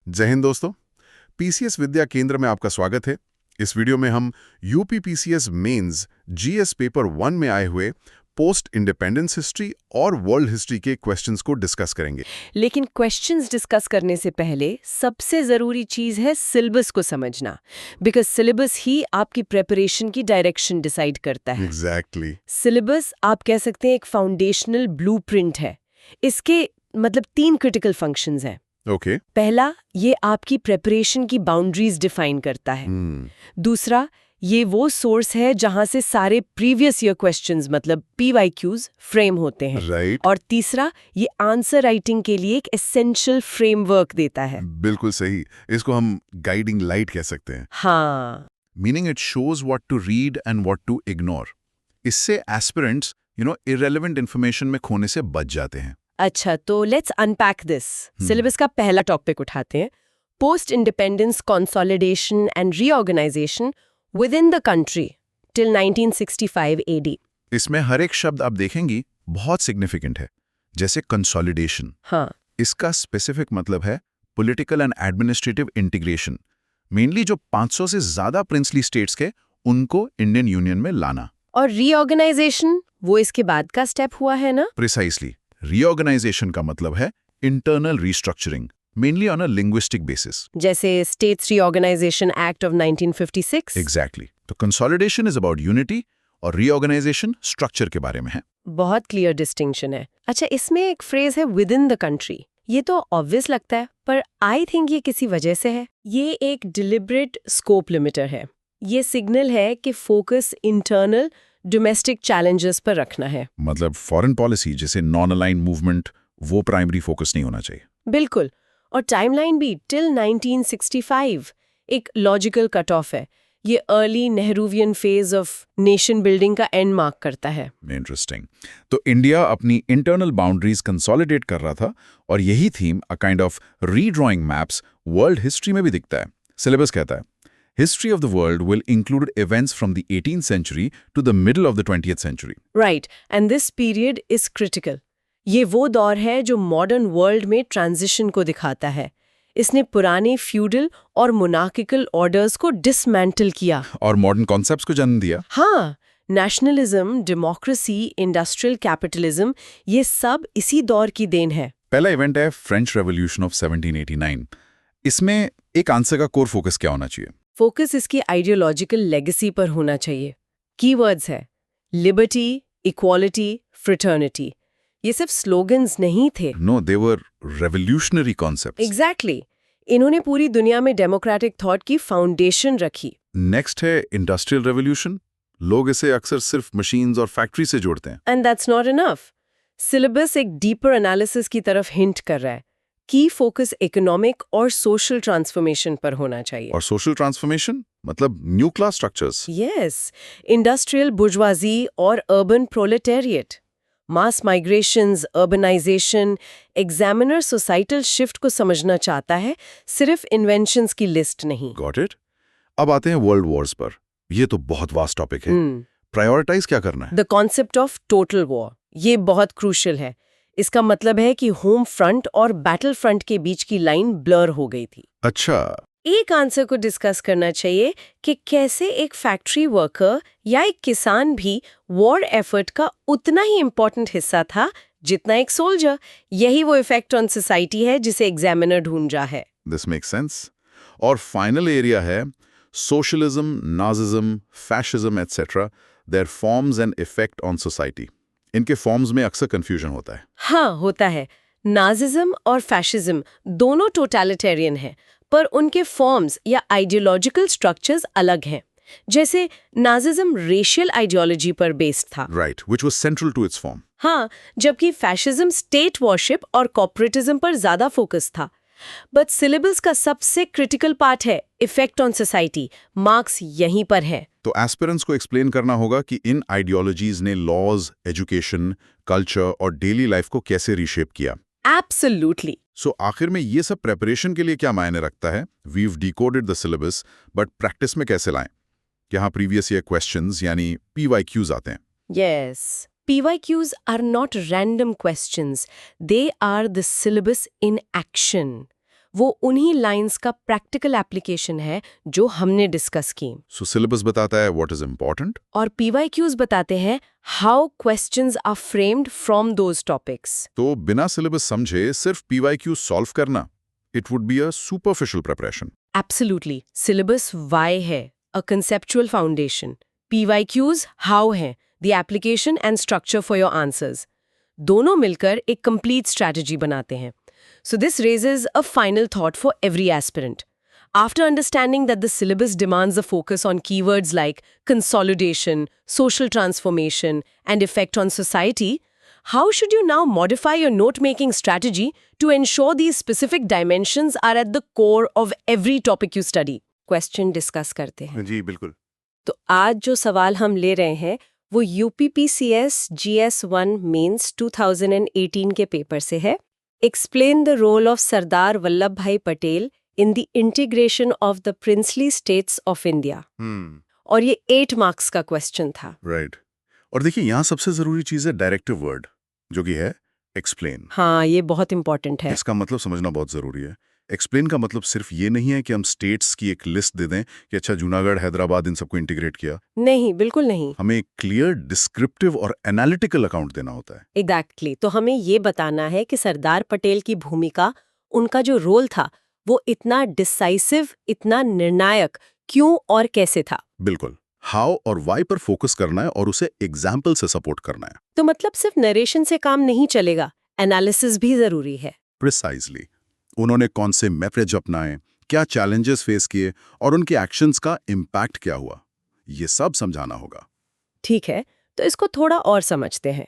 जय हिंद दोस्तों। पीसीएस विद्या केंद्र में आपका स्वागत है। इस वीडियो में हम UP PCS mains GS paper 1 में आए हुए पोस्ट इंडिपेंडेंस हिस्ट्री और वर्ल्ड हिस्ट्री के क्वेश्चंस को डिस्कस करेंगे। लेकिन क्वेश्चंस डिस्कस करने से पहले सबसे जरूरी चीज है सिलेबस को समझना, बिकॉज सिलेबस ही आपकी प्रेपरेशन की डायरेक्शन डिसाइड करता है। एग्जैक्टली। सिलेबस आप कह सकते हैं एक फाउंडेशनल ब्लूप्रिंट है। इसके मतलब 3 क्रिटिकल फंक्शंस हैं। ओके। पहला, ये आपकी प्रेपरेशन की बाउंड्रीज डिफाइन करता है। दूसरा, ये वो सोर्स है जहां से सारे प्रीवियस ईयर क्वेश्चंस मतलब पीवाईक्यूज फ्रेम होते हैं। राइट। और तीसरा, ये आंसर राइटिंग के लिए एक एसेंशियल फ्रेमवर्क देता है। बिल्कुल सही। इसको हम गाइडिंग लाइट कह सकते हैं। हाँ, meaning it shows what to read and what to ignore. इससे एस्पिरेंट्स इररिलेवेंट इंफॉर्मेशन में खोने से बच जाते हैं। अच्छा, तो लेट्स अनपैक दिस। सिलेबस का पहला टॉपिक उठाते हैं, post independence consolidation and reorganisation within the country till 1965 AD. इसमें हर एक शब्द आप देखेंगी बहुत सिग्निफिकेंट है। जैसे कंसोलिडेशन, हाँ, इसका स्पेसिफिक मतलब है political and administrative integration. Mainly जो 500 से ज्यादा प्रिंसली स्टेट्स के उनको इंडियन यूनियन में लाना। और रीऑर्गेनाइजेशन वो इसके बाद का स्टेप हुआ है ना? प्रिसाइसली। रीऑर्गेनाइजेशन का मतलब है internal restructuring, mainly on a linguistic basis. जैसे states reorganisation act of 1956। Exactly. तो कंसोलिडेशन इज अबाउट यूनिटी और रीऑर्गेनाइजेशन स्ट्रक्चर के बारे में है। बहुत क्लियर डिस्टिंक्शन है। अच्छा, इसमें एक फ्रेज है विद इन द कंट्री। ये तो ऑब्वियस लगता है, पर आई थिंक ये किसी वजह से है। ये एक डिलिबरेट स्कोप लिमिटर है। ये सिग्नल है कि फोकस इंटरनल डोमेस्टिक चैलेंजेस पर रखना है। मतलब फॉरेन पॉलिसी जैसे नॉन अलाइन मूवमेंट, वो प्राइमरी फोकस नहीं होना चाहिए। बिल्कुल। और टाइमलाइन भी टिल 1965 एक लॉजिकल कट ऑफ है। ये early Nehruvian phase of nation building का एंड मार्क करता है। इंटरेस्टिंग। तो इंडिया अपनी इंटरनल बाउंड्रीज कंसोलिडेट कर रहा था और यही theme a kind of redrawing maps world history में भी दिखता है। सिलेबस कहता है history of the world will include events from the 18th century to the middle of the 20th century. Right, and this period is critical. ये वो दौर है जो मॉडर्न वर्ल्ड में ट्रांजिशन को दिखाता है। इसने पुराने फ्यूडल और मोनार्किकल ऑर्डर्स को डिसमेंटल किया और मॉडर्न कॉन्सेप्ट्स को जन्म दिया। हाँ, नेशनलिज्म, डेमोक्रेसी, इंडस्ट्रियल कैपिटलिज्म, ये सब इसी दौर की देन है। पहला इवेंट है फ्रेंच रेवोल्यूशन ऑफ 1789। इसमें एक आंसर का कोर फोकस क्या होना चाहिए? फोकस इसकी आइडियोलॉजिकल लेगेसी पर होना चाहिए। कीवर्ड्स है लिबर्टी, इक्वालिटी, फ्रेटर्निटी। ये सिर्फ स्लोगन्स नहीं थे। नो, दे वर रेवोल्यूशनरी कॉन्सेप्ट्स। एग्जैक्टली। इन्होंने पूरी दुनिया में डेमोक्रेटिक थॉट की फाउंडेशन रखी। नेक्स्ट है इंडस्ट्रियल रेवोल्यूशन। लोग इसे अक्सर सिर्फ मशीन्स और फैक्ट्री से जोड़ते हैं। And that's not enough. Syllabus एक डीपर एनालिसिस की तरफ हिंट कर रहा है। की फोकस इकोनॉमिक और सोशल ट्रांसफॉर्मेशन पर होना चाहिए। और सोशल ट्रांसफॉर्मेशन मतलब new class structures. Yes, industrial bourgeoisie और urban proletariat, mass migrations, urbanisation. Examiner societal shift को समझना चाहता है, सिर्फ इन्वेंशंस की लिस्ट नहीं। Got it. अब आते हैं वर्ल्ड वॉर्स पर। ये तो बहुत वास्ट टॉपिक है। प्रायोरिटाइज क्या करना है? The concept of total war, ये बहुत क्रूशियल है। इसका मतलब है कि होम फ्रंट और बैटल फ्रंट के बीच की लाइन ब्लर हो गई थी। अच्छा। एक आंसर को डिस्कस करना चाहिए कि कैसे एक फैक्ट्री वर्कर या एक किसान भी वॉर एफर्ट का उतना ही इम्पोर्टेंट हिस्सा था जितना एक सोल्जर। यही वो इफेक्ट ऑन सोसाइटी है जिसे एग्जामिनर ढूंढ रहा है। This makes sense. और फाइनल एरिया है socialism, Nazism, fascism etcetera, their forms and effect on society. इनके फॉर्म्स में अक्सर कंफ्यूजन होता है। हाँ, होता है। नाजिज्म और फैशिज्म दोनों टोटलिटेरियन हैं, पर उनके फॉर्म्स या आइडियोलॉजिकल स्ट्रक्चर्स अलग हैं। जैसे नाजिज्म रेशियल आइडियोलॉजी पर बेस्ड था, right, which was central to its form. हाँ, जबकि फैशिज्म स्टेट वॉरशिप और कॉर्पोरेटिज्म पर ज्यादा फोकस था। बट सिलेबस का सबसे क्रिटिकल पार्ट है इफेक्ट ऑन सोसाइटी। मार्क्स यहीं पर है। तो एस्पिरेंट्स को एक्सप्लेन करना होगा कि इन आइडियोलॉजीज ने लॉज, एजुकेशन, कल्चर और डेली लाइफ को कैसे रीशेप किया। एब्सोल्युटली। सो आखिर में ये सब प्रेपरेशन के लिए क्या मायने रखता है? We've decoded the syllabus, but practice में कैसे लाएं? यहाँ प्रीवियस ईयर क्वेश्चंस यानी पीवाईक्यूज आते हैं। Yes. PYQs are not random questions. They are the syllabus in action. वो उन्हीं लाइंस का प्रैक्टिकल एप्लीकेशन है जो हमने डिस्कस की। सो सिलेबस बताता है व्हाट इज इम्पोर्टेंट। और PYQs बताते हैं how questions are framed from those topics. तो बिना सिलेबस समझे सिर्फ PYQ सॉल्व करना, it would be a superficial preparation. Absolutely. Syllabus why है, a conceptual foundation. PYQs how है, the application and structure for your answers. दोनों मिलकर एक कंप्लीट स्ट्रैटेजी बनाते हैं। So this raises a final thought for every aspirant. After understanding that the syllabus demands a focus on keywords like consolidation, social transformation, and effect on society, how should you now modify your note-making strategy to ensure these specific dimensions are at the core of every topic you study? Question discuss करते हैं। जी बिल्कुल। तो आज जो सवाल हम ले रहे हैं वो UPPCS GS1 मेंस 2018 के पेपर से है। Explain the role of Sardar Vallabhbhai Patel in the integration of the princely states of India. और ये 8 मार्क्स का क्वेश्चन था। राइट। और देखिए यहाँ सबसे जरूरी चीज है डायरेक्टिव वर्ड, जो कि है एक्सप्लेन। हाँ, ये बहुत इंपॉर्टेंट है। इसका मतलब समझना बहुत जरूरी है। एक्सप्लेन का मतलब सिर्फ ये नहीं है कि हम स्टेट्स की एक लिस्ट दे दें कि अच्छा जूनागढ़, हैदराबाद इन सबको इंटीग्रेट किया। नहीं, बिल्कुल नहीं। हमें एक क्लियर, डिस्क्रिप्टिव और एनालिटिकल अकाउंट देना होता है। एग्जैक्टली। तो हमें ये बताना है कि सरदार पटेल की भूमिका, उनका जो रोल था, वो इतना डिसाइसिव, इतना निर्णायक क्यों और कैसे था। बिल्कुल। हाउ और वाई पर फोकस करना है और उसे एग्जाम्पल से सपोर्ट करना है। तो मतलब सिर्फ नरेशन से काम नहीं चलेगा, एनालिसिस भी जरूरी है। प्रिसाइजली। उन्होंने कौन से मेथड्स अपनाए, क्या चैलेंजेस फेस किए और उनके एक्शंस का इम्पैक्ट क्या हुआ, ये सब समझाना होगा। ठीक है, तो इसको थोड़ा और समझते हैं।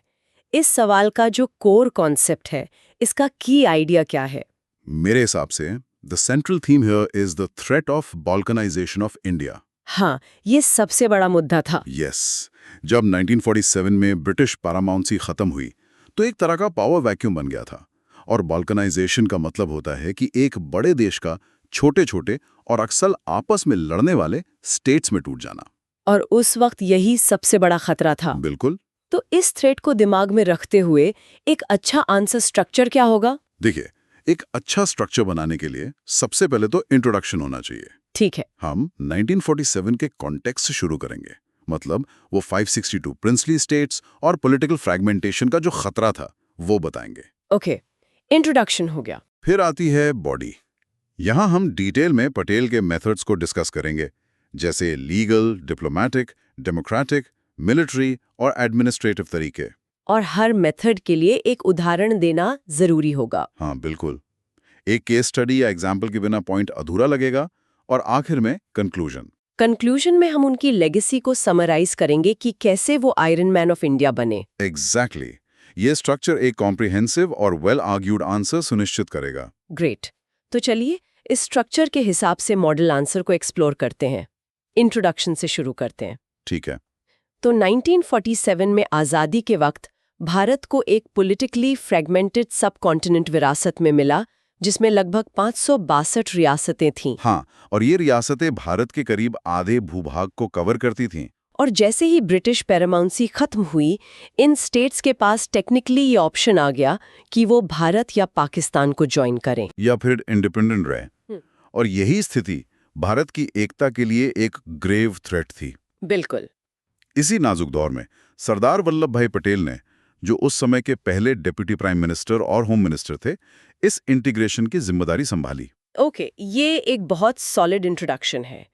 इस सवाल का जो कोर कॉन्सेप्ट है, इसका की आइडिया क्या है? मेरे हिसाब से the central theme here is the threat of balkanisation of India. हाँ, ये सबसे बड़ा मुद्दा था। यस। जब 1947 में ब्रिटिश पैरामाउंसी खत्म हुई तो एक तरह का पावर वैक्यूम बन गया था। और बॉल्कनाइजेशन का मतलब होता है कि एक बड़े देश का छोटे छोटे और अक्सर आपस में लड़ने वाले स्टेट्स में टूट जाना। और उस वक्त यही सबसे बड़ा खतरा था। बिल्कुल। तो इस थ्रेट को दिमाग में रखते हुए एक अच्छा आंसर स्ट्रक्चर क्या होगा? देखिए, एक अच्छा स्ट्रक्चर बनाने के लिए सबसे पहले तो इंट्रोडक्शन होना चाहिए। ठीक है। हम 1947 के कॉन्टेक्स्ट से शुरू करेंगे, मतलब वो 562 प्रिंसली स्टेट्स और पॉलिटिकल फ्रैगमेंटेशन का जो खतरा था वो बताएंगे। ओके, इंट्रोडक्शन हो गया। फिर आती है बॉडी। यहाँ हम डिटेल में पटेल के मेथड्स को डिस्कस करेंगे, जैसे लीगल, डिप्लोमेटिक, डेमोक्रेटिक, मिलिट्री और एडमिनिस्ट्रेटिव तरीके। और हर मेथड के लिए एक उदाहरण देना जरूरी होगा। हाँ बिल्कुल। एक केस स्टडी या एग्जाम्पल के बिना पॉइंट अधूरा लगेगा। और आखिर में कंक्लूजन। कंक्लूजन में हम उनकी लेगेसी को समराइज करेंगे कि कैसे वो आयरन मैन ऑफ इंडिया बने। एग्जैक्टली। ये स्ट्रक्चर एक कॉम्प्रिहेंसिव और वेल आर्ग्यूड आंसर सुनिश्चित करेगा। ग्रेट। तो चलिए इस स्ट्रक्चर के हिसाब से मॉडल आंसर को एक्सप्लोर करते हैं। इंट्रोडक्शन से शुरू करते हैं। ठीक है। तो 1947 में आज़ादी के वक्त भारत को एक पॉलिटिकली फ्रेगमेंटेड सब कॉन्टिनेंट विरासत में मिला, जिसमें लगभग 562 रियासतें थीं। हाँ, और ये रियासतें भारत के करीब आधे भूभाग को कवर करती थीं। और जैसे ही ब्रिटिश पैरामाउंसी खत्म हुई, इन स्टेट्स के पास टेक्निकली ये ऑप्शन आ गया कि वो भारत या पाकिस्तान को ज्वाइन करें या फिर इंडिपेंडेंट रहे। और यही स्थिति भारत की एकता के लिए एक ग्रेव थ्रेट थी। बिल्कुल। इसी नाजुक दौर में सरदार वल्लभ भाई पटेल ने, जो उस समय के पहले डिप्टी प्राइम मिनिस्टर और होम मिनिस्टर थे, इस इंटीग्रेशन की जिम्मेदारी संभाली। ओके, ये एक बहुत सॉलिड इंट्रोडक्शन है।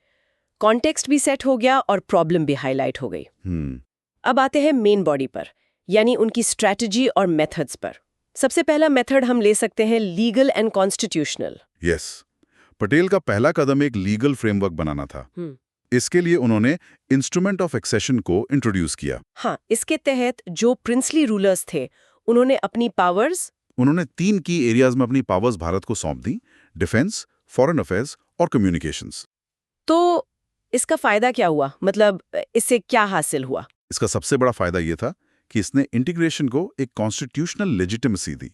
कॉन्टेक्स्ट भी सेट हो गया और प्रॉब्लम भी हाईलाइट हो गई। अब आते हैं मेन बॉडी पर, यानी उनकी स्ट्रैटेजी और मेथड्स पर। सबसे पहला मेथड हम ले सकते हैं legal and constitutional. Yes. Patel का पहला कदम एक लीगल फ्रेमवर्क बनाना था। इसके लिए उन्होंने इंस्ट्रूमेंट ऑफ एक्सेशन को इंट्रोड्यूस किया। हाँ, इसके तहत जो प्रिंसली रूलर्स थे, उन्होंने अपनी पावर्स 3 की एरियाज में अपनी पावर्स भारत को सौंप दी: डिफेंस, फॉरेन अफेयर्स और कम्युनिकेशंस। तो इसका फायदा क्या हुआ? मतलब इससे क्या हासिल हुआ? इसका सबसे बड़ा फायदा यह था कि इसने इंटीग्रेशन को एक कॉन्स्टिट्यूशनल लेजिटिमेसी दी।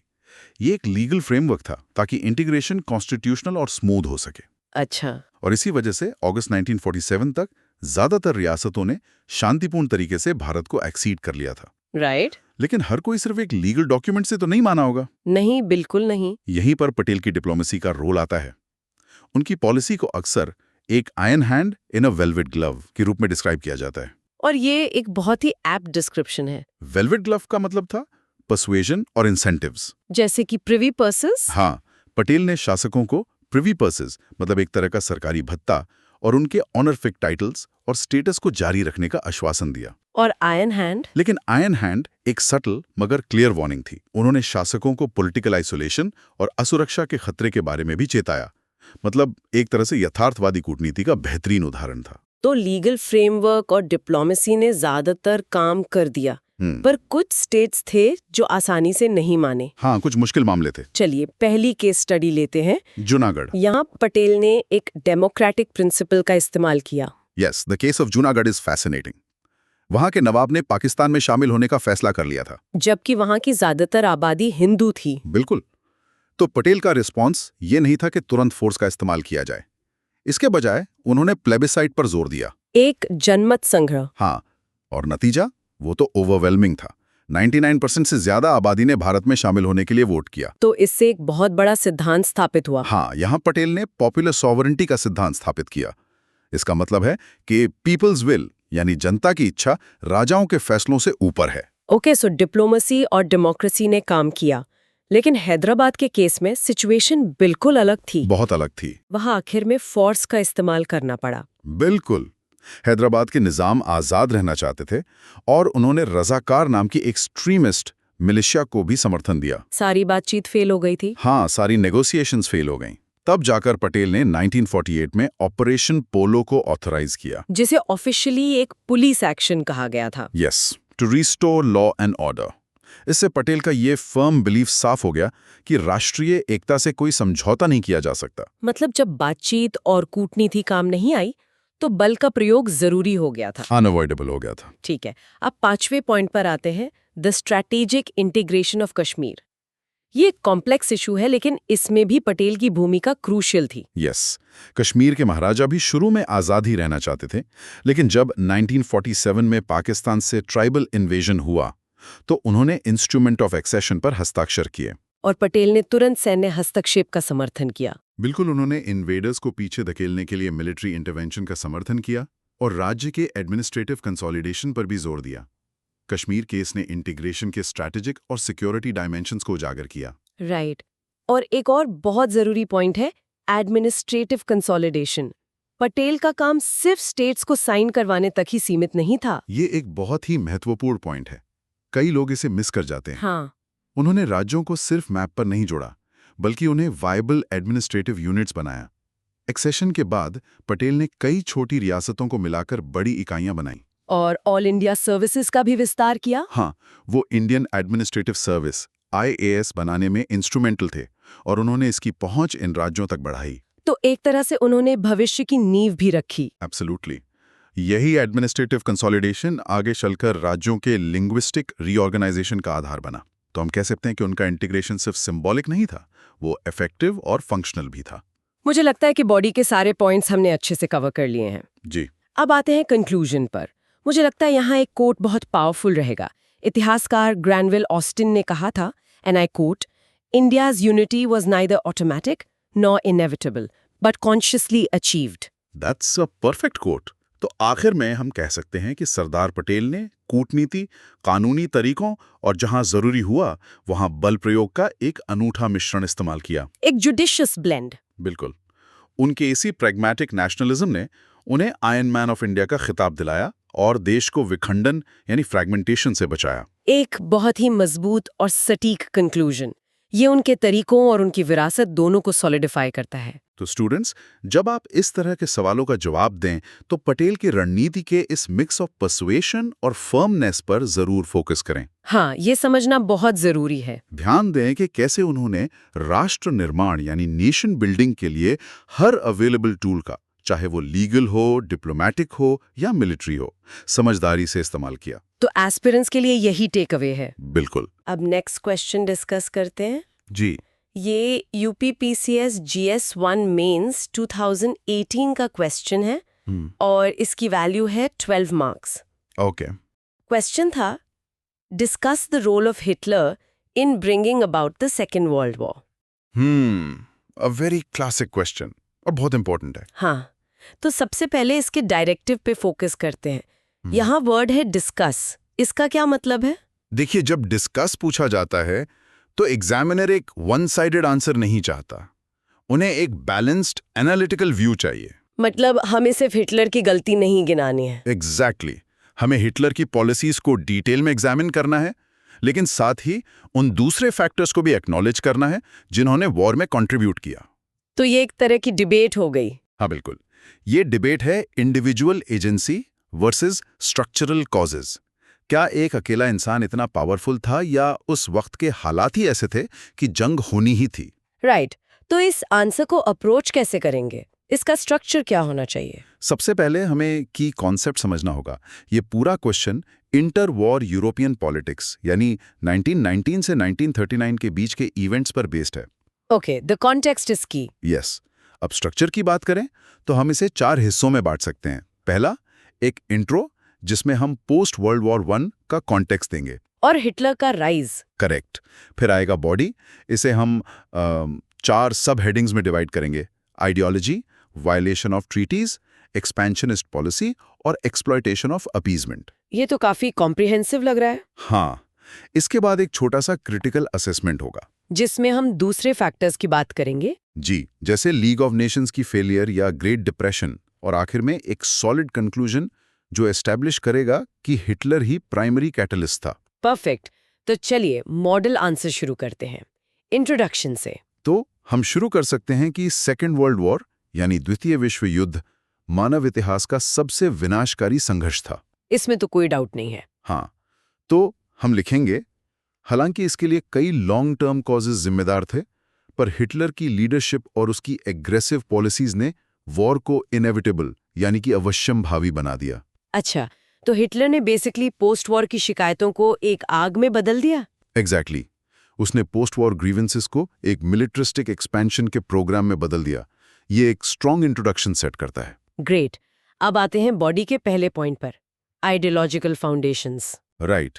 ये एक लीगल फ्रेमवर्क था ताकि इंटीग्रेशन कॉन्स्टिट्यूशनल और स्मूथ हो सके। अच्छा। और इसी वजह से अगस्त 1947 तक ज्यादातर रियासतों ने शांतिपूर्ण तरीके से भारत को एक्सीड कर लिया था। राइट? लेकिन हर कोई सिर्फ एक लीगल डॉक्यूमेंट से तो नहीं माना होगा। नहीं, बिल्कुल नहीं। यहीं पर पटेल की डिप्लोमेसी का रोल आता है। उनकी पॉलिसी को अक्सर एक iron hand in a velvet glove के रूप में डिस्क्राइब किया जाता है। और ये एक बहुत ही एप्ट डिस्क्रिप्शन है। वेलवेट ग्लव का मतलब था पर्सुएजन और इंसेंटिव्स। जैसे कि प्रिवी पर्सेस। हाँ, पटेल ने शासकों को प्रिवी पर्सेस मतलब एक तरह का सरकारी भत्ता और उनके ऑनरफिक टाइटल्स और स्टेटस को जारी रखने का आश्वासन दिया। और आयरन हैंड? लेकिन आयरन हैंड एक सटल मगर क्लियर वार्निंग थी। उन्होंने शासकों को पॉलिटिकल आइसोलेशन और असुरक्षा के खतरे के बारे में भी चेताया। मतलब एक तरह से यथार्थवादी कूटनीति का बेहतरीन उदाहरण था। तो लीगल फ्रेमवर्क और डिप्लोमेसी ने ज्यादातर काम कर दिया, पर कुछ स्टेट्स थे जो आसानी से नहीं माने। हाँ, कुछ मुश्किल मामले थे। चलिए पहली केस स्टडी लेते हैं। जूनागढ़। यहाँ पटेल ने एक डेमोक्रेटिक प्रिंसिपल का इस्तेमाल किया। Yes, the case of Junagadh is fascinating. वहां के नवाब ने पाकिस्तान में शामिल होने का फैसला कर लिया था, जबकि वहां की ज्यादातर आबादी हिंदू थी। बिल्कुल। तो पटेल का रिस्पॉन्स ये नहीं था कि तुरंत फोर्स का इस्तेमाल किया जाए। इसके बजाय उन्होंने प्लेबिसाइट पर जोर दिया। एक जनमत संग्रह। हाँ, और नतीजा वो तो ओवरवेलमिंग था। 99% से ज्यादा आबादी ने भारत में शामिल होने के लिए वोट किया। तो इससे एक बहुत बड़ा सिद्धांत स्थापित हुआ। हाँ, यहाँ पटेल ने पॉपुलर सॉवरेंटी का सिद्धांत स्थापित किया। इसका मतलब है कि पीपल्स विल यानी जनता की इच्छा राजाओं के फैसलों से ऊपर है। ओके, सो डिप्लोमेसी और डेमोक्रेसी ने काम किया, लेकिन हैदराबाद के केस में सिचुएशन बिल्कुल अलग थी। बहुत अलग थी। वहां आखिर में फोर्स का इस्तेमाल करना पड़ा। बिल्कुल। हैदराबाद के निजाम आजाद रहना चाहते थे और उन्होंने रजाकार नाम की एक्सट्रीमिस्ट मिलिशिया को भी समर्थन दिया। सारी बातचीत फेल हो गई थी। हाँ, सारी नेगोशिएशंस फेल हो गईं। तब जाकर पटेल ने 1948 में ऑपरेशन पोलो को ऑथराइज किया, जिसे ऑफिशियली एक पुलिस एक्शन कहा गया था। Yes, to restore law and order. इससे पटेल का ये फर्म बिलीफ साफ हो गया कि राष्ट्रीय एकता से कोई समझौता नहीं किया जा सकता। मतलब जब बातचीत और कूटनीति काम नहीं आई तो बल का प्रयोग जरूरी हो गया था। अनअवॉइडेबल हो गया था। ठीक है, अब 5वें पॉइंट पर आते हैं, the strategic integration of Kashmir. ये एक कॉम्प्लेक्स इशू है, लेकिन इसमें भी पटेल की भूमिका क्रूशियल थी। यस, कश्मीर के महाराजा भी शुरू में आज़ाद ही रहना चाहते थे, लेकिन जब 1947 में पाकिस्तान से ट्राइबल इन्वेजन हुआ तो उन्होंने इंस्ट्रूमेंट ऑफ एक्सेशन पर हस्ताक्षर किए। और पटेल ने तुरंत सैन्य हस्तक्षेप का समर्थन किया। बिल्कुल, उन्होंने इन्वेडर्स को पीछे धकेलने के लिए मिलिट्री इंटरवेंशन का समर्थन किया और राज्य के एडमिनिस्ट्रेटिव कंसोलिडेशन पर भी जोर दिया। कश्मीर केस ने इंटीग्रेशन के स्ट्रैटेजिक और सिक्योरिटी डायमेंशंस को उजागर किया। राइट। और एक और बहुत जरूरी पॉइंट है एडमिनिस्ट्रेटिव कंसोलिडेशन। पटेल का काम सिर्फ स्टेट्स को साइन करवाने तक ही सीमित नहीं था। ये एक बहुत ही महत्वपूर्ण पॉइंट है, कई लोग इसे मिस कर जाते हैं। हाँ। उन्होंने राज्यों को सिर्फ मैप पर नहीं जोड़ा, बल्कि उन्हें वायबल एडमिनिस्ट्रेटिव यूनिट्स बनाया। एक्सेशन के बाद पटेल ने कई छोटी रियासतों को मिलाकर बड़ी इकाइयां बनाई और ऑल इंडिया सर्विसेज का भी विस्तार किया। हाँ, वो इंडियन एडमिनिस्ट्रेटिव सर्विस IAS बनाने में इंस्ट्रूमेंटल थे और उन्होंने इसकी पहुंच इन राज्यों तक बढ़ाई। तो एक तरह से उन्होंने भविष्य की नींव भी रखी। एब्सोल्युटली। यही एडमिनिस्ट्रेटिव कंसोलिडेशन आगे चलकर राज्यों के लिंग्विस्टिक रीऑर्गेनाइजेशन का आधार बना। तो हम कह सकते हैं कि उनका इंटीग्रेशन सिर्फ सिंबॉलिक नहीं था, वो इफेक्टिव और फंक्शनल भी था। मुझे लगता है कि बॉडी के सारे पॉइंट्स हमने अच्छे से कवर कर लिए हैं। जी। अब आते हैं कंक्लूजन पर। मुझे लगता है यहाँ एक कोट बहुत पावरफुल रहेगा। इतिहासकार ग्रैनविल ऑस्टिन ने कहा था, and I quote, India's unity was neither automatic nor inevitable but consciously achieved. That's a perfect quote. तो आखिर में हम कह सकते हैं कि सरदार पटेल ने कूटनीति, कानूनी तरीकों और जहां जरूरी हुआ वहां बल प्रयोग का एक अनूठा मिश्रण इस्तेमाल किया। एक जुडिशियस ब्लेंड। बिल्कुल। उनके इसी प्रैग्मेटिक नेशनलिज्म ने उन्हें आयरन मैन ऑफ इंडिया का खिताब दिलाया और देश को विखंडन यानी फ्रैगमेंटेशन से बचाया। एक बहुत ही मजबूत और सटीक कंक्लूजन। ये उनके तरीकों और उनकी विरासत दोनों को सॉलिडिफाई करता है। तो स्टूडेंट्स, जब आप इस तरह के सवालों का जवाब दें तो पटेल की रणनीति के इस मिक्स ऑफ पर्सुएशन और फर्मनेस पर जरूर फोकस करें। हाँ, ये समझना बहुत जरूरी है। ध्यान दें कि कैसे उन्होंने राष्ट्र निर्माण यानी नेशन बिल्डिंग के लिए हर अवेलेबल टूल का, चाहे वो लीगल हो, डिप्लोमेटिक हो या मिलिट्री हो, समझदारी से इस्तेमाल किया। तो एस्पिरेंट्स के लिए यही टेक अवे है। बिल्कुल। अब नेक्स्ट क्वेश्चन डिस्कस करते हैं। जी। ये UPPCS GS1 मेंस 2018 का क्वेश्चन है और इसकी वैल्यू है 12 मार्क्स। ओके। क्वेश्चन था, discuss the role of Hitler in bringing about the Second World War. A very classic question और बहुत इंपॉर्टेंट है। हाँ, तो सबसे पहले इसके डायरेक्टिव पे फोकस करते हैं। यहाँ वर्ड है डिस्कस, इसका क्या मतलब है? देखिए, जब डिस्कस पूछा जाता है तो एग्जामिनर एक वन साइडेड आंसर नहीं चाहता। उन्हें एक बैलेंस्ड एनालिटिकल व्यू चाहिए। मतलब हमें सिर्फ हिटलर की गलती नहीं गिनानी है। एग्जैक्टली हमें हिटलर की पॉलिसीज को डिटेल में एग्जामिन करना है, लेकिन साथ ही उन दूसरे फैक्टर्स को भी एक्नॉलेज करना है जिन्होंने वॉर में कंट्रीब्यूट किया। तो ये एक तरह की डिबेट हो गई। हाँ बिल्कुल, ये डिबेट है individual agency versus structural causes. क्या एक अकेला इंसान इतना पावरफुल था या उस वक्त के हालात ही ऐसे थे कि जंग होनी ही थी? राइट, तो इस आंसर को अप्रोच कैसे करेंगे? इसका स्ट्रक्चर क्या होना चाहिए? सबसे पहले हमें की कॉन्सेप्ट समझना होगा। ये पूरा question inter war European politics यानी 1919 से 1939 के बीच के इवेंट्स पर बेस्ड है। ओके, द कॉन्टेक्स्ट इज की। यस, अब स्ट्रक्चर की बात करें तो हम इसे 4 हिस्सों में बांट सकते हैं। पहला, एक इंट्रो जिसमें हम पोस्ट वर्ल्ड वॉर 1 का कॉन्टेक्स्ट देंगे और हिटलर का राइज। करेक्ट। फिर आएगा बॉडी, इसे हम 4 सब हेडिंग्स में डिवाइड करेंगे। Ideology, violation of treaties, expansionist policy और एक्सप्लॉयटेशन ऑफ अपीजमेंट। ये तो काफी कॉम्प्रिहेंसिव लग रहा है। हाँ, इसके बाद एक छोटा सा क्रिटिकल असेसमेंट होगा जिसमें हम दूसरे फैक्टर्स की बात करेंगे। जी, जैसे लीग ऑफ नेशंस की फेलियर या ग्रेट डिप्रेशन। और आखिर में एक सॉलिड कंक्लूजन जो एस्टैब्लिश करेगा कि हिटलर ही प्राइमरी कैटलिस्ट था। परफेक्ट, तो चलिए मॉडल आंसर शुरू करते हैं इंट्रोडक्शन से। तो हम शुरू कर सकते हैं कि सेकेंड वर्ल्ड वॉर यानी द्वितीय विश्व युद्ध मानव इतिहास का सबसे विनाशकारी संघर्ष था। इसमें तो कोई डाउट नहीं है। हाँ, तो हम लिखेंगे, हालांकि इसके लिए कई लॉन्ग टर्म कॉजेज जिम्मेदार थे, पर हिटलर की लीडरशिप और उसकी एग्रेसिव पॉलिसीज ने वॉर को इनएविटेबल यानी कि अवश्यम भावी बना दिया। अच्छा, तो हिटलर ने बेसिकली पोस्ट वॉर की शिकायतों को एक आग में बदल दिया। एग्जैक्टली उसने पोस्ट वॉर ग्रीवेंसेस को एक मिलिट्रिस्टिक एक्सपेंशन के प्रोग्राम में बदल दिया। ये एक स्ट्रॉन्ग इंट्रोडक्शन सेट करता है। ग्रेट, अब आते हैं बॉडी के पहले पॉइंट पर, आइडियोलॉजिकल फाउंडेशंस। राइट,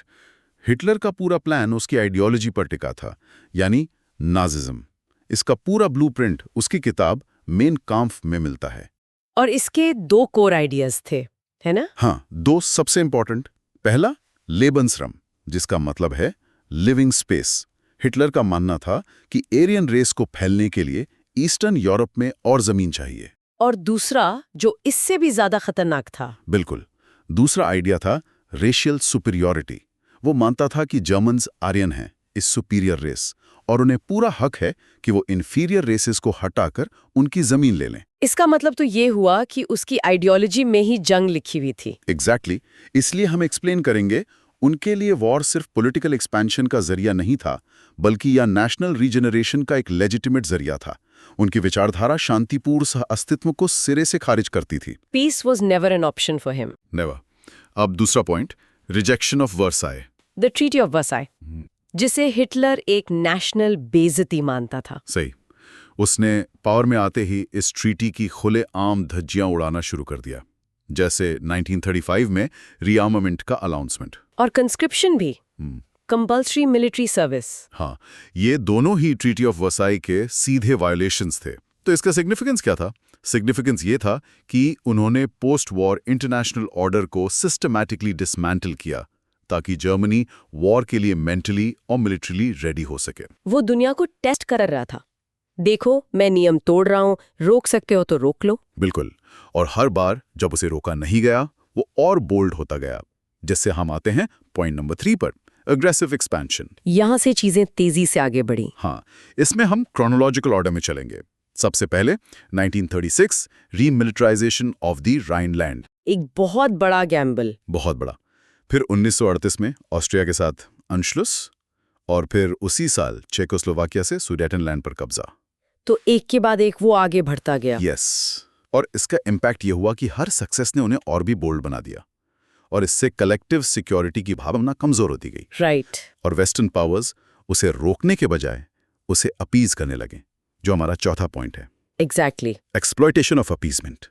हिटलर का पूरा प्लान उसकी आइडियोलॉजी पर टिका था, यानी नाजिज्म। इसका पूरा ब्लूप्रिंट उसकी किताब मेन काम्फ में मिलता है। और इसके 2 कोर आइडियाज थे, है ना? हाँ, 2 सबसे इंपॉर्टेंट। पहला, लेबनश्रम, जिसका मतलब है लिविंग स्पेस। हिटलर का मानना था कि एरियन रेस को फैलने के लिए ईस्टर्न यूरोप में और जमीन चाहिए। और दूसरा, जो इससे भी ज्यादा खतरनाक था। बिल्कुल, दूसरा आइडिया था रेशियल सुपीरियॉरिटी। वो मानता था कि जर्मन्स आर्यन हैं, इस सुपीरियर रेस, और उन्हें पूरा हक है कि वो इन्फीरियर रेसेस को हटाकर उनकी जमीन ले लें। इसका मतलब तो ये हुआ कि उसकी आइडियोलॉजी में ही जंग लिखी हुई थी। एग्जैक्टली, इसलिए हम एक्सप्लेन करेंगे उनके लिए वॉर सिर्फ पॉलिटिकल एक्सपेंशन का जरिया नहीं था, बल्कि यह नेशनल रीजनरेशन का एक लेजिटिमेट जरिया था। उनकी विचारधारा शांतिपूर्ण सह अस्तित्व को सिरे से खारिज करती थी। Peace was never an option for him. Never. अब दूसरा point, rejection of Versailles. The treaty of Versailles, जिसे हिटलर एक नेशनल बेइज्जती मानता था। सही, उसने पावर में आते ही इस ट्रीटी की खुले आम धज्जियां उड़ाना शुरू कर दिया, जैसे 1935 में रीआर्मामेंट का अनाउंसमेंट। और कंस्क्रिप्शन भी, कंपल्सरी मिलिट्री सर्विस। हाँ, ये दोनों ही ट्रीटी ऑफ वर्साई के सीधे वायोलेशंस थे। तो इसका सिग्निफिकेंस क्या था? सिग्निफिकेंस ये था कि उन्होंने पोस्ट वॉर इंटरनेशनल ऑर्डर को सिस्टमैटिकली डिसमैंटल किया ताकि जर्मनी वॉर के लिए मेंटली और मिलिट्रीली रेडी हो सके। वो दुनिया को टेस्ट कर रहा था। देखो, मैं नियम तोड़ रहा हूं, रोक सकते हो तो रोक लो। बिल्कुल, और हर बार जब उसे रोका नहीं गया, वो और बोल्ड होता गया। जिससे हम आते हैं पॉइंट नंबर 3 पर, अग्रेसिव एक्सपेंशन। यहां से चीजें तेजी से आगे बढ़ी। हाँ, इसमें हम क्रोनोलॉजिकल ऑर्डर में चलेंगे। सबसे पहले 1936 रीमिलिटराइजेशन ऑफ द राइनलैंड, एक बहुत बड़ा गैम्बल। बहुत बड़ा। फिर 1938 में ऑस्ट्रिया के साथ अंशलुस, और फिर उसी साल चेकोस्लोवाकिया से सुडेटनलैंड पर कब्जा। तो एक के बाद एक वो आगे बढ़ता गया। यस, और इसका इम्पैक्ट ये हुआ कि हर सक्सेस ने उन्हें और भी बोल्ड बना दिया, और इससे कलेक्टिव सिक्योरिटी की भावना कमजोर होती गई। राइट। और वेस्टर्न पावर्स उसे रोकने के बजाय उसे अपीज करने लगे, जो हमारा चौथा पॉइंट है। एग्जैक्टली। Exploitation of appeasement.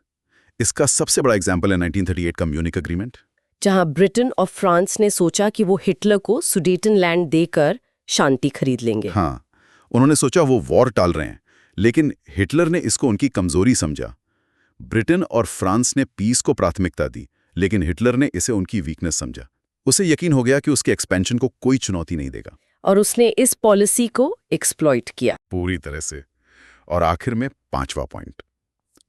इसका सबसे बड़ा एग्जाम्पल है 1938 का म्यूनिक एग्रीमेंट। जहां ब्रिटेन और फ्रांस ने सोचा कि वो हिटलर को सुडेटनलैंड देकर शांति खरीद लेंगे। हाँ, उन्होंने सोचा वो वॉर टाल रहे हैं, लेकिन हिटलर ने इसको उनकी कमजोरी समझा। ब्रिटेन और फ्रांस ने पीस को प्राथमिकता दी, लेकिन हिटलर ने इसे उनकी वीकनेस समझा। उसे यकीन हो गया कि उसके एक्सपेंशन को कोई चुनौती नहीं देगा। और उसने इस पॉलिसी को एक्सप्लॉइट किया। पूरी तरह से। और आखिर में 5वां point,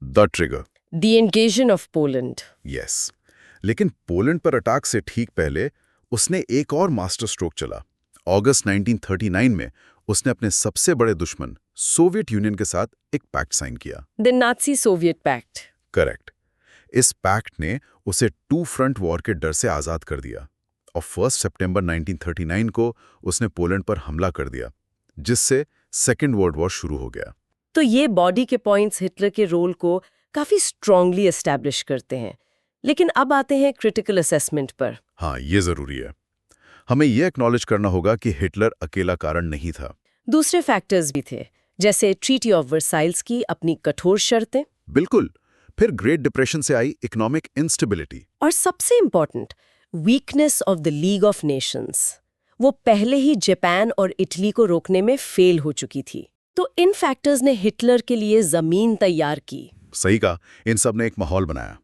the trigger. The invasion of Poland. Yes, लेकिन पोलैंड पर अटैक से ठीक पहले उसने एक और मास्टर स्ट्रोक चला। अगस्त 1939 में उसने अपने सबसे बड़े दुश्मन सोवियत यूनियन के साथ एक पैक्ट साइन किया। The Nazi Soviet pact. Correct. इस पैक्ट ने उसे टू फ्रंट वॉर के डर से आज़ाद कर दिया और 1 सितंबर 1939 को उसने पोलैंड पर हमला कर दिया, जिससे सेकेंड वर्ल्ड वॉर शुरू हो गया। तो ये बॉडी के पॉइंट्स हिटलर के रोल को काफी स्ट्रांगली एस्टैब्लिश करते हैं। लेकिन अब आते हैं क्रिटिकल असेसमेंट पर। हाँ, ये जरूरी है। हमें ये एक्नॉलेज करना होगा कि हिटलर अकेला कारण नहीं था। दूसरे फैक्टर्स भी थे, जैसे ट्रीटी ऑफ वर्साइल्स की अपनी कठोर शर्तें। बिल्कुल। फिर ग्रेट डिप्रेशन से आई इकोनॉमिक इंस्टेबिलिटी। और सबसे important, weakness of the league of Nations. वो पहले ही जापान और इटली को रोकने में फेल हो चुकी थी। तो इन फैक्टर्स ने हिटलर के लिए जमीन तैयार की। सही कहा, इन सब ने एक माहौल बनाया।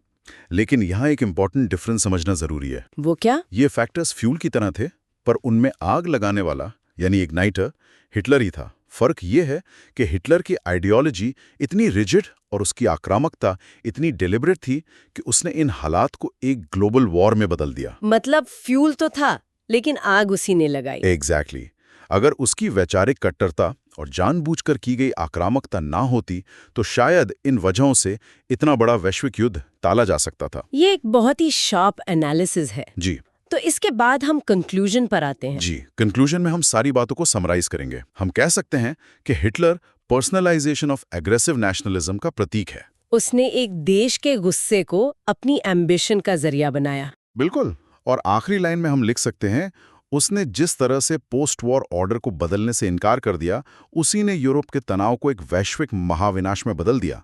लेकिन यहाँ एक इंपॉर्टेंट डिफरेंस समझना जरूरी है। वो क्या? ये फैक्टर्स फ्यूल की तरह थे, पर उनमें आग लगाने वाला यानी इग्नाइटर हिटलर ही था। फर्क ये है कि हिटलर की आइडियोलॉजी इतनी रिजिड और उसकी आक्रामकता इतनी डेलिब्रेट थी कि उसने इन हालात को एक ग्लोबल वॉर में बदल दिया। मतलब फ्यूल तो था, लेकिन आग उसी ने लगाई। एग्जैक्टली। अगर उसकी वैचारिक कट्टरता और जानबूझकर की गई आक्रामकता ना होती तो शायद इन वजहों से इतना बड़ा वैश्विक युद्ध टाला जा सकता था। ये एक बहुत ही शार्प एनालिसिस है। जी। तो इसके बाद हम कंक्लूजन पर आते हैं। जी, कंक्लूजन में हम सारी बातों को समराइज करेंगे। हम कह सकते हैं कि Hitler personalisation of aggressive nationalism का प्रतीक है। उसने एक देश के गुस्से को अपनी एम्बिशन का जरिया बनाया। बिल्कुल। और आखिरी लाइन में हम लिख सकते हैं, उसने जिस तरह से पोस्ट वॉर ऑर्डर को बदलने से इनकार कर दिया, उसी ने यूरोप के तनाव को एक वैश्विक महाविनाश में बदल दिया।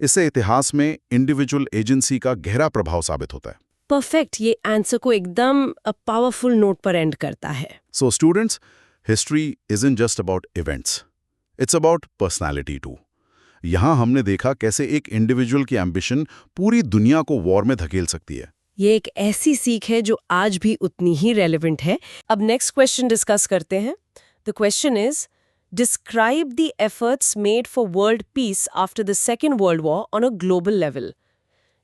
इससे इतिहास में इंडिविजुअल एजेंसी का गहरा प्रभाव साबित होता है। परफेक्ट। ये आंसर को एकदम पावरफुल नोट पर एंड करता है। So students, history isn't just about events. It's about personality too. यहाँ हमने देखा कैसे एक इंडिविजुअल की एम्बिशन पूरी दुनिया को वॉर में धकेल सकती है। ये एक ऐसी सीख है जो आज भी उतनी ही रेलेवेंट है। अब नेक्स्ट क्वेश्चन डिस्कस करते हैं। The question is, describe the efforts made for world peace after the second world war on a global level.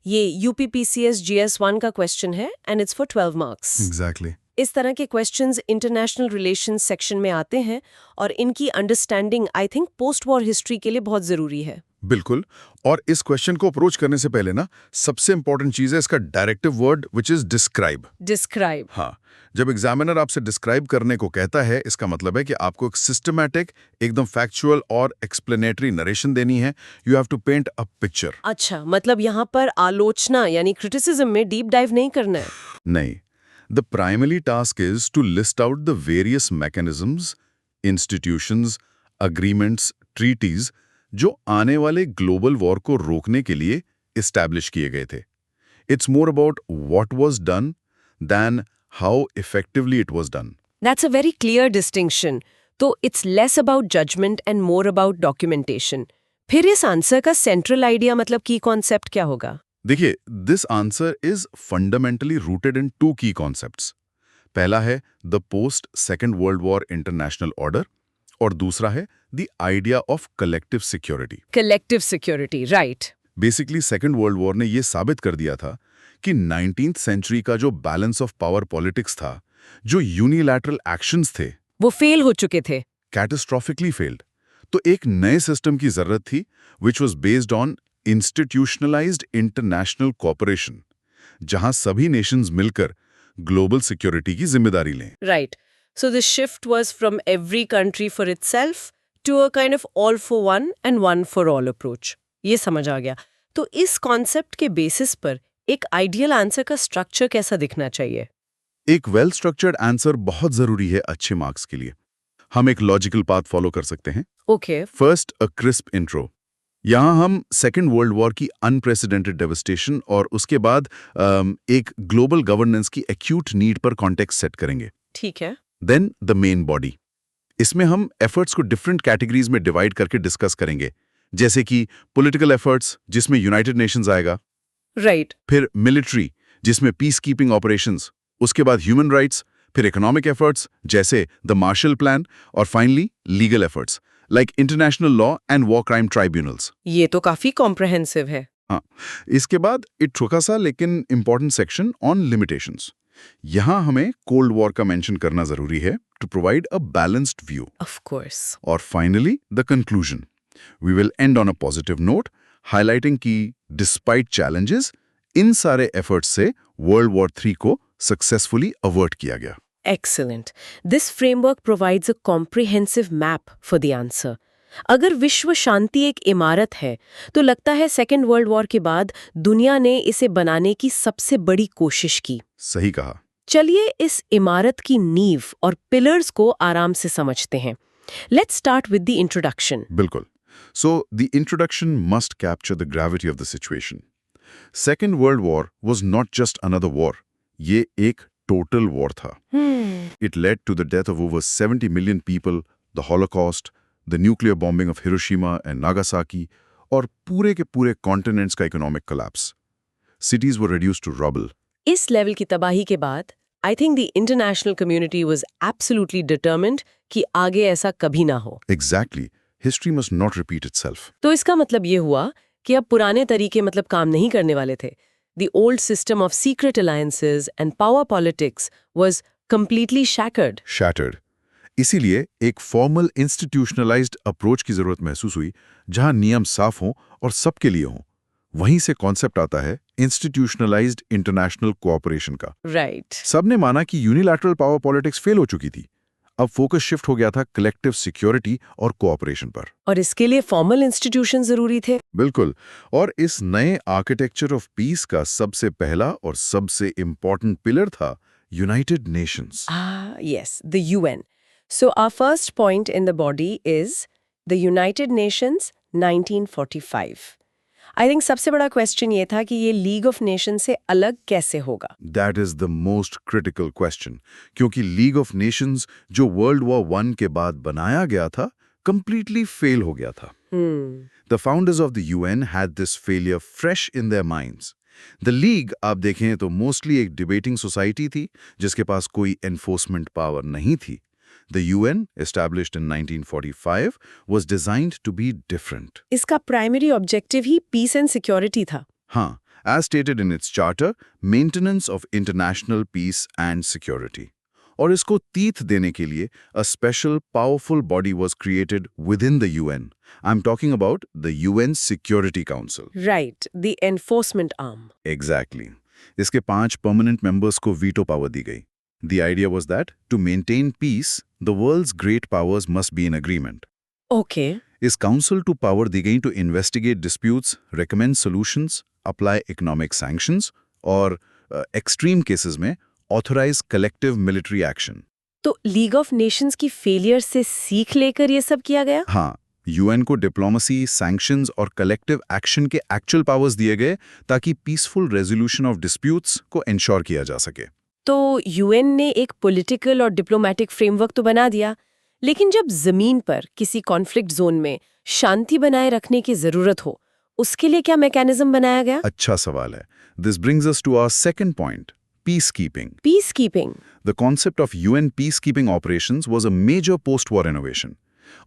ये यूपीपीसीएस GS1 का क्वेश्चन है and it's for 12 marks. Exactly. इस तरह के क्वेश्चंस इंटरनेशनल रिलेशंस सेक्शन में आते हैं और इनकी understanding I think post war history के लिए बहुत जरूरी है। बिल्कुल। और इस क्वेश्चन को अप्रोच करने से पहले ना, सबसे इंपॉर्टेंट चीज है इसका directive word which is describe. Describe. हाँ, जब एग्जामिनर आपसे डिस्क्राइब करने को कहता है, इसका मतलब है कि आपको एक सिस्टमैटिक, एकदम फैक्चुअल और एक्सप्लेनेटरी नरेशन देनी है। You have to paint a picture. अच्छा, मतलब यहाँ पर आलोचना यानी क्रिटिसिज्म में डीप डाइव नहीं करना है। नहीं, the primary task is to list out the various mechanisms, institutions, agreements, treaties जो आने वाले ग्लोबल वॉर को रोकने के लिए इस्टेब्लिश किए गए थे। It's more about what was done than how effectively it was done. That's a very clear distinction. तो it's less about judgment and more about documentation. फिर इस आंसर का सेंट्रल आइडिया मतलब की कॉन्सेप्ट क्या होगा? देखिए, this answer is fundamentally rooted in 2 की कॉन्सेप्ट्स। पहला है the post second world war international order और दूसरा है the idea of collective security. Collective security, right. Basically second world war ने यह साबित कर दिया था कि 19th सेंचुरी का जो बैलेंस ऑफ पावर पॉलिटिक्स था, जो यूनिलैटरल एक्शंस थे, वो फेल हो चुके थे। Catastrophically failed. तो एक नए सिस्टम की जरूरत थी which was based on institutionalised international cooperation, जहां सभी नेशंस मिलकर ग्लोबल सिक्योरिटी की जिम्मेदारी लें। Right. So the shift was from every country for itself to a kind of all for one and one for all approach. ये समझ आ गया। तो इस कॉन्सेप्ट के बेसिस पर एक आइडियल आंसर का स्ट्रक्चर कैसा दिखना चाहिए? एक वेल स्ट्रक्चर्ड आंसर बहुत जरूरी है अच्छे मार्क्स के लिए। हम एक लॉजिकल पाथ फॉलो कर सकते हैं। Okay. First, a crisp intro. यहाँ हम सेकेंड वर्ल्ड वॉर की अनप्रेसिडेंटेड डेवस्टेशन और उसके बाद एक ग्लोबल गवर्नेंस की एक्यूट नीड पर कॉन्टेक्स्ट सेट करेंगे। ठीक है। Then the main body. इसमें हम एफर्ट्स को डिफरेंट कैटेगरीज में डिवाइड करके डिस्कस करेंगे, जैसे कि पॉलिटिकल एफर्ट्स जिसमें यूनाइटेड नेशंस आएगा, राइट। फिर मिलिट्री जिसमें पीस कीपिंग ऑपरेशंस, उसके बाद ह्यूमन राइट्स, फिर इकोनॉमिक एफर्ट्स जैसे द मार्शल प्लान, और finally legal efforts like international law and war crime tribunals. ये तो काफी कॉम्प्रहेंसिव है। हाँ, इसके बाद एक छोटा सा लेकिन इंपॉर्टेंट सेक्शन ऑन लिमिटेशंस। यहाँ हमें कोल्ड वॉर का मेंशन करना जरूरी है to provide a balanced view. Of course. और finally the conclusion. We will end on a positive note, highlighting कि डिस्पाइट चैलेंजेस, इन सारे एफर्ट्स से वर्ल्ड वॉर 3 को सक्सेसफुली अवर्ट किया गया। Excellent. This framework provides a comprehensive map for the answer. अगर विश्व शांति एक इमारत है, तो लगता है सेकेंड वर्ल्ड वॉर के बाद दुनिया ने इसे बनाने की सबसे बड़ी कोशिश की। सही कहा। चलिए इस इमारत की नींव और पिलर्स को आराम से समझते हैं। Let's start with the introduction. बिल्कुल। So the introduction must capture the gravity of the situation. Second World War was not just another war. ये एक total war था. It led to the death of over 70 million people, the Holocaust, the nuclear bombing of Hiroshima and Nagasaki, और पूरे के पूरे continents का economic collapse. Cities were reduced to rubble. इस level की तबाही के बाद I think the international community was absolutely determined कि आगे ऐसा कभी ना हो। Exactly. History must not repeat itself. तो इसका मतलब ये हुआ कि अब पुराने तरीके मतलब काम नहीं करने वाले थे। The old system of secret alliances and power politics was completely shattered. Shattered. इसीलिए एक फॉर्मल इंस्टीट्यूशनलाइज्ड अप्रोच की जरूरत महसूस हुई, जहां नियम साफ हों और सबके लिए हों। वहीं से कॉन्सेप्ट आता है इंस्टीट्यूशनलाइज्ड इंटरनेशनल कोऑपरेशन का। Right. सबने माना कि यूनिलैटरल पावर पॉलिटिक्स फेल हो चुकी थी। अब फोकस शिफ्ट हो गया था कलेक्टिव सिक्योरिटी और कोऑपरेशन पर। और इसके लिए फॉर्मल इंस्टीट्यूशन जरूरी थे। बिल्कुल। और इस नए आर्किटेक्चर ऑफ पीस का सबसे पहला और सबसे इंपॉर्टेंट पिलर था United Nations. Yes, the UN. So our first point in the body is the United Nations 1945. I think सबसे बड़ा क्वेश्चन ये था कि ये लीग ऑफ नेशन से अलग कैसे होगा। That is the most critical question, क्योंकि लीग ऑफ नेशंस जो वर्ल्ड वॉर 1 के बाद बनाया गया था, completely फेल हो गया था। The founders of the UN had this failure fresh in their minds. The League, आप देखें तो मोस्टली एक डिबेटिंग सोसाइटी थी जिसके पास कोई एनफोर्समेंट पावर नहीं थी। The UN, established in 1945, was designed to be different. इसका प्राइमरी ऑब्जेक्टिव ही पीस एंड सिक्योरिटी था। हाँ, as stated in its charter, maintenance of international peace and security. और इसको तीथ देने के लिए a special powerful body was created within the UN. I'm talking about the UN Security Council. Right, the enforcement arm. Exactly. इसके 5 permanent members को veto power दी गई. The idea was that to maintain peace, the world's great powers must be in agreement. Okay. इस council to power दी गई to investigate disputes, recommend solutions, apply economic sanctions, और extreme cases में authorize collective military action. तो league of Nations की failure से सीख लेकर ये सब किया गया। हाँ, यूएन को डिप्लोमेसी, सैंक्शंस और कलेक्टिव एक्शन के एक्चुअल पावर्स दिए गए ताकि पीसफुल रेजोल्यूशन ऑफ डिस्प्यूट्स को इंश्योर किया जा सके। तो यूएन ने एक पॉलिटिकल और डिप्लोमेटिक फ्रेमवर्क तो बना दिया, लेकिन जब जमीन पर किसी कॉन्फ्लिक्ट जोन में शांति बनाए रखने की जरूरत हो, उसके लिए क्या मैकेनिज्म बनाया गया? अच्छा सवाल है। This brings us to our second point, peacekeeping. Peacekeeping. The concept of UN peacekeeping operations was a major post-war innovation.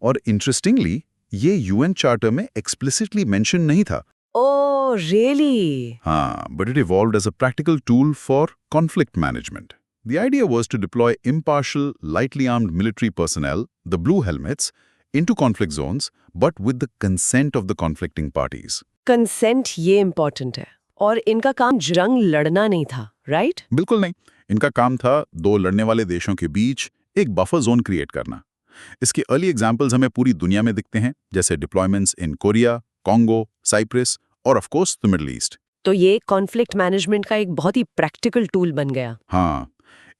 और interestingly, ये UN charter में explicitly mentioned नहीं था। Oh, really? हाँ, but it evolved as a practical tool for conflict management. The idea was to deploy impartial, lightly armed military personnel, the Blue Helmets, into conflict zones, but with the consent of the conflicting parties. Consent ये important है, और इनका काम जंग लड़ना नहीं था, right? बिल्कुल नहीं। इनका काम था 2 लड़ने वाले देशों के बीच एक बफर जोन क्रिएट करना। इसके अर्ली एग्जांपल्स हमें पूरी दुनिया में दिखते हैं, जैसे deployments in Korea, Congo, Cyprus और of course the Middle East. तो ये कॉन्फ्लिक्ट मैनेजमेंट का एक बहुत ही प्रैक्टिकल टूल बन गया। हाँ,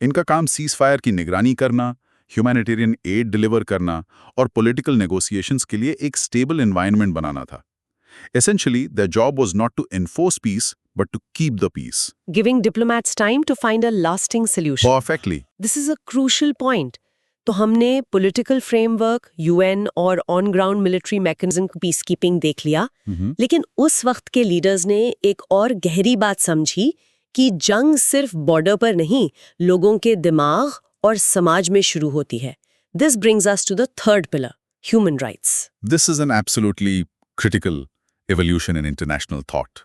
इनका काम सीज फायर की निगरानी करना, ह्यूमैनिटेरियन एड डिलीवर करना और पॉलिटिकल नेगोशिएशंस के लिए एक स्टेबल एनवायरनमेंट बनाना था। Essentially, their job was not to enforce peace, but to keep the peace. Giving diplomats time to find a lasting solution. Perfectly. This is a crucial point. तो हमने political framework, UN और on ground military mechanism peace keeping देख लिया, लेकिन उस वक्त के leaders ने एक और गहरी बात समझी कि जंग सिर्फ बॉर्डर पर नहीं, लोगों के दिमाग और समाज में शुरू होती है. This brings us to the third pillar, human rights. This is an absolutely critical evolution in international thought.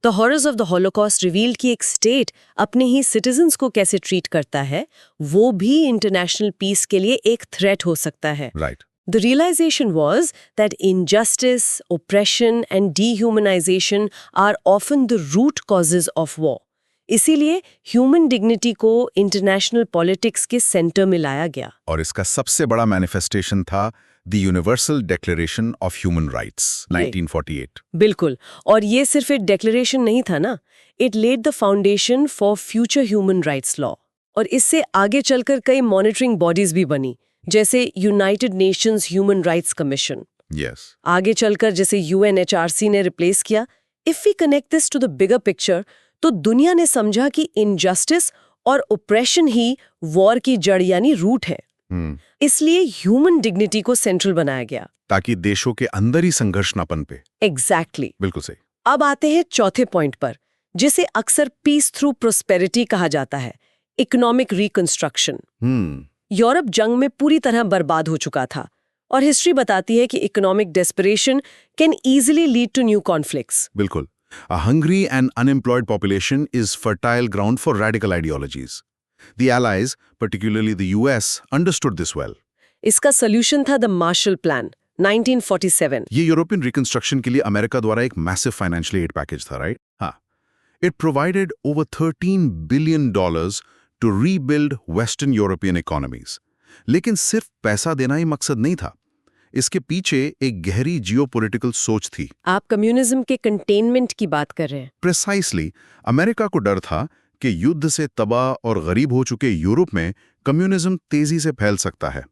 The horrors of the Holocaust revealed कि एक स्टेट अपने ही सिटीजन्स को कैसे ट्रीट करता है, वो भी इंटरनेशनल पीस के लिए एक थ्रेट हो सकता है. Right. The realization was that injustice, oppression and dehumanization are often the root causes of war. इसीलिए ह्यूमन डिग्निटी को इंटरनेशनल पॉलिटिक्स के सेंटर में लाया गया. और इसका सबसे बड़ा मैनिफेस्टेशन था the universal declaration of human rights 1948. बिल्कुल. और ये सिर्फ एक डिक्लेरेशन नहीं था ना, it laid the foundation for future human rights law. और इससे आगे चलकर कई मॉनिटरिंग बॉडीज भी बनी, जैसे United Nations Human Rights Commission. Yes. आगे चलकर जैसे यूएनएचआरसी ने रिप्लेस किया. If we connect this to the bigger picture, तो दुनिया ने समझा कि इनजस्टिस और ओप्रेशन ही वॉर की जड़ यानी रूट है. इसलिए ह्यूमन डिग्निटी को सेंट्रल बनाया गया. ताकि देशों के अंदर ही संघर्ष ना पनपे. एग्जैक्टली. बिल्कुल सही. अब आते हैं चौथे पॉइंट पर, जिसे अक्सर पीस थ्रू प्रोस्पेरिटी कहा जाता है, इकोनॉमिक रिकंस्ट्रक्शन. यूरोप जंग में पूरी तरह बर्बाद हो चुका था, और हिस्ट्री बताती है कि economic desperation can easily lead to new conflicts. बिल्कुल. A hungry and unemployed population is fertile ground for radical ideologies. The Allies, particularly the US, understood this well. इसका सोल्यूशन था द मार्शल प्लान 1947. ये European reconstruction के लिए America द्वारा एक massive financial aid package था, right? हाँ. It provided over $13 billion to rebuild Western European economies. लेकिन सिर्फ पैसा देना ही मकसद नहीं था. इसके पीछे एक गहरी जियोपॉलिटिकल सोच थी. आप कम्युनिज्म के कंटेनमेंट की बात कर रहे हैं. प्रिसाइसली. अमेरिका को डर था कि युद्ध से तबाह और गरीब हो चुके यूरोप में कम्युनिज्म तेजी से फैल सकता है.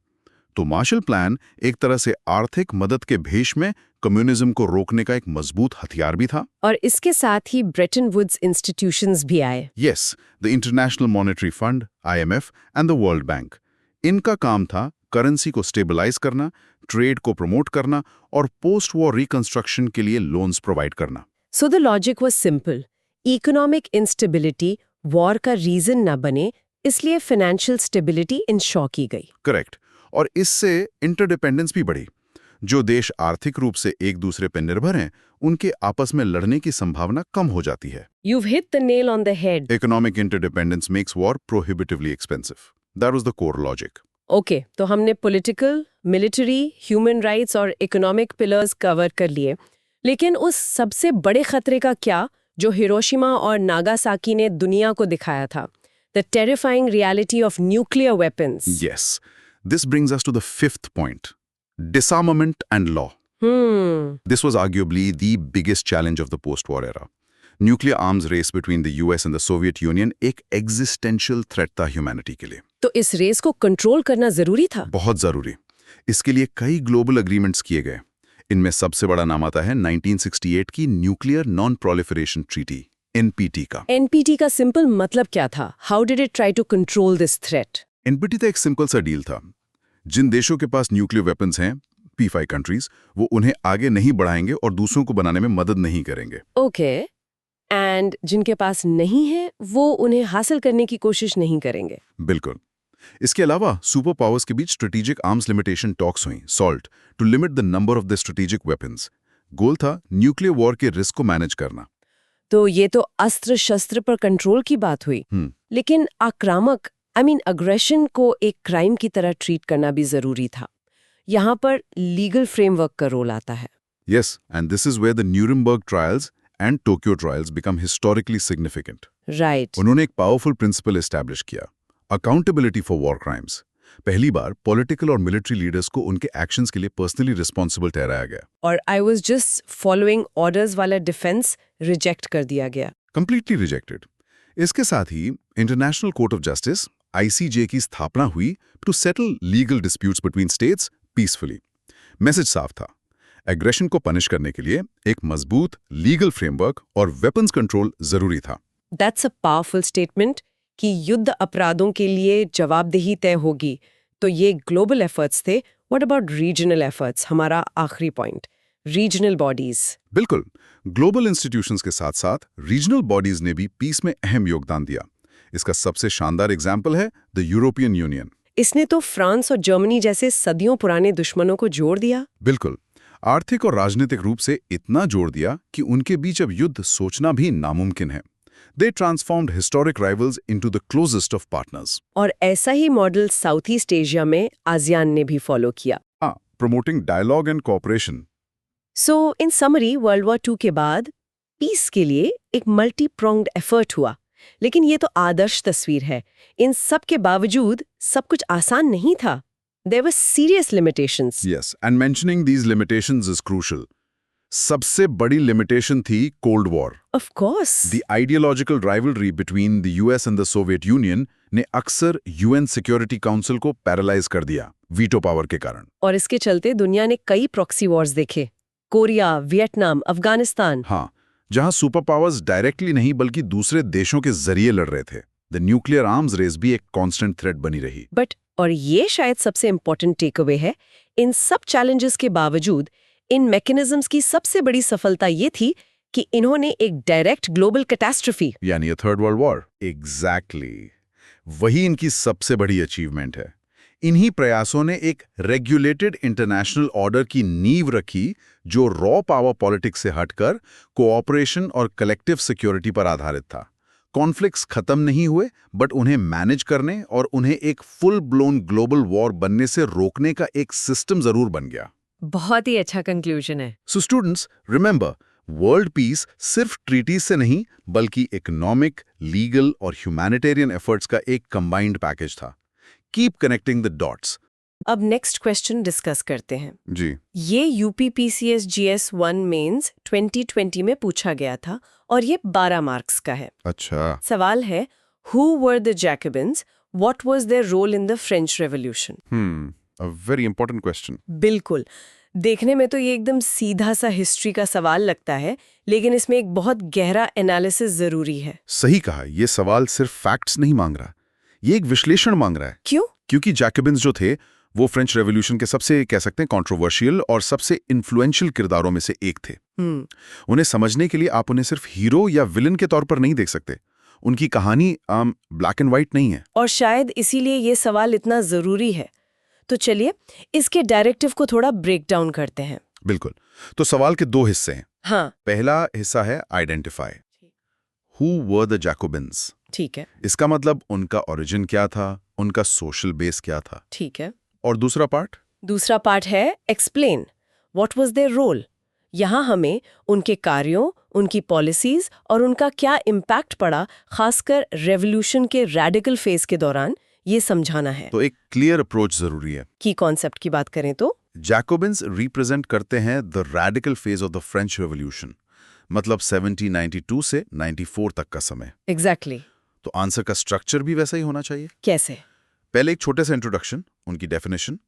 तो मार्शल प्लान एक तरह से आर्थिक मदद के भेष में कम्युनिज्म को रोकने का एक मजबूत हथियार भी था. और इसके साथ ही ब्रेटन वुड्स इंस्टीट्यूशंस भी आए. Yes, the international monetary fund, IMF and the world bank. इनका काम था करेंसी को स्टेबलाइज करना, ट्रेड को प्रमोट करना और पोस्ट वॉर रिकंस्ट्रक्शन के लिए लोन्स प्रोवाइड करना. So the logic was simple. Economic instability war का रीजन ना बने, इसलिए फाइनेंशियल स्टेबिलिटी इंश्योर की गई. करेक्ट. और इससे इंटरडिपेंडेंस भी बढ़ी. जो देश आर्थिक रूप से एक दूसरे पर निर्भर हैं, उनके आपस में लड़ने की संभावना कम हो जाती है. You've hit the nail on the head. Economic interdependence makes war prohibitively expensive. That was the core logic. Okay, तो हमने पॉलिटिकल, मिलिट्री, ह्यूमन राइट्स और इकोनॉमिक पिलर्स कवर कर लिए. लेकिन उस सबसे बड़े खतरे का क्या, जो हिरोशिमा और नागासाकी ने दुनिया को दिखाया था? The terrifying reality of nuclear weapons. Yes. This brings us to the fifth point. Disarmament and law. This was arguably the biggest challenge of the post-war era. Nuclear arms race between the US and the Soviet Union एक existential threat था humanity के लिए. तो इस race को control करना जरूरी था. बहुत जरूरी. इसके लिए कई ग्लोबल अग्रीमेंट्स किए गए. इनमें सबसे बड़ा नाम आता है 1968 की nuclear non proliferation treaty, NPT का. NPT का सिंपल मतलब क्या था? How did it try to control this threat? NPT तो एक सिंपल सा डील था. जिन देशों के पास न्यूक्लियर वेपन्स हैं, P5 कंट्रीज, वो उन्हें आगे नहीं बढ़ाएंगे और दूसरों को बनाने में मदद नहीं करेंगे. ओके. एंड जिनके पास नहीं है, वो उन्हें हासिल करने की कोशिश नहीं करेंगे. बिल्कुल. इसके अलावा सुपर पावर्स के बीच स्ट्रेटेजिक आर्म्स लिमिटेशन टॉक्स हुई, SALT, to limit the number of the strategic weapons. Goal था न्यूक्लियर वॉर के रिस्क को मैनेज करना. तो ये तो अस्त्र शस्त्र पर कंट्रोल की बात हुई. लेकिन आक्रामक अग्रेशन को एक क्राइम की तरह ट्रीट करना भी जरूरी था. यहाँ पर लीगल फ्रेमवर्क का रोल आता है. Yes, and this is where the Nuremberg trials and Tokyo trials become historically significant. Right. उन्होंने एक पावरफुल प्रिंसिपल एस्टैब्लिश किया, अकाउंटेबिलिटी फॉर वॉर क्राइम्स. पहली बार पॉलिटिकल और मिलिट्री लीडर्स को उनके एक्शंस के लिए पर्सनली रिस्पॉन्सिबल ठहराया गया. और I was just following orders वाला डिफेंस रिजेक्ट कर दिया गया. Completely rejected. इसके साथ ही International Court of Justice ICJ की स्थापना हुई to settle legal disputes between states peacefully. Message साफ था, एग्रेशन को पनिश करने के लिए एक मजबूत लीगल फ्रेमवर्क और वेपन्स कंट्रोल जरूरी था। दैट्स अ पावरफुल स्टेटमेंट कि युद्ध अपराधों के लिए जवाबदेही तय होगी। तो ये ग्लोबल एफर्ट्स थे। व्हाट अबाउट रीजनल एफर्ट्स, हमारा आखिरी पॉइंट, रीजनल बॉडीज। बिल्कुल, ग्लोबल इंस्टीट्यूशंस के साथ साथ रीजनल बॉडीज ने भी पीस में अहम योगदान दिया। इसका सबसे शानदार एग्जाम्पल है द यूरोपियन यूनियन। इसने तो फ्रांस और जर्मनी जैसे सदियों पुराने दुश्मनों को जोड़ दिया। बिल्कुल, आर्थिक और राजनीतिक रूप से इतना जोड़ दिया कि उनके बीच अब युद्ध सोचना भी नामुमकिन है। They transformed historic rivals into the closest of partners. और ऐसा ही मॉडल साउथ ईस्ट एशिया में आसियान ने भी फॉलो किया। Promoting dialogue and cooperation. So in summary world war II के बाद पीस के लिए एक मल्टी प्रोंग्ड एफर्ट हुआ। लेकिन ये तो आदर्श तस्वीर है। इन सब के बावजूद सब कुछ आसान नहीं था। There were serious limitations. Yes, and mentioning these limitations is crucial. सबसे बड़ी लिमिटेशन थी cold war. Of course. The ideological rivalry between the US and the Soviet Union ने अक्सर UN Security Council को पैरालाइज कर दिया, वीटो पावर के कारण। और इसके चलते दुनिया ने कई प्रॉक्सी वॉर्स देखे, कोरिया, वियतनाम, अफगानिस्तान। हाँ, जहां सुपर पावर्स डायरेक्टली नहीं बल्कि दूसरे देशों के जरिए लड़ रहे थे। द न्यूक्लियर आर्म्स रेस भी एक कांस्टेंट थ्रेट बनी रही। बट, और ये शायद सबसे इंपॉर्टेंट टेक अवे है, इन सब चैलेंजेस के बावजूद इन मैकेनिज्म्स की सबसे बड़ी सफलता ये थी कि इन्होंने एक डायरेक्ट ग्लोबल कैटास्ट्रोफी, यानी थर्ड वर्ल्ड वॉर, एग्जैक्टली वही इनकी सबसे बड़ी अचीवमेंट है। इन्हीं प्रयासों ने एक रेगुलेटेड इंटरनेशनल ऑर्डर की नींव रखी जो रॉ पावर पॉलिटिक्स से हटकर कोऑपरेशन और कलेक्टिव सिक्योरिटी पर आधारित था। कॉन्फ्लिक्ट्स खत्म नहीं हुए, बट उन्हें मैनेज करने और उन्हें एक फुल ब्लोन ग्लोबल वॉर बनने से रोकने का एक सिस्टम जरूर बन गया। बहुत ही अच्छा कंक्लूजन है। So students, remember, world peace सिर्फ ट्रीटीज से नहीं बल्कि इकोनॉमिक, लीगल और ह्यूमैनिटेरियन एफर्ट्स का एक कंबाइंड पैकेज था। Keep connecting the dots. अब नेक्स्ट क्वेश्चन डिस्कस करते हैं। जी, ये यूपीपीसीएस GS1 मेंस 2020 में पूछा गया था और ये 12 मार्क्स का है। अच्छा, सवाल है, who were the Jacobins, what was their role in the French revolution? A very important question. बिल्कुल, देखने में तो ये एकदम सीधा सा हिस्ट्री का सवाल लगता है, लेकिन इसमें एक बहुत गहरा एनालिसिस जरूरी है। सही कहा, ये सवाल सिर्फ फैक्ट्स नहीं मांग रहा, ये एक विश्लेषण मांग रहा है। क्यों? क्योंकि जैकोबिन्स जो थे वो फ्रेंच रेवोल्यूशन के सबसे, कह सकते हैं, कंट्रोवर्शियल और सबसे इन्फ्लुएंशियल किरदारों में से एक थे। उन्हें समझने के लिए आप उन्हें सिर्फ हीरो या विलन के तौर पर नहीं देख सकते। उनकी कहानी ब्लैक एंड व्हाइट नहीं है। और शायद इसीलिए ये सवाल इतना जरूरी है। तो चलिए इसके डायरेक्टिव को थोड़ा ब्रेक डाउन करते हैं। बिल्कुल, तो सवाल के दो हिस्से हैं। हाँ, पहला हिस्सा है identify, who were the Jacobins. ठीक है, इसका मतलब उनका ओरिजिन क्या था, उनका सोशल बेस क्या था। ठीक है। और दूसरा पार्ट है explain, what was their role. यहाँ हमें उनके कार्यों, उनकी पॉलिसीज और उनका क्या इम्पैक्ट पड़ा, खासकर रेवोल्यूशन के रेडिकल फेज के दौरान, ये समझाना है। तो एक क्लियर अप्रोच जरूरी है। की कॉन्सेप्ट की बात करें तो जैकोबिन्स रिप्रेजेंट करते हैं the radical phase of the French revolution, मतलब 1792 से 94 तक का समय। एग्जैक्टली। तो आंसर का स्ट्रक्चर भी वैसा ही होना चाहिए। कैसे? पहले एक छोटे से इंट्रोडक्शन, उनकी डेफिनेशन,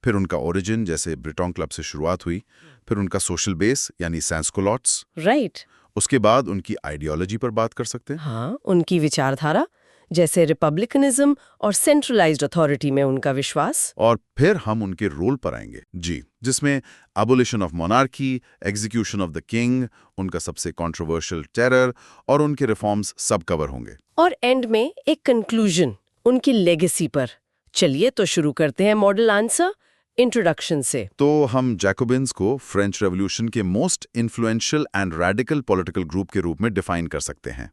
फिर उनका ओरिजिन जैसे ब्रिटोन क्लब से शुरुआत हुई, फिर उनका सोशल बेस यानी सैंस्कोलॉट्स, राइट। उसके बाद उनकी आइडियोलॉजी पर बात कर सकते हैं। हाँ, उनकी विचारधारा जैसे रिपब्लिकनिज्म और सेंट्रलाइज्ड अथॉरिटी में उनका विश्वास। और फिर हम उनके रोल पर आएंगे, जी, जिसमें abolition of monarchy, execution of the king, उनका सबसे कंट्रोवर्शियल टेरर और उनके रिफॉर्म्स सब कवर होंगे। और एंड में एक कंक्लूजन उनकी लेगेसी पर। चलिए तो शुरू करते हैं मॉडल आंसर इंट्रोडक्शन से। तो हम जैकोबिन्स को फ्रेंच रेवोल्यूशन के most influential and radical political group के रूप में डिफाइन कर सकते हैं।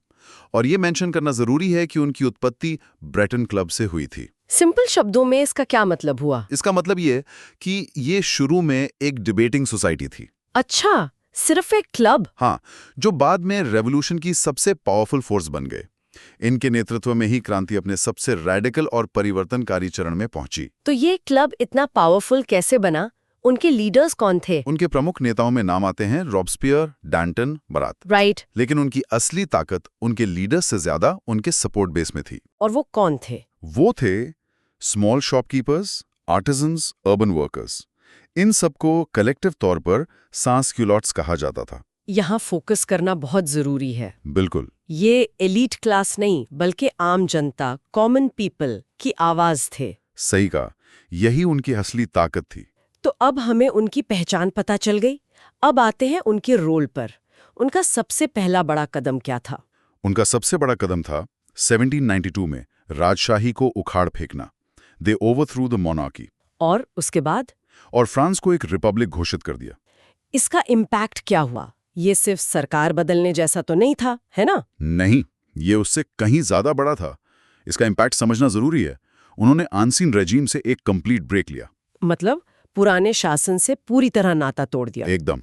और ये मेंशन करना जरूरी है कि उनकी उत्पत्ति ब्रेटन क्लब से हुई थी। सिंपल शब्दों में इसका क्या मतलब हुआ? इसका मतलब ये कि ये शुरू में एक डिबेटिंग सोसाइटी थी। अच्छा, सिर्फ एक क्लब? हाँ, जो बाद में रेवोल्यूशन की सबसे पावरफुल फोर्स बन गए। इनके नेतृत्व में ही क्रांति अपने सबसे रेडिकल और परिवर्तनकारी चरण में पहुंची। तो ये क्लब इतना पावरफुल कैसे बना? उनके लीडर्स कौन थे? उनके प्रमुख नेताओं में नाम आते हैं रॉबस्पियर, डांटन, बरात। राइट। लेकिन उनकी असली ताकत उनके लीडर्स से ज्यादा उनके सपोर्ट बेस में थी। और वो कौन थे? वो थे small shopkeepers, artisans, urban workers. इन सबको कलेक्टिव तौर पर सांस क्यूलॉट्स कहा जाता था। यहाँ फोकस करना बहुत जरूरी है। बिल्कुल। ये एलीट क्लास नहीं बल्कि आम जनता, कॉमन पीपल की आवाज थे। सही कहा, यही उनकी असली ताकत थी। तो अब हमें उनकी पहचान पता चल गई। अब आते हैं उनके रोल पर। उनका सबसे पहला बड़ा कदम क्या था? उनका सबसे बड़ा कदम था 1792 में राजशाही को उखाड़ फेंकना। दे ओवरथ्रू द मोनार्की। और उसके बाद? और फ्रांस को एक रिपब्लिक घोषित कर दिया। इसका इम्पैक्ट क्या हुआ? ये सिर्फ सरकार बदलने जैसा तो नहीं था, है ना? नहीं, ये उससे कहीं ज्यादा बड़ा था। इसका इम्पैक्ट समझना जरूरी है। उन्होंने आनसीन रेजीम से एक कंप्लीट ब्रेक लिया। मतलब पुराने शासन से पूरी तरह नाता तोड़ दिया। एकदम।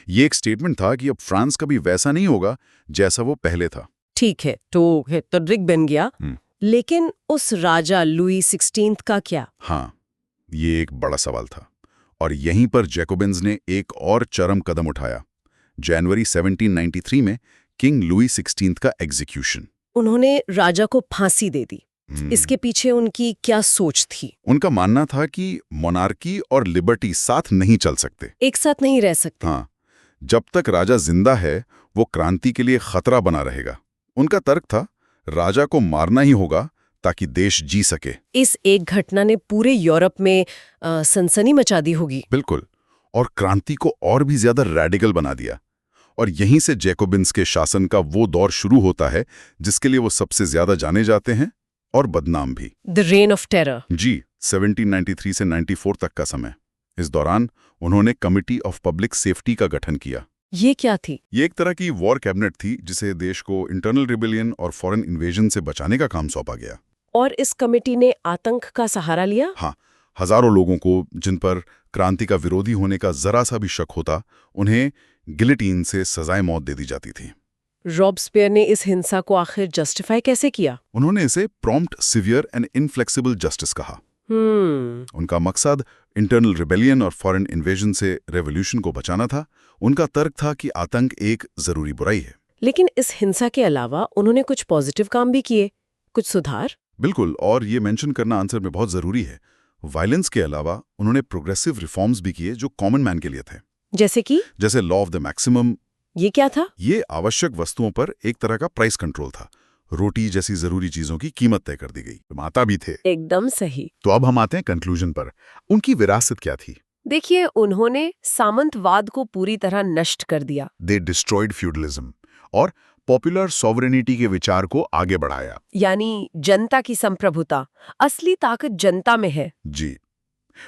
ये एक स्टेटमेंट था कि अब फ्रांस कभी वैसा नहीं होगा जैसा वो पहले था। ठीक है, तो रिग बन गया। लेकिन उस राजा लुई 16 का क्या? हाँ, ये एक बड़ा सवाल था। और यहीं पर जैकोबिन्स ने एक और चरम कदम उठाया। जनवरी 1793 में किंग लुई 16 का एग्जीक्यूशन। उन्होंने राजा को फांसी दे दी। इसके पीछे उनकी क्या सोच थी? उनका मानना था कि मोनार्की और लिबर्टी साथ नहीं चल सकते, एक साथ नहीं रह सकते। हाँ, जब तक राजा जिंदा है वो क्रांति के लिए खतरा बना रहेगा। उनका तर्क था राजा को मारना ही होगा ताकि देश जी सके। इस एक घटना ने पूरे यूरोप में सनसनी मचा दी होगी। बिल्कुल, और क्रांति को और भी ज्यादा रैडिकल बना दिया। और यहीं से जैकोबिन्स के शासन का वो दौर शुरू होता है जिसके लिए वो सबसे ज्यादा जाने जाते हैं और बदनाम भी। The reign of terror. जी, 1793 से 94 तक का समय। इस दौरान उन्होंने कमिटी ऑफ पब्लिक सेफ्टी का गठन किया। ये क्या थी? ये एक तरह की वॉर कैबिनेट थी जिसे देश को इंटरनल रिबेलियन और फॉरेन इन्वेजन से बचाने का काम सौंपा गया। और इस कमेटी ने आतंक का सहारा लिया? हाँ, हजारों लोगों को जिन पर क्रांति का विरोधी होने का जरा सा भी शक होता, उन्हें गिलेटीन से सजाए मौत दे दी जाती थी। रॉबस्पियर ने इस हिंसा को आखिर जस्टिफाई कैसे किया? उन्होंने इसे prompt, severe and inflexible justice कहा। उनका मकसद इंटरनल रिबेलियन और फॉरेन इन्वेजन से रेवोल्यूशन को बचाना था। उनका तर्क था कि आतंक एक जरूरी बुराई है। लेकिन इस हिंसा के अलावा उन्होंने कुछ पॉजिटिव काम भी किए, कुछ सुधार। बिल्कुल, और ये मेंशन करना आंसर में बहुत जरूरी है। वायलेंस के अलावा उन्होंने प्रोग्रेसिव रिफॉर्म्स भी किए जो कॉमन मैन के लिए थे। जैसे लॉ ऑफ द मैक्सिमम। ये क्या था? ये आवश्यक वस्तुओं पर एक तरह का प्राइस कंट्रोल था। रोटी जैसी जरूरी चीजों की कीमत तय कर दी गई। माता भी थे। एकदम सही। तो अब हम आते हैं कंक्लूजन पर। उनकी विरासत क्या थी? देखिए, उन्होंने सामंतवाद को पूरी तरह नष्ट कर दिया। दे डिस्ट्रॉयड फ्यूडलिज्म और पॉपुलर सॉवरेनिटी के विचार को आगे बढ़ाया। यानी जनता की संप्रभुता। असली ताकत जनता में है। जी,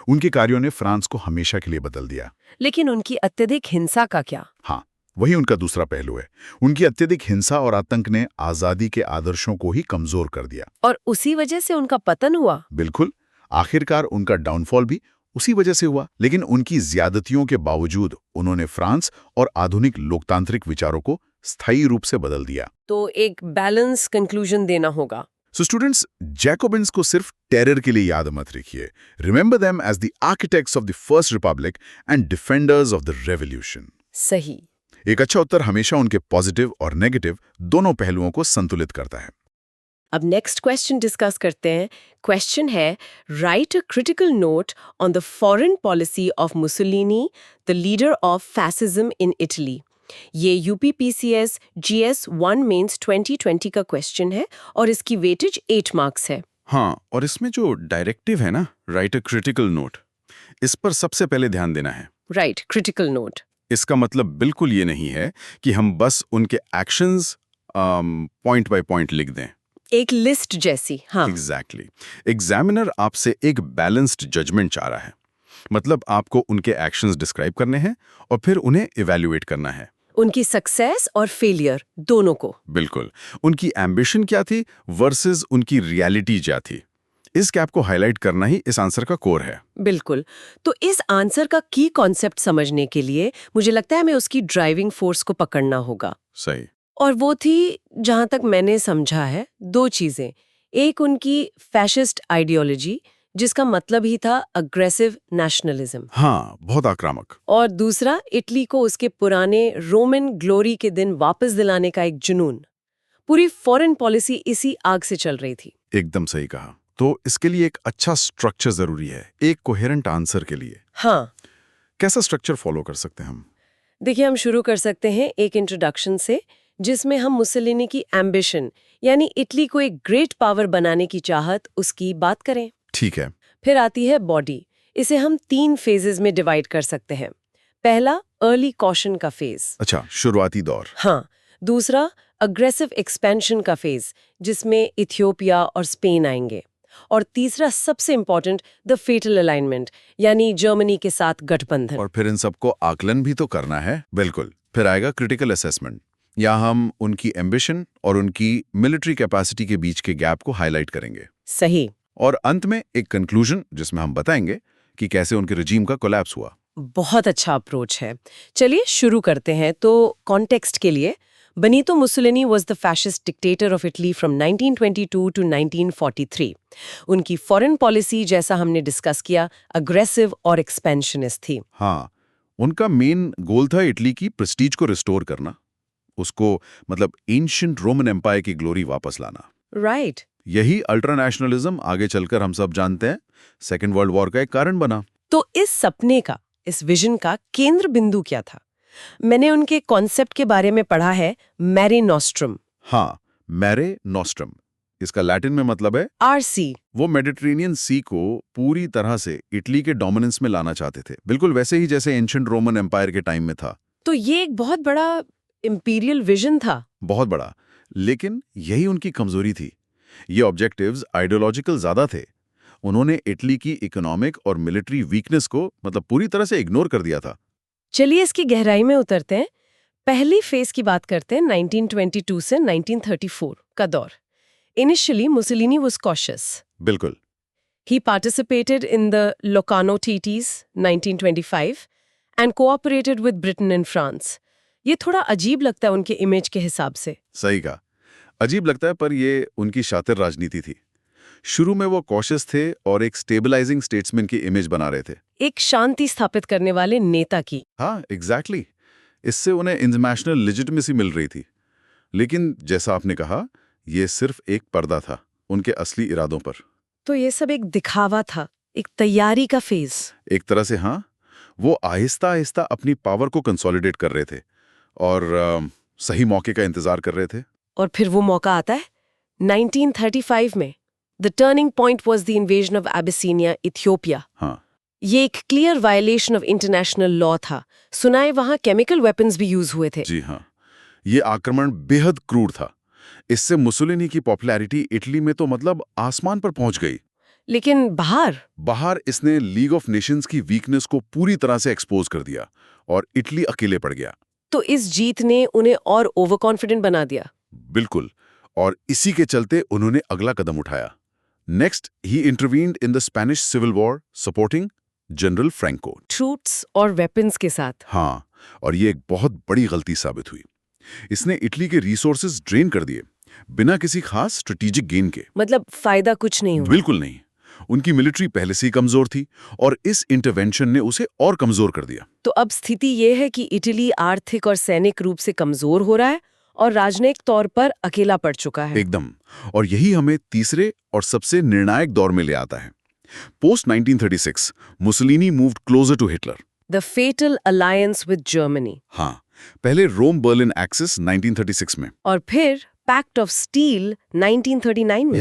उनके कार्यों ने फ्रांस को हमेशा के लिए बदल दिया। लेकिन उनकी अत्यधिक हिंसा का क्या? हाँ, वही उनका दूसरा पहलू है। उनकी अत्यधिक हिंसा और आतंक ने आजादी के आदर्शों को ही कमजोर कर दिया। और उसी वजह से उनका पतन हुआ। बिल्कुल, आखिरकार उनका डाउनफॉल भी उसी वजह से हुआ। लेकिन उनकी ज्यादतियों के बावजूद उन्होंने फ्रांस और आधुनिक लोकतांत्रिक विचारों को स्थायी रूप से बदल दिया। तो एक बैलेंस कंक्लूजन देना होगा। सो स्टूडेंट्स, जैकोबिन्स को सिर्फ टेरर के लिए याद मत रखिए। Remember them as the architects of the first republic and defenders of the revolution. सही। एक अच्छा उत्तर हमेशा उनके पॉजिटिव और नेगेटिव दोनों पहलुओं को संतुलित करता है। अब नेक्स्ट क्वेश्चन डिस्कस करते हैं। क्वेश्चन है, right a critical note on the foreign policy of Mussolini, the leader of fascism in Italy. ये यूपीपीसीएस जीएस 1 मेंस 2020 का क्वेश्चन है और इसकी वेटेज 8 मार्क्स है। हाँ, और इसमें जो डायरेक्टिव है ना, राइट अ क्रिटिकल नोट, इस पर सबसे पहले ध्यान देना है। Right, critical note. इसका मतलब बिल्कुल ये नहीं है कि हम बस उनके एक्शंस पॉइंट बाय पॉइंट लिख दें। एक लिस्ट जैसी। हाँ, एग्जैक्टली। एग्जामिनर आपसे एक बैलेंस्ड जजमेंट चाह रहा है। मतलब आपको उनके एक्शंस डिस्क्राइब करने हैं और फिर उन्हें इवैल्यूएट करना है। उनकी सक्सेस और फेलियर दोनों को। बिल्कुल, उनकी एम्बिशन क्या थी वर्सेस उनकी रियलिटी क्या थी। इस गैप को हाईलाइट करना ही इस आंसर का कोर है। बिल्कुल। तो इस आंसर का की कॉन्सेप्ट समझने के लिए मुझे लगता है हमें उसकी ड्राइविंग फोर्स को पकड़ना होगा। सही। और वो थी, जहां तक मैंने समझा है, 2 चीजें। एक उनकी फैशिस्ट आइडियोलॉजी, जिसका मतलब ही था अग्रेसिव नेशनलिज्म। हाँ, बहुत आक्रामक। और दूसरा, इटली को उसके पुराने रोमन ग्लोरी के दिन वापस दिलाने का एक जुनून। पूरी फॉरेन पॉलिसी इसी आग से चल रही थी। एकदम सही कहा। तो इसके लिए एक अच्छा स्ट्रक्चर जरूरी है, एक कोहेरेंट आंसर के लिए। हाँ, कैसा स्ट्रक्चर फॉलो कर सकते हैं हम? देखिए, हम शुरू कर सकते हैं एक इंट्रोडक्शन से, जिसमें हम मुसोलिनी की एम्बिशन यानी इटली को एक ग्रेट पावर बनाने की चाहत उसकी बात करें। ठीक है। फिर आती है बॉडी। इसे हम 3 फेजेस में डिवाइड कर सकते हैं। पहला, अर्ली कॉशन का फेज। अच्छा, शुरुआती दौर। हाँ। दूसरा, अग्रेसिव एक्सपेंशन का फेज, जिसमें इथियोपिया और स्पेन आएंगे। और तीसरा, सबसे इंपॉर्टेंट, द फेटल अलाइनमेंट, यानी जर्मनी के साथ गठबंधन। और फिर इन सबको आकलन भी तो करना है। बिल्कुल। फिर आएगा क्रिटिकल असेसमेंट, या हम उनकी एम्बिशन और उनकी मिलिट्री कैपेसिटी के बीच के गैप को हाईलाइट करेंगे। सही। और अंत में एक कंक्लूजन, जिसमें हम बताएंगे कि कैसे उनके रिजीम का कोलैप्स हुआ। बहुत अच्छा अप्रोच है। चलिए शुरू करते हैं। तो कॉन्टेक्स्ट के लिए, Benito Mussolini was the fascist dictator of Italy from 1922 to 1943। उनकी फॉरेन पॉलिसी, जैसा हमने डिस्कस किया, अग्रेसिव और एक्सपेंशनिस्ट थी। हाँ, उनका मेन गोल था इटली की प्रेस्टीज को रिस्टोर करना, उसको मतलब एंशिएंट रोमन एम्पायर की ग्लोरी वापस लाना। राइट। यही अल्ट्रानेशनलिज्म आगे चलकर हम सब जानते हैं सेकेंड वर्ल्ड वॉर का एक कारण बना। तो इस सपने का, इस विजन का केंद्र बिंदु क्या था? मैंने उनके कॉन्सेप्ट के बारे में पढ़ा है, मैरे नॉस्ट्रम। हाँ, मैरे नॉस्ट्रम, इसका लैटिन में मतलब है आरसी। वो मेडिटेरेनियन सी को पूरी तरह से इटली के डोमिनेंस में लाना चाहते थे, बिल्कुल वैसे ही जैसे एंशिएंट रोमन एम्पायर के टाइम में था। तो ये एक बहुत बड़ा इंपीरियल विजन था। बहुत बड़ा, लेकिन यही उनकी कमजोरी थी। ये ऑब्जेक्टिव्स आइडियोलॉजिकल ज्यादा थे। उन्होंने इटली की इकोनॉमिक और मिलिट्री वीकनेस को मतलब पूरी तरह से इग्नोर कर दिया था। चलिए इसकी गहराई में उतरते हैं। पहली फेज की बात करते हैं, 1922 से 1934 का दौर। Initially Mussolini was cautious. बिल्कुल। He participated in the Locarno treaties 1925 and cooperated with Britain and France. ये थोड़ा अजीब लगता है उनके इमेज के हिसाब से। सही कहा, अजीब लगता है, पर ये उनकी शातिर राजनीति थी। शुरू में वो कॉशियस थे और एक स्टेबलाइजिंग स्टेट्समैन की इमेज बना रहे थे, एक शांति स्थापित करने वाले नेता की। हाँ एग्जैक्टली। इससे उन्हें इंटरनेशनल लेजिटिमेसी मिल रही थी। लेकिन जैसा आपने कहा, ये सिर्फ एक पर्दा था उनके असली इरादों पर। तो ये सब एक दिखावा था, एक तैयारी का फेज। एक तरह से हाँ, वो आहिस्ता आहिस्ता अपनी पावर को कंसोलिडेट कर रहे थे और सही मौके का इंतजार कर रहे थे। और फिर वो मौका आता है 1935 में। The turning point was the invasion of Abyssinia, Ethiopia. हाँ, ये एक clear violation of international law था। सुनाए वहां केमिकल वेपन्स भी यूज हुए थे। जी हाँ, ये आक्रमण बेहद क्रूर था। इससे मुसोलिनी की पॉपुलैरिटी इटली में तो मतलब आसमान पर पहुंच गई। लेकिन बाहर इसने लीग ऑफ नेशंस की वीकनेस को पूरी तरह से एक्सपोज कर दिया और इटली अकेले पड़ गया। तो इस जीत ने उन्हें और ओवर कॉन्फिडेंट बना दिया। बिल्कुल, और इसी के चलते उन्होंने अगला कदम उठाया। Next, he intervened in the Spanish Civil War supporting General Franco. Troops और वेपन्स के साथ। हाँ, और ये एक बहुत बड़ी गलती साबित हुई। इसने इटली के रिसोर्सेज ड्रेन कर दिए बिना किसी खास स्ट्रेटेजिक गेन के। मतलब फायदा कुछ नहीं हुआ। बिल्कुल नहीं। उनकी मिलिट्री पहले से ही कमजोर थी और इस इंटरवेंशन ने उसे और कमजोर कर दिया। तो अब स्थिति ये है कि इटली आर्थिक और सैनिक रूप से कमजोर हो रहा है और राजनयिक तौर पर अकेला पड़ चुका है। एकदम। और यही हमें तीसरे और सबसे निर्णायक दौर में ले आता है। Post 1936 Mussolini moved closer to Hitler. The fatal alliance with Germany. हाँ, पहले रोम बर्लिन एक्सिस 1936 में, और फिर पैक्ट ऑफ स्टील 1939 में।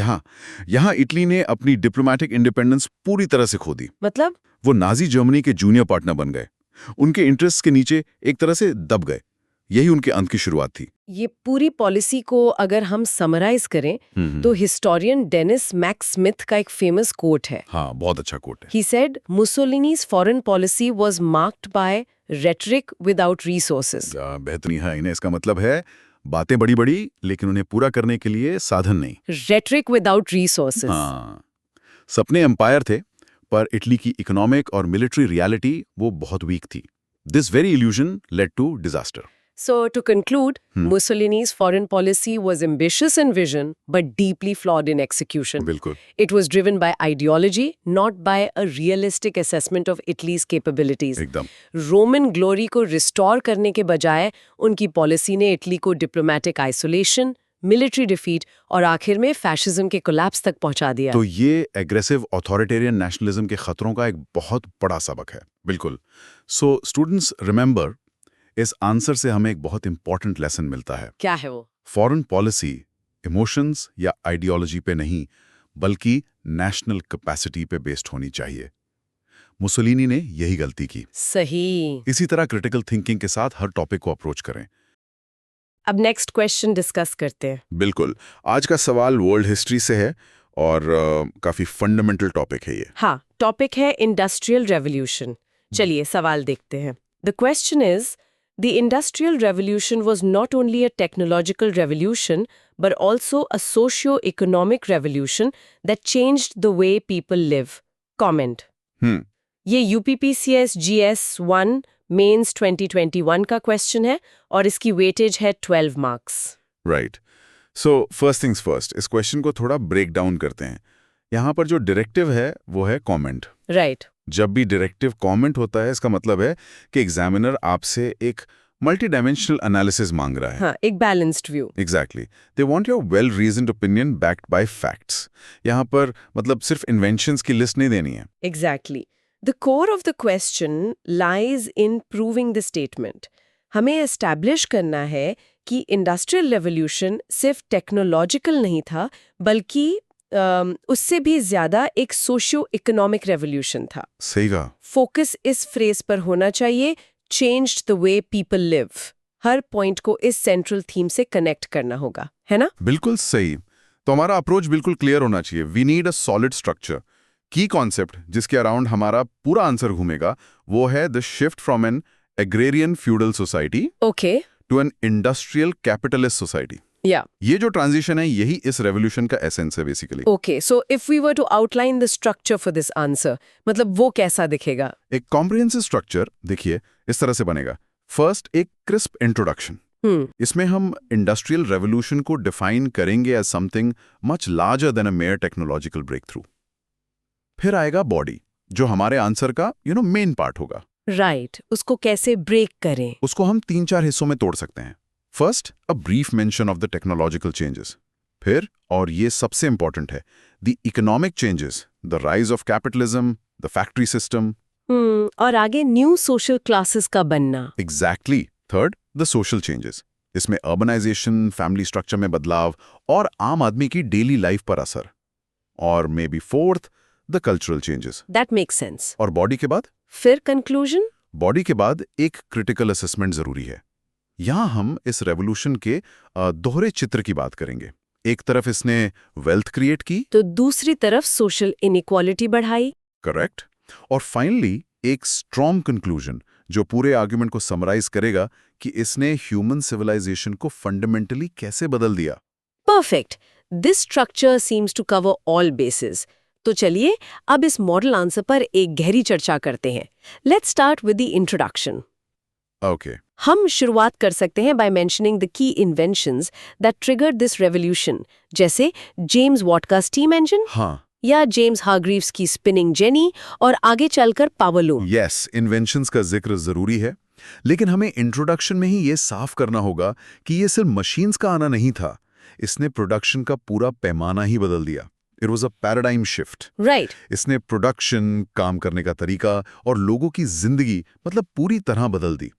यहाँ इटली ने अपनी डिप्लोमेटिक इंडिपेंडेंस पूरी तरह से खो दी। मतलब वो नाजी जर्मनी के जूनियर पार्टनर बन गए, उनके इंटरेस्ट के नीचे एक तरह से दब गए। यही उनके अंत की शुरुआत थी। ये पूरी पॉलिसी को अगर हम समराइज करें तो हिस्टोरियन डेनिस मैक्स स्मिथ का एक फेमस कोट है। हाँ, बहुत अच्छा कोट है। He said Mussolini's foreign policy was marked by rhetoric without resources. बेहतरीन है इन्हें। इसका मतलब है बातें बड़ी बड़ी, लेकिन उन्हें पूरा करने के लिए साधन नहीं। Rhetoric without resources. हाँ, सपने एम्पायर थे, पर इटली की इकोनॉमिक और मिलिट्री रियलिटी वो बहुत वीक थी। This very illusion led to disaster. So to conclude, Mussolini's foreign policy was ambitious in vision but deeply flawed in execution. बिल्कुल। It was driven by ideology, not by a realistic assessment of Italy's capabilities. एकदम। Roman glory को restore करने के बजाय उनकी policy ने Italy को diplomatic isolation, military defeat और आखिर में फैशिज्म के कोलैप्स तक पहुंचा दिया। तो ये एग्रेसिव ऑथोरिटेरियन नेशनलिज्म के खतरों का एक बहुत बड़ा सबक है। बिल्कुल। सो स्टूडेंट्स रिमेंबर, इस आंसर से हमें एक बहुत इंपॉर्टेंट लेसन मिलता है। क्या है वो? फॉरेन पॉलिसी इमोशंस या आइडियोलॉजी पे नहीं, बल्कि नेशनल कैपेसिटी पे बेस्ड होनी चाहिए। मुसोलिनी ने यही गलती की। सही। इसी तरह क्रिटिकल थिंकिंग के साथ हर टॉपिक को अप्रोच करें। अब नेक्स्ट क्वेश्चन डिस्कस करते हैं। बिल्कुल। आज का सवाल वर्ल्ड हिस्ट्री से है और काफी फंडामेंटल टॉपिक है ये। हाँ, टॉपिक है इंडस्ट्रियल रेवोल्यूशन। चलिए सवाल देखते हैं। The question is, the industrial revolution was not only a technological revolution but also a socio economic revolution that changed the way people live. Comment. Hmm ये UPPCS GS 1 mains 2021 का question है और इसकी weightage है 12 marks. Right. So first things first, इस question को थोड़ा break down करते हैं। यहाँ पर जो डायरेक्टिव है वो है कमेंट। राइट। जब भी डायरेक्टिव कमेंट होता है, इसका मतलब है कि एग्जामिनर आपसे एक मल्टी डायमेंशनल एनालिसिस मांग रहा है। हाँ, एक balanced view. Exactly. They want your well reasoned opinion backed by facts. यहाँ पर मतलब सिर्फ इन्वेंशंस की लिस्ट नहीं देनी है। Exactly. The core of the question lies in proving the statement. हमें एस्टैब्लिश करना है कि इंडस्ट्रियल रेवोल्यूशन सिर्फ टेक्नोलॉजिकल नहीं था, बल्कि उससे भी ज्यादा एक सोशियो इकोनॉमिक रेवोल्यूशन था। सही कहा। फोकस इस फ्रेज पर होना चाहिए, changed the way people live. Her point को इस सेंट्रल थीम से कनेक्ट करना होगा, है ना? बिल्कुल सही। तो हमारा अप्रोच बिल्कुल क्लियर होना चाहिए। We need a solid structure. Key concept जिसके अराउंड हमारा पूरा आंसर घूमेगा वो है the shift from an agrarian feudal society okay. To an industrial capitalist society. या ये जो ट्रांजिशन है यही इस रेवोल्यूशन का एसेंस है basically. Okay, so if we were to outline the structure for this answer, मतलब वो कैसा दिखेगा? एक कॉम्प्रिहेंसिव स्ट्रक्चर देखिए इस तरह से बनेगा। फर्स्ट, एक क्रिस्प इंट्रोडक्शन। इसमें हम इंडस्ट्रियल रेवोल्यूशन को डिफाइन करेंगे as something much larger than a mere technological breakthrough. फिर आएगा बॉडी, जो हमारे आंसर का मेन पार्ट होगा। राइट, उसको कैसे ब्रेक करें? उसको हम 3-4 हिस्सों में तोड़ सकते हैं। First, a brief mention of the technological changes. फिर, और ये सबसे इंपॉर्टेंट है, the economic changes, the rise of capitalism, the factory system. और आगे न्यू सोशल क्लासेस का बनना। Exactly. Third, the social changes. इसमें अर्बनाइजेशन, फैमिली स्ट्रक्चर में बदलाव और आम आदमी की डेली लाइफ पर असर। और may be fourth, the cultural changes. That makes sense. और बॉडी के बाद? फिर कंक्लूजन? बॉडी के बाद एक क्रिटिकल असेसमेंट जरूरी है। यहां हम इस रेवोल्यूशन के दोहरे चित्र की बात करेंगे। एक तरफ इसने वेल्थ क्रिएट की, तो दूसरी तरफ सोशल इनइक्वालिटी बढ़ाई। करेक्ट। और फाइनली एक स्ट्रॉन्ग कंक्लूजन जो पूरे आर्गुमेंट को समराइज करेगा कि इसने ह्यूमन सिविलाइजेशन को फंडामेंटली कैसे बदल दिया। Perfect. This structure seems to cover all basis. तो चलिए अब इस मॉडल आंसर पर एक गहरी चर्चा करते हैं। Let's start with the introduction. Okay. हम शुरुआत कर सकते हैं by mentioning the key inventions that triggered this revolution, जैसे जेम्स वॉट का स्टीम इंजन हाँ। या जेम्स हार्ग्रीव्स की स्पिनिंग जेनी और आगे चलकर पावरलूम। यस, इन्वेंशंस का जिक्र जरूरी है, लेकिन हमें इंट्रोडक्शन में ही ये साफ करना होगा कि ये सिर्फ मशीन्स का आना नहीं था। इसने प्रोडक्शन का पूरा पैमाना ही बदल दिया। It was a paradigm shift. Right. इसने प्रोडक्शन, काम करने का तरीका और लोगों की जिंदगी मतलब पूरी तरह बदल दी।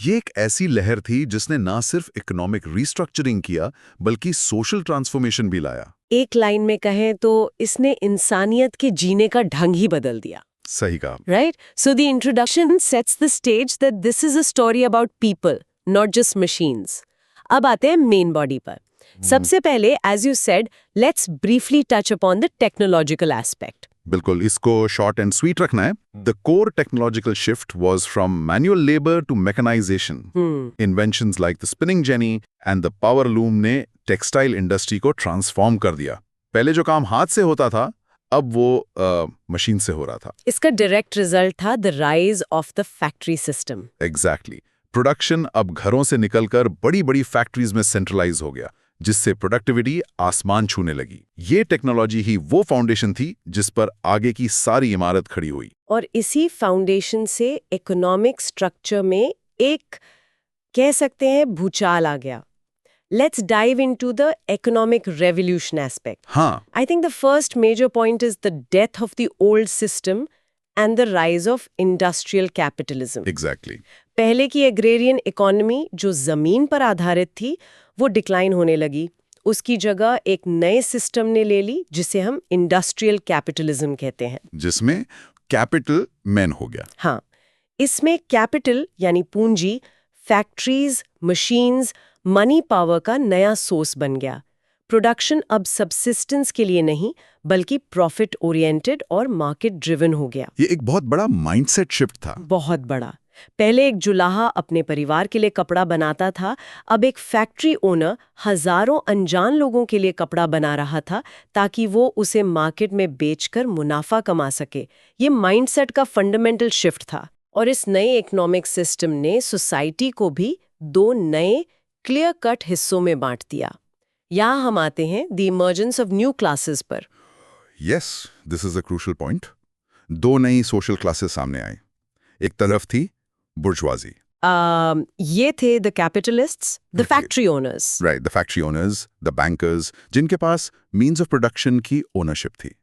ये एक ऐसी लहर थी जिसने ना सिर्फ इकोनॉमिक रीस्ट्रक्चरिंग किया बल्कि सोशल ट्रांसफॉर्मेशन भी लाया। एक लाइन में कहें तो इसने इंसानियत के जीने का ढंग ही बदल दिया। सही कहा। Right? So the introduction sets the stage that this is a story about people, not just machines. अब आते हैं मेन बॉडी पर। सबसे पहले, as you said, let's briefly touch upon the technological aspect. बिल्कुल, इसको शॉर्ट एंड स्वीट रखना है। The core technological shift was from manual labour to mechanisation. Inventions like the spinning jenny and the power loom ने textile industry को transform कर दिया। पहले जो काम हाथ से होता था, अब वो मशीन से हो रहा था। इसका डायरेक्ट रिजल्ट था the rise of the factory system. Exactly. Production अब घरों से निकलकर बड़ी बड़ी फैक्ट्रीज में सेंट्रलाइज हो गया, जिससे प्रोडक्टिविटी आसमान छूने लगी। ये टेक्नोलॉजी ही वो फाउंडेशन थी जिस पर आगे की सारी इमारत खड़ी हुई। और इसी फाउंडेशन से इकोनॉमिक स्ट्रक्चर में एक, कह सकते हैं, भूचाल आ गया। Let's dive into the economic revolution aspect. हाँ। I think the first major point is the death of the old system and the rise of industrial capitalism. Exactly. पहले की एग्रेरियन इकोनॉमी जो जमीन पर आधारित थी वो डिक्लाइन होने लगी। उसकी जगह एक नए सिस्टम ने ले ली जिसे हम इंडस्ट्रियल कैपिटलिज्म कहते हैं। जिसमें कैपिटल मैन हो गया। हाँ, इसमें कैपिटल यानी पूंजी, फैक्ट्रीज, मशीन्स, मनी पावर का नया सोर्स बन गया। प्रोडक्शन अब सबसिस्टेंस के लिए नहीं बल्कि प्रॉफिट ओरिएंटेड और मार्केट ड्रिवन हो गया। ये एक बहुत बड़ा माइंडसेट शिफ्ट था। बहुत बड़ा। पहले एक जुलाहा अपने परिवार के लिए कपड़ा बनाता था, अब एक फैक्ट्री ओनर हजारों अनजान लोगों के लिए कपड़ा बना रहा था ताकि वो उसे मार्केट में बेचकर मुनाफा कमा सके। ये माइंडसेट का फंडामेंटल शिफ्ट था। और इस नए इकोनॉमिक सिस्टम ने सोसाइटी को भी दो नए क्लियर कट हिस्सों में बांट दिया। यहाँ हम आते हैं the emergence of new classes पर। Yes, this is a crucial point. दो नई सोशल क्लासेस सामने आई। एक तरफ थी बुर्जुआजी, ये थे the capitalists, the Okay. Factory owners. Right, the factory owners, the bankers, जिनके पास मीन्स ऑफ प्रोडक्शन की ओनरशिप थी।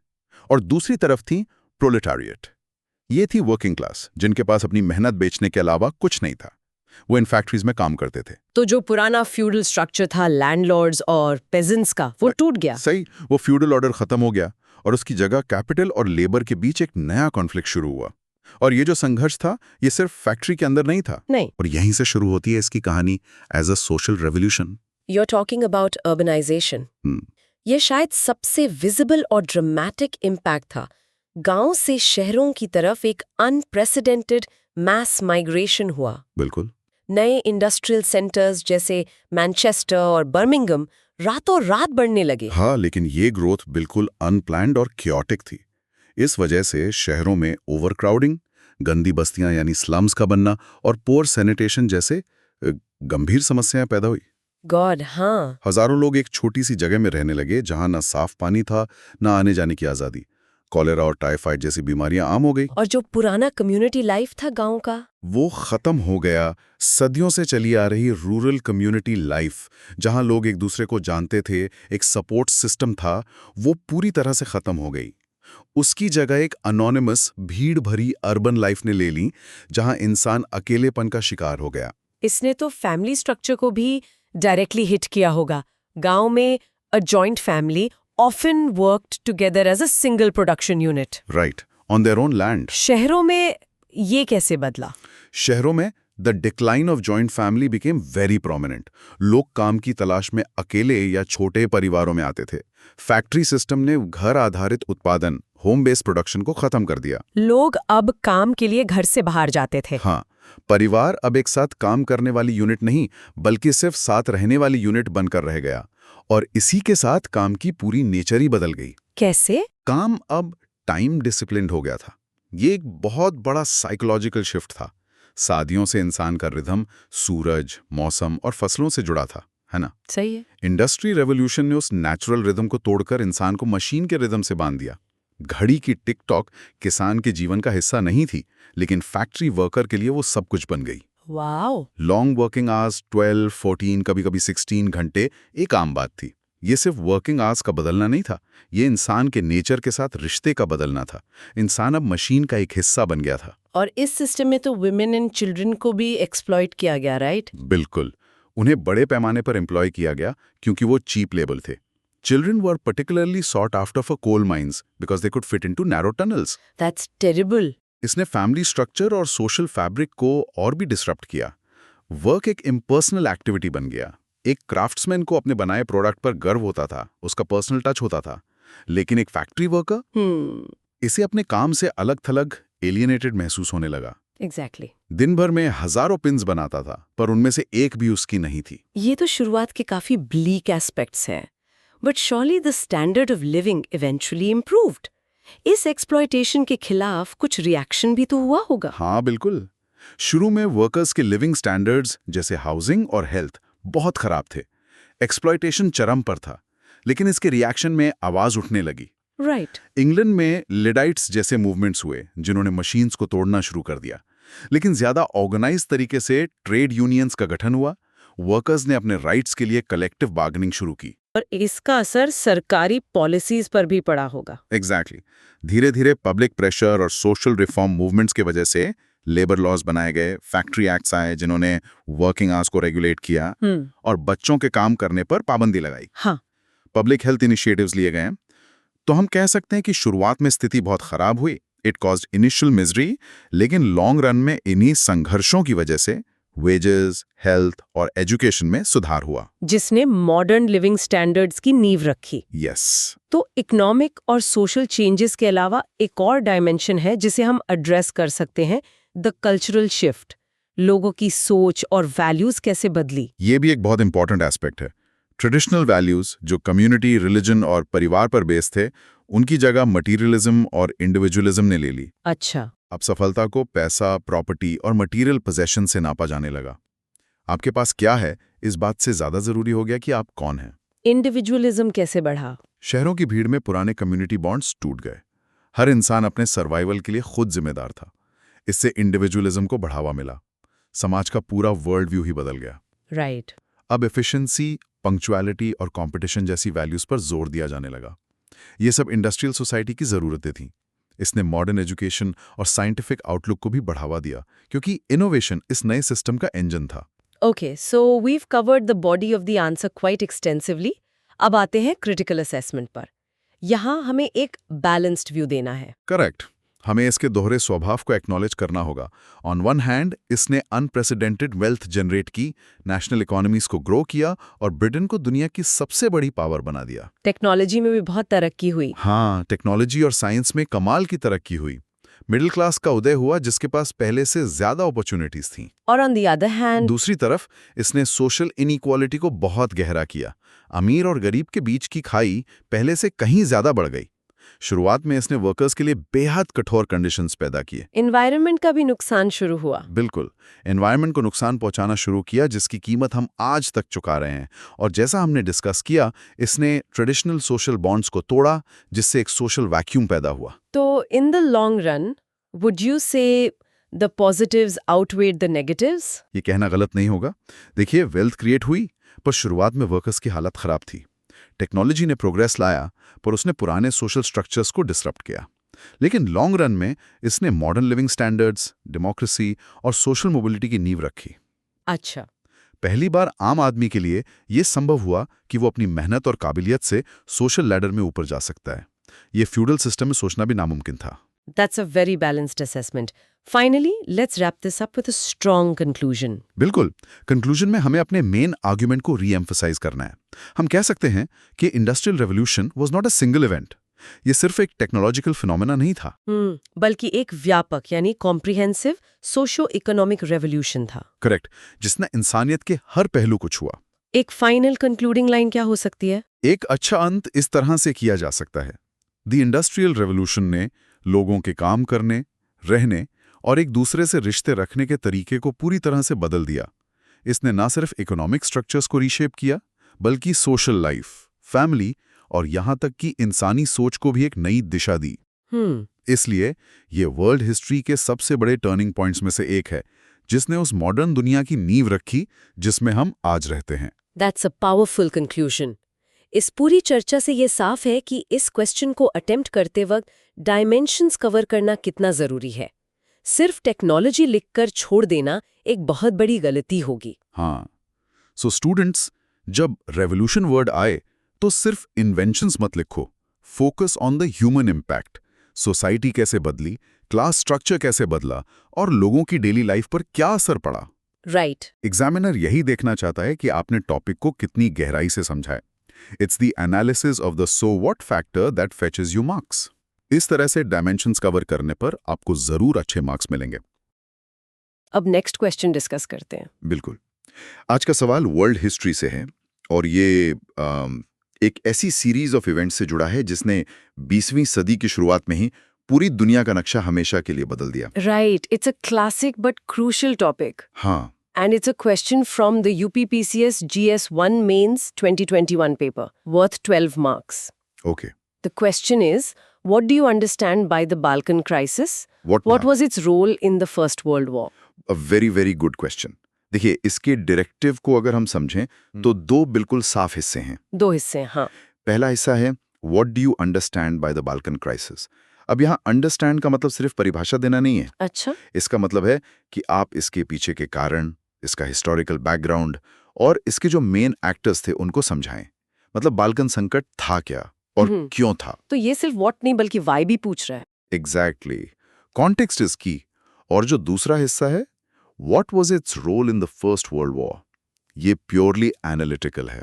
और दूसरी तरफ थी प्रोलेटारिएट। ये थी वर्किंग क्लास, जिनके पास अपनी मेहनत बेचने के अलावा कुछ नहीं था। वो इन फैक्ट्रीज में काम करते थे। तो जो पुराना फ्यूडल स्ट्रक्चर था लैंडलॉर्ड्स और पेजेंट्स का, वो टूट गया। सही, वो फ्यूडल ऑर्डर खत्म हो गया और उसकी जगह कैपिटल और लेबर के बीच एक नया कॉन्फ्लिक्ट शुरू हुआ। और ये जो संघर्ष था, ये सिर्फ फैक्ट्री के अंदर नहीं था। नहीं, और यहीं से शुरू होती है इसकी कहानी as a social revolution. You are talking about urbanisation. ये शायद सबसे विजिबल और ड्रामेटिक इम्पैक्ट था। गांव से शहरों की तरफ एक अनप्रेसिडेंटेड मैस माइग्रेशन हुआ। बिल्कुल। नए इंडस्ट्रियल सेंटर्स जैसे मैनचेस्टर और बर्मिंघम रातों रात बढ़ने लगे। हाँ, लेकिन ये ग्रोथ बिल्कुल अनप्लान्ड और क्योटिक थी। इस वजह से शहरों में ओवरक्राउडिंग, गंदी बस्तियां यानी स्लम्स का बनना और पुअर सैनिटेशन जैसे गंभीर समस्याएं पैदा हुई। गॉड, हाँ। हजारों लोग एक छोटी सी जगह में रहने लगे जहां ना साफ पानी था, ना आने जाने की आजादी। कॉलेरा और टाइफाइड जैसी बीमारियां आम हो गई। और जो पुराना कम्युनिटी लाइफ था गांव का, वो खत्म हो गया। सदियों से चली आ रही रूरल कम्युनिटी लाइफ, जहां लोग एक दूसरे को जानते थे, एक सपोर्ट सिस्टम था, वो पूरी तरह से खत्म हो गई। उसकी जगह एक अनोनिमस, भीड़ भरी अर्बन लाइफ ने ले ली, जहां इंसान अकेलेपन का शिकार हो गया। इसने तो फैमिली स्ट्रक्चर को भी डायरेक्टली हिट किया होगा। गांव में a joint family often worked together as a single production unit. Right, on their own land. शहरों में ये कैसे बदला? शहरों में the decline of joint family became very prominent. लोग काम की तलाश में अकेले या छोटे परिवारों में आते थे। फैक्ट्री सिस्टम ने घर आधारित उत्पादन, होम बेस्ड प्रोडक्शन को खत्म कर दिया। लोग अब काम के लिए घर से बाहर जाते थे। हाँ, परिवार अब एक साथ काम करने वाली यूनिट नहीं, बल्कि सिर्फ साथ रहने वाली यूनिट बनकर रह गया। और इसी के साथ काम की पूरी नेचर ही बदल गई। कैसे? काम अब टाइम डिसिप्लिन्ड हो गया था। ये एक बहुत बड़ा साइकोलॉजिकल शिफ्ट था। सदियों से इंसान का रिदम सूरज, मौसम और फसलों से जुड़ा था, है ना? सही है। इंडस्ट्री रेवोल्यूशन ने उस नेचुरल रिदम को तोड़कर इंसान को मशीन के रिदम से बांध दिया। घड़ी की टिक टॉक किसान के जीवन का हिस्सा नहीं थी, लेकिन फैक्ट्री वर्कर के लिए वो सब कुछ बन गई। वाओ। लॉन्ग वर्किंग आवर्स 12, 14, कभी-कभी 16 घंटे एक आम बात थी। ये सिर्फ वर्किंग आवर्स का बदलना नहीं था, ये इंसान के नेचर के साथ रिश्ते का बदलना था। इंसान अब मशीन का एक हिस्सा बन गया था। और इस सिस्टम में तो वुमेन एंड चिल्ड्रन को भी एक्सप्लॉइट किया गया, राइट? बिल्कुल। उन्हें बड़े पैमाने पर एम्प्लॉय किया गया क्योंकि वो चीप लेबर थे। Children were particularly sought after for coal mines because they could fit into narrow tunnels. That's terrible. इसने फैमिली स्ट्रक्चर और सोशल फैब्रिक को और भी डिसरप्ट किया। वर्क एक इम्पर्सनल एक्टिविटी बन गया। एक क्राफ्ट्समैन को अपने बनाए प्रोडक्ट पर गर्व होता था, उसका पर्सनल टच होता था। लेकिन एक फैक्ट्री वर्कर इसे अपने काम से अलग थलग, एलियनेटेड महसूस होने लगा। एग्जैक्टली। दिन भर में हजारों पिन्स बनाता था, पर उनमें से एक भी उसकी नहीं थी। ये तो शुरुआत के काफी ब्लीक एस्पेक्ट्स हैं। But surely the standard of living eventually improved. इस एक्सप्लॉयटेशन के खिलाफ कुछ रिएक्शन भी तो हुआ होगा। हाँ, बिल्कुल। शुरू में वर्कर्स के लिविंग स्टैंडर्ड्स जैसे हाउसिंग और हेल्थ बहुत खराब थे। एक्सप्लॉयटेशन चरम पर था, लेकिन इसके रिएक्शन में आवाज उठने लगी। राइट। इंग्लैंड में लिडाइट्स जैसे मूवमेंट्स हुए, जिन्होंने मशीन्स को तोड़ना शुरू कर दिया। लेकिन ज्यादा ऑर्गेनाइज तरीके से ट्रेड यूनियंस का गठन हुआ। वर्कर्स ने अपने राइट्स के लिए कलेक्टिव बार्गेनिंग शुरू की। और इसका असर सरकारी पॉलिसीज पर भी पड़ा होगा। एग्जैक्टली धीरे धीरे पब्लिक प्रेशर और सोशल रिफॉर्म मूवमेंट्स की वजह से लेबर लॉज बनाए गए, फैक्ट्री एक्ट्स आए जिन्होंने वर्किंग आवर्स को रेगुलेट किया और बच्चों के काम करने पर पाबंदी लगाई। हाँ, पब्लिक हेल्थ इनिशिएटिव्स लिए गए। तो हम कह सकते हैं कि शुरुआत में स्थिति बहुत खराब हुई, इट कॉज्ड इनिशियल मिजरी, लेकिन लॉन्ग रन में इन्हीं संघर्षों की वजह से वेजेस, हेल्थ और एजुकेशन में सुधार हुआ। जिसने मॉडर्न लिविंग स्टैंडर्ड्स की नींव रखी। यस तो इकोनॉमिक और सोशल चेंजेस के अलावा एक और डायमेंशन है जिसे हम एड्रेस कर सकते हैं, द कल्चरल शिफ्ट। लोगों की सोच और वैल्यूज कैसे बदली। ये भी एक बहुत इंपॉर्टेंट एस्पेक्ट है। ट्रेडिशनल वैल्यूज जो कम्युनिटी, रिलीजन और परिवार पर बेस्ड थे, उनकी जगह मटीरियलिज्म और इंडिविजुअलिज्म ने ले ली। अच्छा, अब सफलता को पैसा, प्रॉपर्टी और मटेरियल पोजेशन से नापा जाने लगा। आपके पास क्या है, इस बात से ज्यादा जरूरी हो गया कि आप कौन हैं। इंडिविजुअलिज्म कैसे बढ़ा। शहरों की भीड़ में पुराने कम्युनिटी बॉन्ड्स टूट गए। हर इंसान अपने सर्वाइवल के लिए खुद जिम्मेदार था। इससे इंडिविजुअलिज्म को बढ़ावा मिला। समाज का पूरा वर्ल्ड व्यू ही बदल गया। राइट। अब एफिशिएंसी, पंक्चुअलिटी और कंपटीशन जैसी वैल्यूज पर जोर दिया जाने लगा। ये सब इंडस्ट्रियल सोसाइटी की जरूरतें थीं। इसने मॉडर्न एजुकेशन और साइंटिफिक आउटलुक को भी बढ़ावा दिया, क्योंकि इनोवेशन इस नए सिस्टम का इंजन था। Okay, so we've covered the body of the answer quite extensively. अब आते हैं क्रिटिकल असेसमेंट पर। यहाँ हमें एक बैलेंस्ड व्यू देना है। करेक्ट। हमें इसके दोहरे स्वभाव को एक्नॉलेज करना होगा। ऑन वन हैंड इसने अनप्रेसिडेंटेड वेल्थ जनरेट की, नेशनल इकोनॉमीज को ग्रो किया और ब्रिटेन को दुनिया की सबसे बड़ी पावर बना दिया। टेक्नोलॉजी में भी बहुत तरक्की हुई। हाँ, टेक्नोलॉजी और साइंस में कमाल की तरक्की हुई। मिडिल क्लास का उदय हुआ जिसके पास पहले से ज्यादा अपॉर्चुनिटीज थीं। और ऑन द अदर हैंड दूसरी तरफ इसने सोशल इनइक्वालिटी को बहुत गहरा किया। अमीर और गरीब के बीच की खाई पहले से कहीं ज्यादा बढ़ गई। शुरुआत में इसने वर्कर्स के लिए बेहद कठोर कंडीशंस पैदा किए। एनवायरनमेंट का भी नुकसान शुरू हुआ। बिल्कुल, एनवायरनमेंट को नुकसान पहुंचाना शुरू किया, जिसकी कीमत हम आज तक चुका रहे हैं। और जैसा हमने डिस्कस किया, इसने ट्रेडिशनल सोशल बॉन्ड्स को तोड़ा, जिससे एक सोशल वैक्यूम पैदा हुआ। तो in the long run would you से द पॉजिटिव्स आउटवेड द नेगेटिव्स? ये कहना गलत नहीं होगा। देखिए, वेल्थ क्रिएट हुई, पर शुरुआत में वर्कर्स की हालत खराब थी। टेक्नोलॉजी ने प्रोग्रेस लाया, पर उसने पुराने सोशल स्ट्रक्चर्स को डिसरप्ट किया। लेकिन लॉन्ग रन में इसने मॉडर्न लिविंग स्टैंडर्ड्स, डेमोक्रेसी और सोशल मोबिलिटी की नींव रखी। अच्छा, पहली बार आम आदमी के लिए यह संभव हुआ कि वो अपनी मेहनत और काबिलियत से सोशल लैडर में ऊपर जा सकता है। ये फ्यूडल सिस्टम में सोचना भी नामुमकिन था। that's a very balanced assessment. Finally, let's wrap this up with a strong conclusion. बिल्कुल, कंक्लूजन में हमें अपने मेन आर्ग्यूमेंट को रीएम्फसाइज करना है। हम कह सकते हैं कि industrial revolution was not a single event. ये सिर्फ एक टेक्नोलॉजिकल फिनोमेना नहीं था, बल्कि एक व्यापक यानी कॉम्प्रिहेंसिव सोशो इकोनॉमिक रेवोल्यूशन था। करेक्ट, जिसने इंसानियत के हर पहलू को छुआ। एक फाइनल कंक्लूडिंग लाइन क्या हो सकती है? एक अच्छा अंत इस तरह से किया जा सकता है। द इंडस्ट्रियल रेवोल्यूशन ने लोगों के काम करने, रहने और एक दूसरे से रिश्ते रखने के तरीके को पूरी तरह से बदल दिया। इसने ना सिर्फ इकोनॉमिक स्ट्रक्चर्स को रीशेप किया, बल्कि सोशल लाइफ, फैमिली और यहाँ तक कि इंसानी सोच को भी एक नई दिशा दी। इसलिए ये वर्ल्ड हिस्ट्री के सबसे बड़े टर्निंग पॉइंट्स में से एक है, जिसने उस मॉडर्न दुनिया की नींव रखी जिसमें हम आज रहते हैं। That's a powerful conclusion. इस पूरी चर्चा से ये साफ है कि इस क्वेश्चन को अटेम्प्ट करते वक्त डायमेंशंस कवर करना कितना जरूरी है। सिर्फ टेक्नोलॉजी लिखकर छोड़ देना एक बहुत बड़ी गलती होगी। हाँ, सो स्टूडेंट्स, जब रेवोल्यूशन वर्ड आए तो सिर्फ इन्वेंशंस मत लिखो, focus on the human impact. Society कैसे बदली, क्लास स्ट्रक्चर कैसे बदला और लोगों की डेली लाइफ पर क्या असर पड़ा। राइट। एग्जामिनर यही देखना चाहता है कि आपने टॉपिक को कितनी गहराई से समझा है। It's the analysis of the so what factor that फेचेस you marks. इस तरह से डायमेंशंस कवर करने पर आपको जरूर अच्छे मार्क्स मिलेंगे। अब नेक्स्ट क्वेश्चन डिस्कस करते हैं। बिल्कुल। आज का सवाल वर्ल्ड हिस्ट्री से है और ये एक ऐसी सीरीज ऑफ इवेंट्स से जुड़ा है जिसने 20वीं सदी की शुरुआत में ही पूरी दुनिया का नक्शा हमेशा के लिए बदल दिया। Right, it's a classic but crucial topic. हाँ, And it's a question from the UPPCS GS1 Mains 2021 paper, worth 12 marks. Okay. The question is, what do you understand by the Balkan crisis? What was its role in the First World War? A very, very good question. देखिए, इसके directive को अगर हम समझें तो दो बिल्कुल साफ हिस्से हैं। दो हिस्से, हाँ। पहला हिस्सा है what do you understand by the Balkan crisis. अब यहाँ अंडरस्टैंड का मतलब सिर्फ परिभाषा देना नहीं है। अच्छा। इसका मतलब है कि आप इसके पीछे के कारण, इसका हिस्टोरिकल बैकग्राउंड और इसके जो मेन एक्टर्स थे उनको समझाएं। मतलब बाल्कन संकट था क्या और क्यों था। तो ये सिर्फ व्हाट नहीं बल्कि वाई भी पूछ रहा है। एग्जैक्टली, कॉन्टेक्स्ट इज की। और जो दूसरा हिस्सा है what was its role in the first world war, ये प्योरली एनालिटिकल है।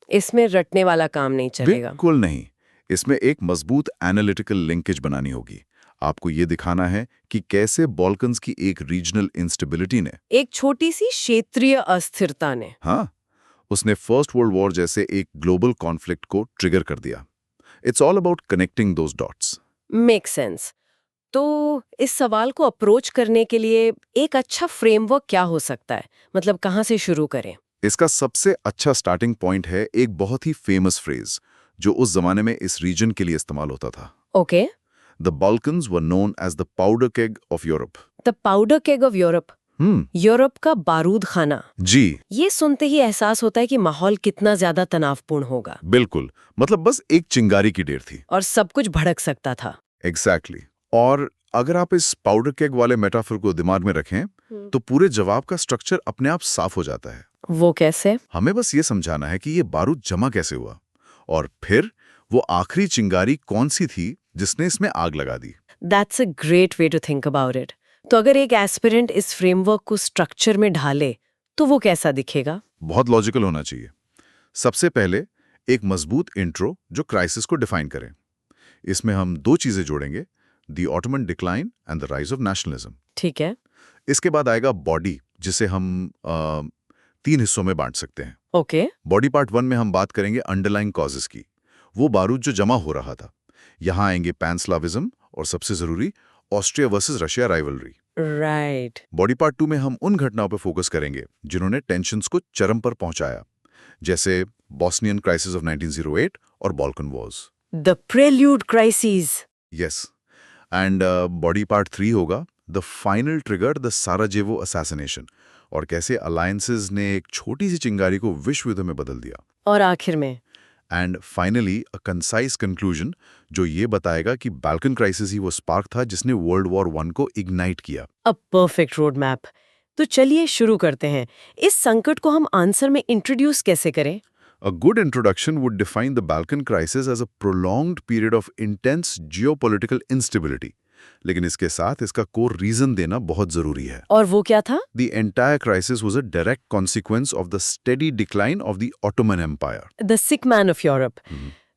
इसमें रटने वाला काम नहीं चलेगा। बिल्कुल नहीं, इसमें एक मजबूत एनालिटिकल लिंकेज बनानी होगी। आपको ये दिखाना है कि कैसे बाल्कन्स की एक रीजनल इंस्टेबिलिटी ने, एक छोटी सी क्षेत्रीय अस्थिरता ने, हाँ, उसने फर्स्ट वर्ल्ड वॉर जैसे एक ग्लोबल कॉन्फ्लिक्ट को ट्रिगर कर दिया। It's all about connecting those dots. Make sense. तो इस सवाल को अप्रोच करने के लिए एक अच्छा फ्रेमवर्क क्या हो सकता है? मतलब कहाँ से शुरू करें? इसका सबसे अच्छा स्टार्टिंग पॉइंट है एक बहुत ही फेमस फ्रेज जो उस जमाने में इस रीजन के लिए इस्तेमाल होता था। Okay. The Balkans were known as the powder keg of Europe. The powder keg of Europe, Europe का बारूद खाना। जी ये सुनते ही एहसास होता है कि माहौल कितना ज्यादा तनावपूर्ण होगा बिल्कुल, मतलब बस एक चिंगारी की ढेर थी। और सब कुछ भड़क सकता था। एग्जैक्टली। और अगर आप इस पाउडर केग वाले मेटाफर को दिमाग में रखें तो पूरे जवाब का स्ट्रक्चर अपने आप साफ हो जाता है। वो कैसे? हमें बस ये समझाना है कि ये बारूद जमा कैसे हुआ और फिर वो आखिरी चिंगारी कौन सी थी जिसने इसमें आग लगा दी। That's a great way to think about it. तो अगर एक एस्पिरेंट इस फ्रेमवर्क को स्ट्रक्चर में ढाले तो वो कैसा दिखेगा? बहुत लॉजिकल होना चाहिए। सबसे पहले एक मजबूत इंट्रो जो क्राइसिस को डिफाइन करे। इसमें हम दो चीजें जोड़ेंगे, the Ottoman decline and the rise of nationalism. ठीक है। इसके बाद आएगा बॉडी, जिसे हम 3 हिस्सों में बांट सकते हैं। ओके। बॉडी पार्ट 1 में हम बात करेंगे अंडरलाइंग कॉजेस की, वो बारूद जो जमा हो रहा था। यहाँ आएंगे पैन-स्लाविज्म और सबसे जरूरी Austria versus Russia rivalry. Right. Body part 2 में हम उन घटनाओं पर फोकस करेंगे जिन्होंने टेंशन्स को चरम पर पहुंचाया, जैसे बॉस्नियन क्राइसिस ऑफ 1908 और Balkan Wars. The prelude crisis. Yes. And body part 3 होगा the final trigger, the Sarajevo assassination, और कैसे अलायंसेस ने एक छोटी सी चिंगारी को विश्व युद्ध में बदल दिया। और आखिर में and finally a concise conclusion जो ये बताएगा कि बाल्कन क्राइसिस ही वो स्पार्क था जिसने वर्ल्ड वॉर 1 को इग्नाइट किया। A perfect road map. तो चलिए शुरू करते हैं। इस संकट को हम आंसर में इंट्रोड्यूस कैसे करें? A good introduction would define the Balkan crisis as a prolonged period of intense geopolitical instability. लेकिन इसके साथ इसका कोर रीजन देना बहुत जरूरी है। और वो क्या था? The entire crisis was a direct consequence of the steady decline of the Ottoman Empire. The sick man of Europe.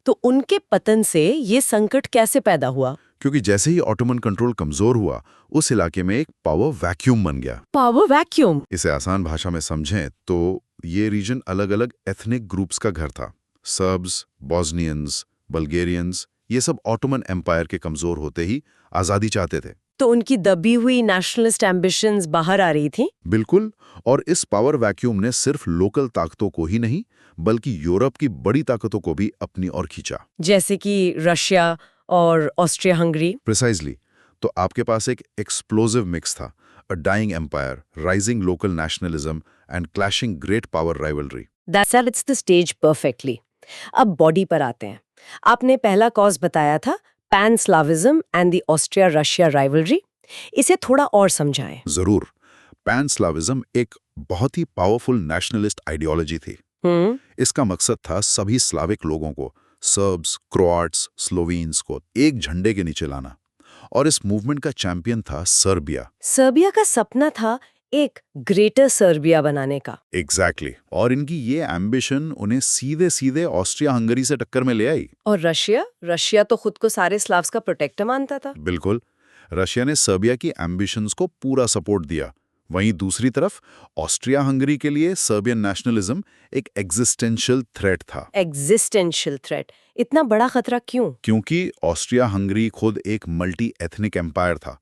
तो उनके पतन से ये संकट कैसे पैदा हुआ? क्योंकि जैसे ही ऑटोमन कंट्रोल कमजोर हुआ, उस इलाके में एक पावर वैक्यूम बन गया। Power vacuum. इसे आसान भाषा में समझें तो ये रीजन अलग-अलग एथनिक ग्रुप्स का घर था। सर्ब्स, बॉस्नियंस, बल्गेरियंस, ये सब ऑटोमन एम्पायर के कमजोर होते ही आजादी चाहते थे। तो उनकी दबी हुई नेशनलिस्ट एम्बिशंस बाहर आ रही थी। बिल्कुल। और इस पावर वैक्यूम ने सिर्फ लोकल ताकतों को ही नहीं बल्कि यूरोप की बड़ी ताकतों को भी अपनी ओर खींचा। जैसे कि रशिया और ऑस्ट्रिया हंगरी। प्रिसाइजली। तो आपके पास एक एक्सप्लोसिव मिक्स था, a dying empire, rising local nationalism and clashing great power rivalry. That sets the stage perfectly. अब बॉडी पर आते हैं। आपने पहला कॉज बताया था pan slavism and the Austria Russia rivalry. इसे थोड़ा और समझाएं। जरूर। पैन स्लाविज्म एक बहुत ही पावरफुल नेशनलिस्ट आइडियोलॉजी थी। इसका मकसद था सभी स्लाविक लोगों को, सर्ब्स, क्रोआट्स, स्लोवीन्स को एक झंडे के नीचे लाना। और इस मूवमेंट का चैंपियन था सर्बिया। सर्बिया का सपना था एक ग्रेटर सर्बिया बनाने का। एग्जैक्टली। और इनकी ये एम्बिशन उन्हें सीधे सीधे ऑस्ट्रिया हंगरी से टक्कर में ले आई। और रशिया तो खुद को सारे स्लाव्स का प्रोटेक्टर मानता था। बिल्कुल। रशिया ने सर्बिया की एम्बिशंस को पूरा सपोर्ट दिया। वहीं दूसरी तरफ ऑस्ट्रिया हंगरी के लिए सर्बियन नेशनलिज्म एक एग्जिस्टेंशियल थ्रेट था। Existential threat. इतना बड़ा खतरा क्यों? क्योंकि ऑस्ट्रिया हंगरी खुद एक मल्टी एथनिक एम्पायर था।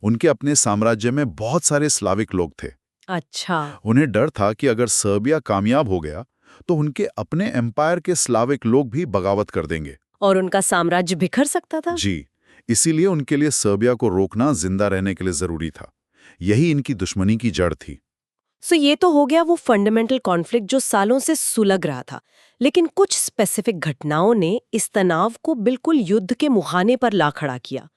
उनके अपने साम्राज्य में बहुत सारे स्लाविक लोग थे। अच्छा। उन्हें डर था कि अगर सर्बिया कामयाब हो गया तो उनके अपने एम्पायर के स्लाविक लोग भी बगावत कर देंगे और उनका साम्राज्य बिखर सकता था। जी। इसीलिए उनके लिए सर्बिया को रोकना जिंदा रहने के लिए जरूरी था। यही इनकी दुश्मनी की जड़ थी। सो ये तो हो गया वो फंडामेंटल कॉन्फ्लिक्ट जो सालों से सुलग रहा था, लेकिन कुछ स्पेसिफिक घटनाओं ने इस तनाव को बिल्कुल युद्ध के मुहाने पर ला खड़ा किया।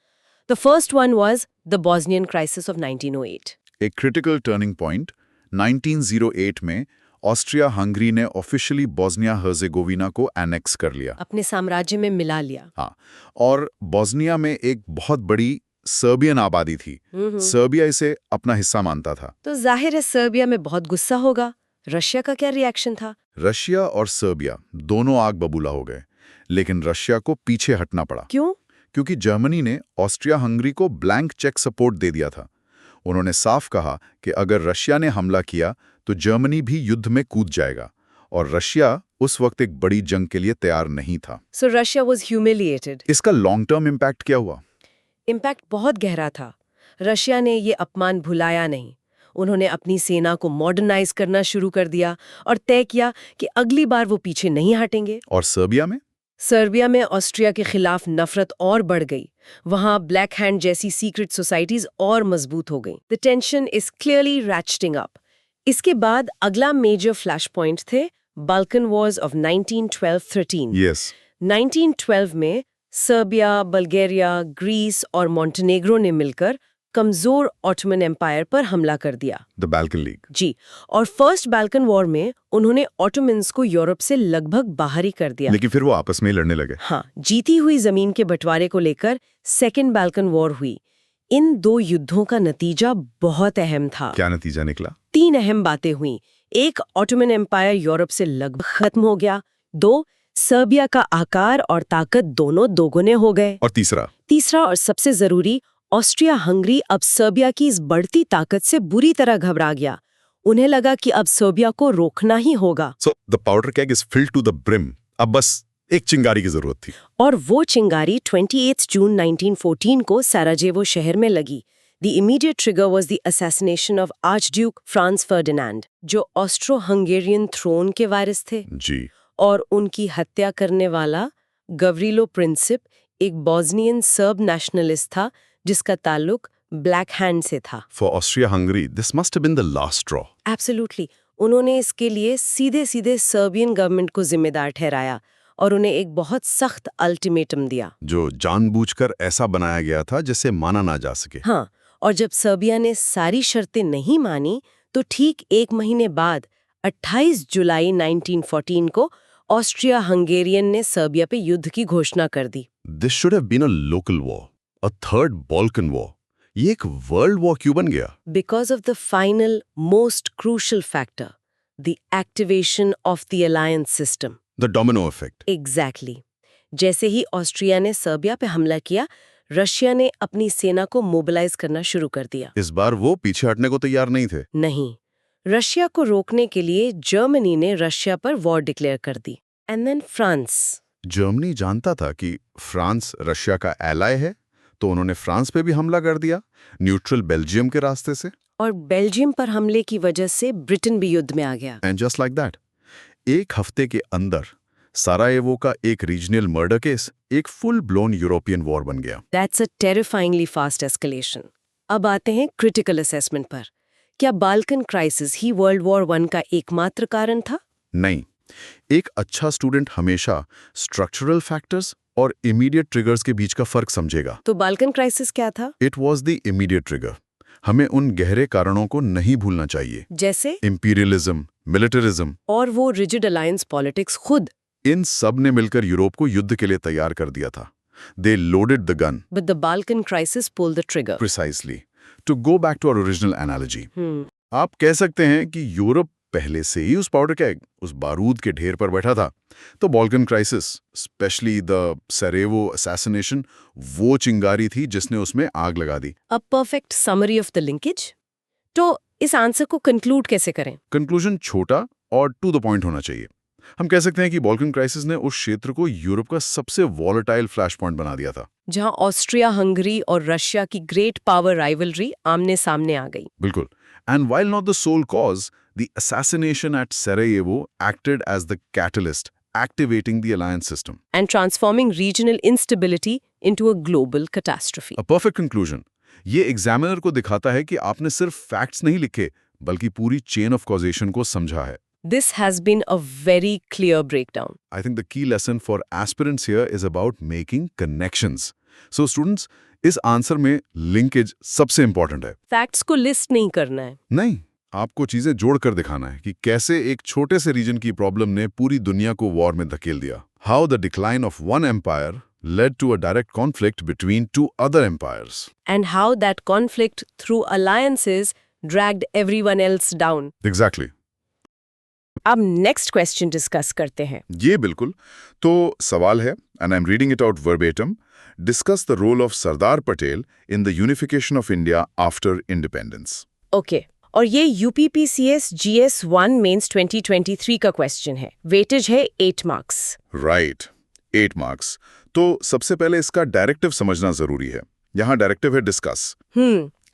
The first one was the Bosnian crisis of 1908। एक क्रिटिकल टर्निंग पॉइंट 1908 में ऑस्ट्रिया हंगरी ने ऑफिशियली बॉस्निया हर्जेगोविना को एनेक्स कर लिया। अपने साम्राज्य में मिला लिया। हाँ, और बॉस्निया में एक बहुत बड़ी सर्बियन आबादी थी। सर्बिया इसे अपना हिस्सा मानता था। तो जाहिर है सर्बिया में बहुत गुस्सा होगा। रशिया का क्या रिएक्शन था? रशिया और सर्बिया दोनों आग बबूला हो गए, लेकिन रशिया को पीछे हटना पड़ा। क्यों? क्योंकि जर्मनी ने ऑस्ट्रिया हंगरी को ब्लैंक चेक सपोर्ट दे दिया था। उन्होंने साफ कहा कि अगर रशिया ने हमला किया तो जर्मनी भी युद्ध में कूद जाएगा, और रशिया उस वक्त एक बड़ी जंग के लिए तैयार नहीं था। सो रशिया वाज ह्यूमिलिएटेड। इसका लॉन्ग टर्म इम्पैक्ट क्या हुआ? इम्पैक्ट बहुत गहरा था। रशिया ने ये अपमान भुलाया नहीं। उन्होंने अपनी सेना को मॉडर्नाइज करना शुरू कर दिया और तय किया कि अगली बार वो पीछे नहीं हटेंगे। और सर्बिया में? सर्बिया में ऑस्ट्रिया के खिलाफ नफरत और बढ़ गई। वहां ब्लैक हैंड जैसी सीक्रेट सोसाइटीज और मजबूत हो गईं। The tension is clearly ratcheting up. इसके बाद अगला मेजर फ्लैश पॉइंट थे बाल्कन वॉर्स ऑफ 1912-13। यस। 1912 में सर्बिया, बल्गेरिया, ग्रीस और मॉन्टेनेग्रो ने मिलकर कमजोर ऑटोमन एम्पायर पर हमला कर दिया। The Balkan league. जी, और फर्स्ट बाल्कन वॉर में उन्होंने ऑटोमन्स को यूरोप से लगभग बाहर ही कर दिया। लेकिन फिर वो आपस में लड़ने लगे। हाँ, जीती हुई जमीन के बंटवारे को लेकर सेकेंड बाल्कन वॉर हुई। इन दो युद्धों का नतीजा बहुत अहम था। क्या नतीजा निकला? 3 अहम बातें हुई। 1, ऑटोमन एम्पायर यूरोप से लगभग खत्म हो गया। 2, सर्बिया का आकार और ताकत दोनों दोगुने हो गए। और तीसरा और सबसे जरूरी, ऑस्ट्रिया हंगरी अब सर्बिया की इस बढ़ती ताकत से बुरी तरह घबरा गया। उन्हें लगा कि अब सर्बिया को रोकना ही होगा। So the powder keg is filled to the brim. अब बस एक चिंगारी की जरूरत थी। और वो चिंगारी 28 जून 1914 को सराजेवो शहर में लगी। The immediate trigger was the assassination of Archduke Franz Ferdinand, जो ऑस्ट्रो हंगेरियन थ्रोन के वारिस थे। जी। और उनकी हत्या करने वाला गवरीलो प्रिंसिप एक बॉस्नियन सर्ब नेशनलिस्ट था जिसका ताल्लुक ब्लैक हैंड से था। For Austria Hungary this must have been the last straw. Absolutely. उन्होंने इसके लिए सीधे सीधे सर्बियन गवर्नमेंट को जिम्मेदार ठहराया और उन्हें एक बहुत सख्त अल्टीमेटम दिया, जो जानबूझकर ऐसा बनाया गया था जिसे माना ना जा सके। हाँ, और जब सर्बिया ने सारी शर्तें नहीं मानी तो ठीक 1 महीने बाद 28 जुलाई 1914 को ऑस्ट्रिया हंगेरियन ने सर्बिया पे युद्ध की घोषणा कर दी। This should have been a local war, a third Balkan war. ये एक वर्ल्ड वॉर क्यों बन गया? Because of the final, most crucial factor, the activation of the alliance system. The domino effect. Exactly. जैसे ही ऑस्ट्रिया ने Serbia पे हमला किया, रशिया ने अपनी सेना को मोबिलाइज करना शुरू कर दिया। इस बार वो पीछे हटने को तैयार नहीं थे। नहीं, रशिया को रोकने के लिए जर्मनी ने रशिया पर वॉर डिक्लेयर कर दी। And then France. जर्मनी जानता था कि फ्रांस रशिया का एलाय है, तो उन्होंने फ्रांस पे भी हमला कर दिया, न्यूट्रल बेल्जियम के रास्ते से। और बेल्जियम पर हमले की वजह से ब्रिटेन भी युद्ध में आ गया। एंड जस्ट लाइक दैट, एक हफ्ते के अंदर सारायेवो का एक रीजनल मर्डर केस एक फुल ब्लोन यूरोपियन वॉर बन गया। That's a terrifyingly fast escalation. अब आते हैं क्रिटिकल असेसमेंट पर। क्या बाल्कन क्राइसिस ही वर्ल्ड वॉर 1 का एकमात्र कारण था? नहीं, एक अच्छा स्टूडेंट हमेशा स्ट्रक्चरल फैक्टर्स और इमीडिएट ट्रिगर्स के बीच का फर्क समझेगा। तो बाल्कन क्राइसिस क्या था? It was the immediate trigger. हमें उन गहरे कारणों को नहीं भूलना चाहिए, जैसे इंपीरियलिज्म, मिलिटरिज्म, और वो रिजिड अलायंस पॉलिटिक्स खुद। इन सब ने मिलकर यूरोप को युद्ध के लिए तैयार कर दिया था। They loaded the gun. But the Balkan crisis pulled the trigger. Precisely. To go back to our original analogy, आप कह सकते हैं कि यूरोप पहले से ही उस पाउडर केग, उस बारूद के ढेर पर बैठा था। तो Balkan crisis, specially the Sarajevo assassination, वो चिंगारी थी जिसने उसमें आग लगा दी। A perfect summary of the linkage? तो इस आंसर को कंक्लूड कैसे करें? कंक्लूजन छोटा और टू द पॉइंट होना चाहिए। हम कह सकते हैं कि बाल्कन क्राइसिस ने उस क्षेत्र को यूरोप का सबसे वॉलेटाइल फ्लैश पॉइंट बना दिया था, जहां ऑस्ट्रिया हंगरी और रशिया की ग्रेट पावर राइवलरी आमने सामने आ गई। बिल्कुल। And while not the sole cause, the assassination at Sarajevo acted as the catalyst, activating the alliance system. And transforming regional instability into a global catastrophe. A perfect conclusion. ये examiner को दिखाता है कि आपने सिर्फ फैक्ट्स नहीं लिखे, बल्कि पूरी चेन ऑफ कॉजेशन को समझा है। This has been a very clear breakdown. I think the key lesson for aspirants here is about making connections. So students, इस आंसर में लिंकेज सबसे इंपॉर्टेंट है। Facts को लिस्ट नहीं करना है। नहीं, आपको चीजें जोड़कर दिखाना है कि कैसे एक छोटे से रीजन की प्रॉब्लम ने पूरी दुनिया को वॉर में धकेल दिया। How the decline of one empire led to a direct conflict between two other empires. And how that conflict through alliances dragged everyone else down. Exactly. अब नेक्स्ट क्वेश्चन डिस्कस करते हैं। ये बिल्कुल। तो सवाल है, and I'm reading it out verbatim, discuss the role of Sardar Patel in the unification of India after independence. Okay, और ये UPPCS GS1 मेंस 2023 का क्वेश्चन है। वेटेज है 8 मार्क्स। Right, 8 marks. तो सबसे पहले इसका डायरेक्टिव समझना जरूरी है। यहाँ डायरेक्टिव है डिस्कस।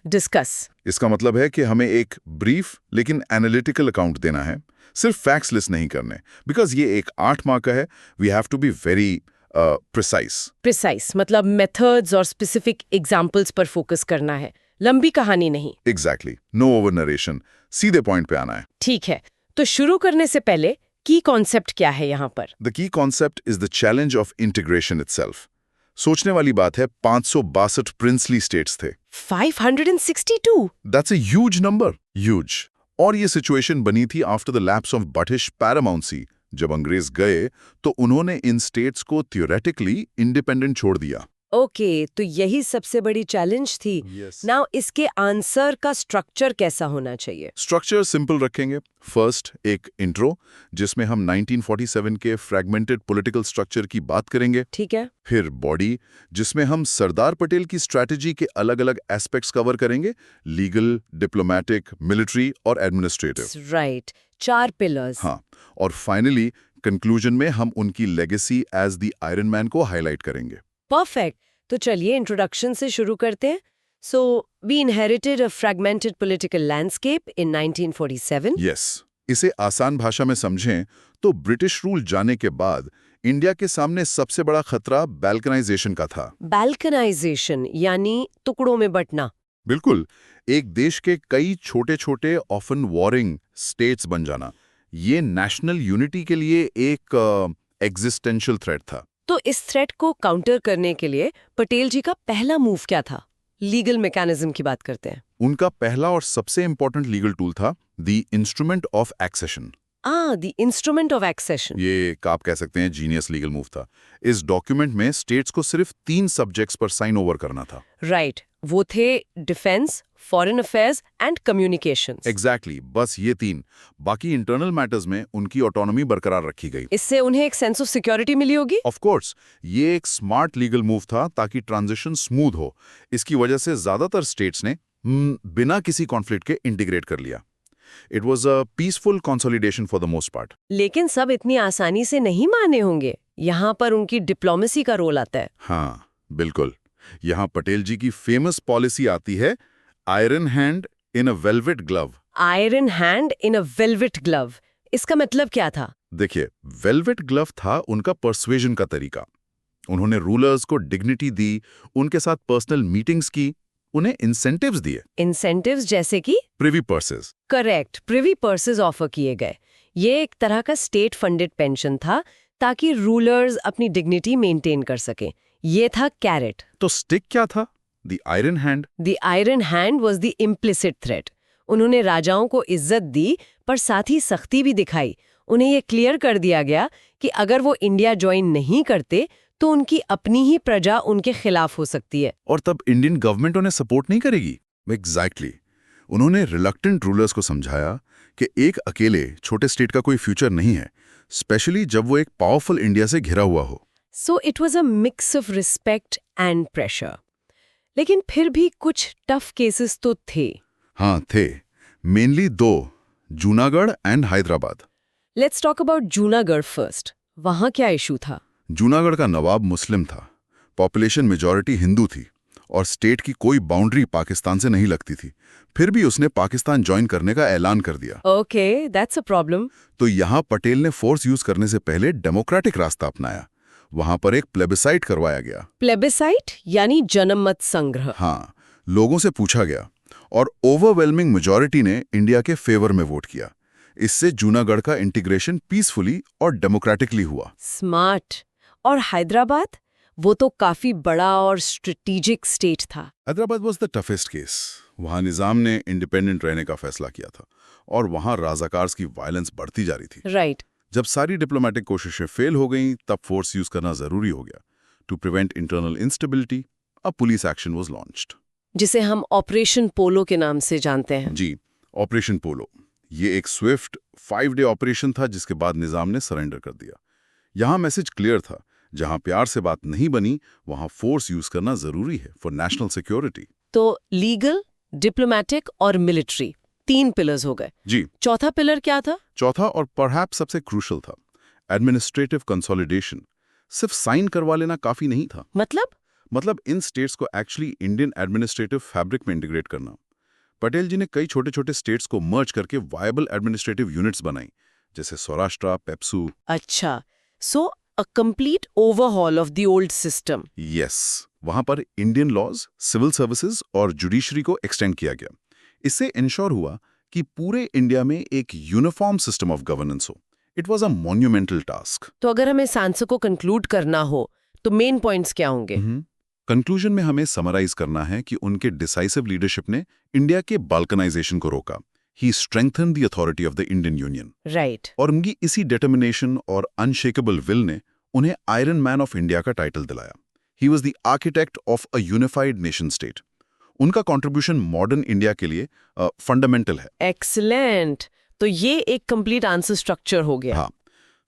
डिस्कस। इसका मतलब है कि हमें एक ब्रीफ लेकिन एनालिटिकल अकाउंट देना है, सिर्फ फैक्ट्स लिस्ट नहीं करने, बिकॉज ये एक 8 मार्क का है। We have to be very precise. मतलब मेथड्स और स्पेसिफिक एग्जांपल्स पर फोकस करना है, लंबी कहानी नहीं। एग्जैक्टली, नो ओवर नरेशन, सीधे पॉइंट पे आना है। ठीक है, तो शुरू करने से पहले की कॉन्सेप्ट क्या है यहाँ पर? The key concept is the challenge of integration itself. सोचने वाली बात है, 562 प्रिंसली स्टेट्स थे। 562? That's a huge number, huge. और ये सिचुएशन बनी थी after the lapse of British paramountcy. जब अंग्रेज गए तो उन्होंने इन स्टेट्स को थियोरेटिकली इंडिपेंडेंट छोड़ दिया। ओके, तो यही सबसे बड़ी चैलेंज थी। नाउ इसके आंसर का स्ट्रक्चर कैसा होना चाहिए? स्ट्रक्चर सिंपल रखेंगे। फर्स्ट एक इंट्रो, जिसमें हम 1947 के फ्रैगमेंटेड पॉलिटिकल स्ट्रक्चर की बात करेंगे। ठीक है। फिर बॉडी, जिसमें हम सरदार पटेल की स्ट्रैटेजी के अलग अलग एस्पेक्ट्स कवर करेंगे, लीगल, डिप्लोमेटिक, मिलिट्री और एडमिनिस्ट्रेटिव। Right, 4 pillars. हाँ, और फाइनली कंक्लूजन में हम उनकी legacy as the iron man को हाईलाइट करेंगे। परफेक्ट। तो चलिए इंट्रोडक्शन से शुरू करते हैं। So we inherited a fragmented political landscape in 1947। Yes, इसे आसान भाषा में समझें तो ब्रिटिश रूल जाने के बाद इंडिया के सामने सबसे बड़ा खतरा बैल्कनाइजेशन का था। बैल्कनाइजेशन यानी टुकड़ों में बंटना। बिल्कुल, एक देश के कई छोटे छोटे ऑफन वॉरिंग स्टेट्स बन जाना, ये नेशनल यूनिटी के लिए एक एग्जिस्टेंशियल थ्रेट था। तो इस थ्रेट को काउंटर करने के लिए पटेल जी का पहला मूव क्या था? लीगल मैकेनिज्म की बात करते हैं। उनका पहला और सबसे इंपॉर्टेंट लीगल टूल था the instrument of accession. The instrument of accession. ये आप कह सकते हैं जीनियस लीगल मूव था। इस डॉक्यूमेंट में स्टेट्स को सिर्फ 3 सब्जेक्ट्स पर साइन ओवर करना था। राइट, वो थे defence, foreign affairs and communications. Exactly, बस ये 3। बाकी इंटरनल मैटर्स में उनकी ऑटोनॉमी बरकरार रखी गई। इससे उन्हें एक सेंस ऑफ सिक्योरिटी मिली होगी। ऑफ कोर्स, ये एक स्मार्ट लीगल मूव था ताकि ट्रांजिशन स्मूथ हो। इसकी वजह से ज्यादातर स्टेट्स ने बिना किसी कॉन्फ्लिक्ट के इंटीग्रेट कर लिया। It was a peaceful consolidation for the most part. लेकिन सब इतनी आसानी से नहीं माने होंगे। यहाँ पर उनकी डिप्लोमेसी का रोल आता है। हाँ, बिल्कुल। यहाँ पटेल जी की फेमस पॉलिसी आती है, iron hand in a velvet glove. Iron hand in a velvet glove, इसका मतलब क्या था? देखिए, वेलवेट ग्लव था उनका पर्सुएजन का तरीका। उन्होंने रूलर्स को डिग्निटी दी, उनके साथ पर्सनल मीटिंग्स की, उन्हें इंसेंटिव्स दिए। इंसेंटिव्स जैसे कि? Privy purses. Correct, privy purses offer किए गए। ये एक तरह का स्टेट फंडेड पेंशन था ताकि रूलर्स अपनी डिग्निटी मेंटेन कर सकें। ये था कैरेट। तो स्टिक क्या था? The iron hand. The iron hand was the implicit threat. उन्होंने राजाओं को इज्जत दी पर साथ ही सख्ती भी दिखाई। उन्हें ये क्लियर कर दिया गया कि अगर वो इंडिया ज्वाइन नहीं करते तो उनकी अपनी ही प्रजा उनके खिलाफ हो सकती है। और तब इंडियन गवर्नमेंट उन्हें सपोर्ट नहीं करेगी। एग्जैक्टली। उन्होंने रिलक्टेंट रूलर्स को समझाया कि एक अकेले छोटे स्टेट का कोई फ्यूचर नहीं है, स्पेशली जब वो एक पावरफुल इंडिया से घिरा हुआ हो। So it was a mix of respect and pressure. लेकिन फिर भी कुछ टफ केसेस तो थे। हाँ थे, mainly 2, Junagadh and Hyderabad. Let's talk about Junagadh first. वहां क्या इशू था? जूनागढ़ का नवाब मुस्लिम था, पॉपुलेशन मेजॉरिटी हिंदू थी और स्टेट की कोई बाउंड्री पाकिस्तान से नहीं लगती थी। फिर भी उसने पाकिस्तान ज्वाइन करने का ऐलान कर दिया। Okay, that's a problem. तो यहाँ पटेल ने फोर्स यूज करने से पहले डेमोक्रेटिक रास्ता अपनाया। वहां पर एक प्लेबिसाइट करवाया गया। प्लेबिसाइट यानी जनमत संग्रह। हाँ, लोगों से पूछा गया और ओवरवेलमिंग मेजॉरिटी ने इंडिया के फेवर में वोट किया। इससे जूनागढ़ का इंटीग्रेशन पीसफुली और डेमोक्रेटिकली हुआ। स्मार्ट। और हैदराबाद, वो तो काफी बड़ा और स्ट्रेटेजिक स्टेट था। Hyderabad was the toughest case. वहां निजाम ने इंडिपेंडेंट रहने का फैसला किया था और वहां राजाकार्स की वायलेंस बढ़ती जा रही थी। राइट। जब सारी डिप्लोमेटिक कोशिशें फेल हो गईं, तब फोर्स यूज करना जरूरी हो गया। To prevent internal instability, a police action was launched, जिसे हम ऑपरेशन पोलो के नाम से जानते हैं। जी, ऑपरेशन पोलो। ये एक स्विफ्ट 5-डे ऑपरेशन था जिसके बाद निजाम ने सरेंडर कर दिया। यहां मैसेज क्लियर था, जहां प्यार से बात नहीं बनी वहां फोर्स यूज करना जरूरी है फॉर नेशनल सिक्योरिटी। तो लीगल, डिप्लोमेटिक और मिलिट्री, 3 पिलर्स हो गए। जी, चौथा पिलर क्या था? चौथा और परहैप्स सबसे क्रूशल था, एडमिनिस्ट्रेटिव कंसोलिडेशन। सिर्फ साइन करवा लेना काफी नहीं था। मतलब इन स्टेट्स को एक्चुअली इंडियन एडमिनिस्ट्रेटिव फैब्रिक में इंटीग्रेट करना। पटेल जी ने कई छोटे छोटे स्टेट्स को मर्ज करके वायबल एडमिनिस्ट्रेटिव यूनिट्स बनाई, जैसे सौराष्ट्र, पेप्सू। अच्छा, so a complete overhaul of the old system. Yes, वहां पर इंडियन लॉज, सिविल सर्विसेज और जुडिशरी को एक्सटेंड किया गया। इससे इंश्योर हुआ कि पूरे इंडिया में एक यूनिफॉर्म सिस्टम ऑफ गवर्नेंस हो। It was a monumental task. तो अगर हमें इस आंसर को कंक्लूड करना हो तो मेन पॉइंट्स क्या होंगे? कंक्लूजन में हमें समराइज करना है कि उनके डिसाइसिव लीडरशिप ने इंडिया के बाल्कनाइजेशन को रोका। He strengthen the authority of the Indian union. Right. और उनकी इसी डिटर्मिनेशन और अनशेकेबल विल ने उन्हें आयरन मैन ऑफ इंडिया का टाइटल दिलाया। He was the architect of a unified nation state. उनका कंट्रीब्यूशन मॉडर्न इंडिया के लिए फंडामेंटल है। एक्सीलेंट। तो ये एक कंप्लीट आंसर स्ट्रक्चर हो गया। हाँ,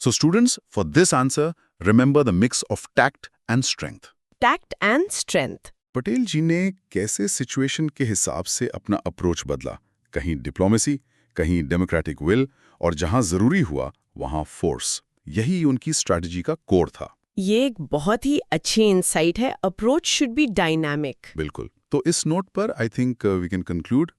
so students, for this answer remember the mix of tact and strength. Tact and strength. Patel ji ने कैसे सिचुएशन के हिसाब से अपना अप्रोच बदला, कहीं डिप्लोमेसी, कहीं डेमोक्रेटिक विल, और जहां जरूरी हुआ वहां फोर्स। यही उनकी स्ट्रैटेजी का कोर था। ये एक बहुत ही अच्छी इंसाइट है। Approach should be dynamic. बिल्कुल। तो इस नोट पर I think we can conclude.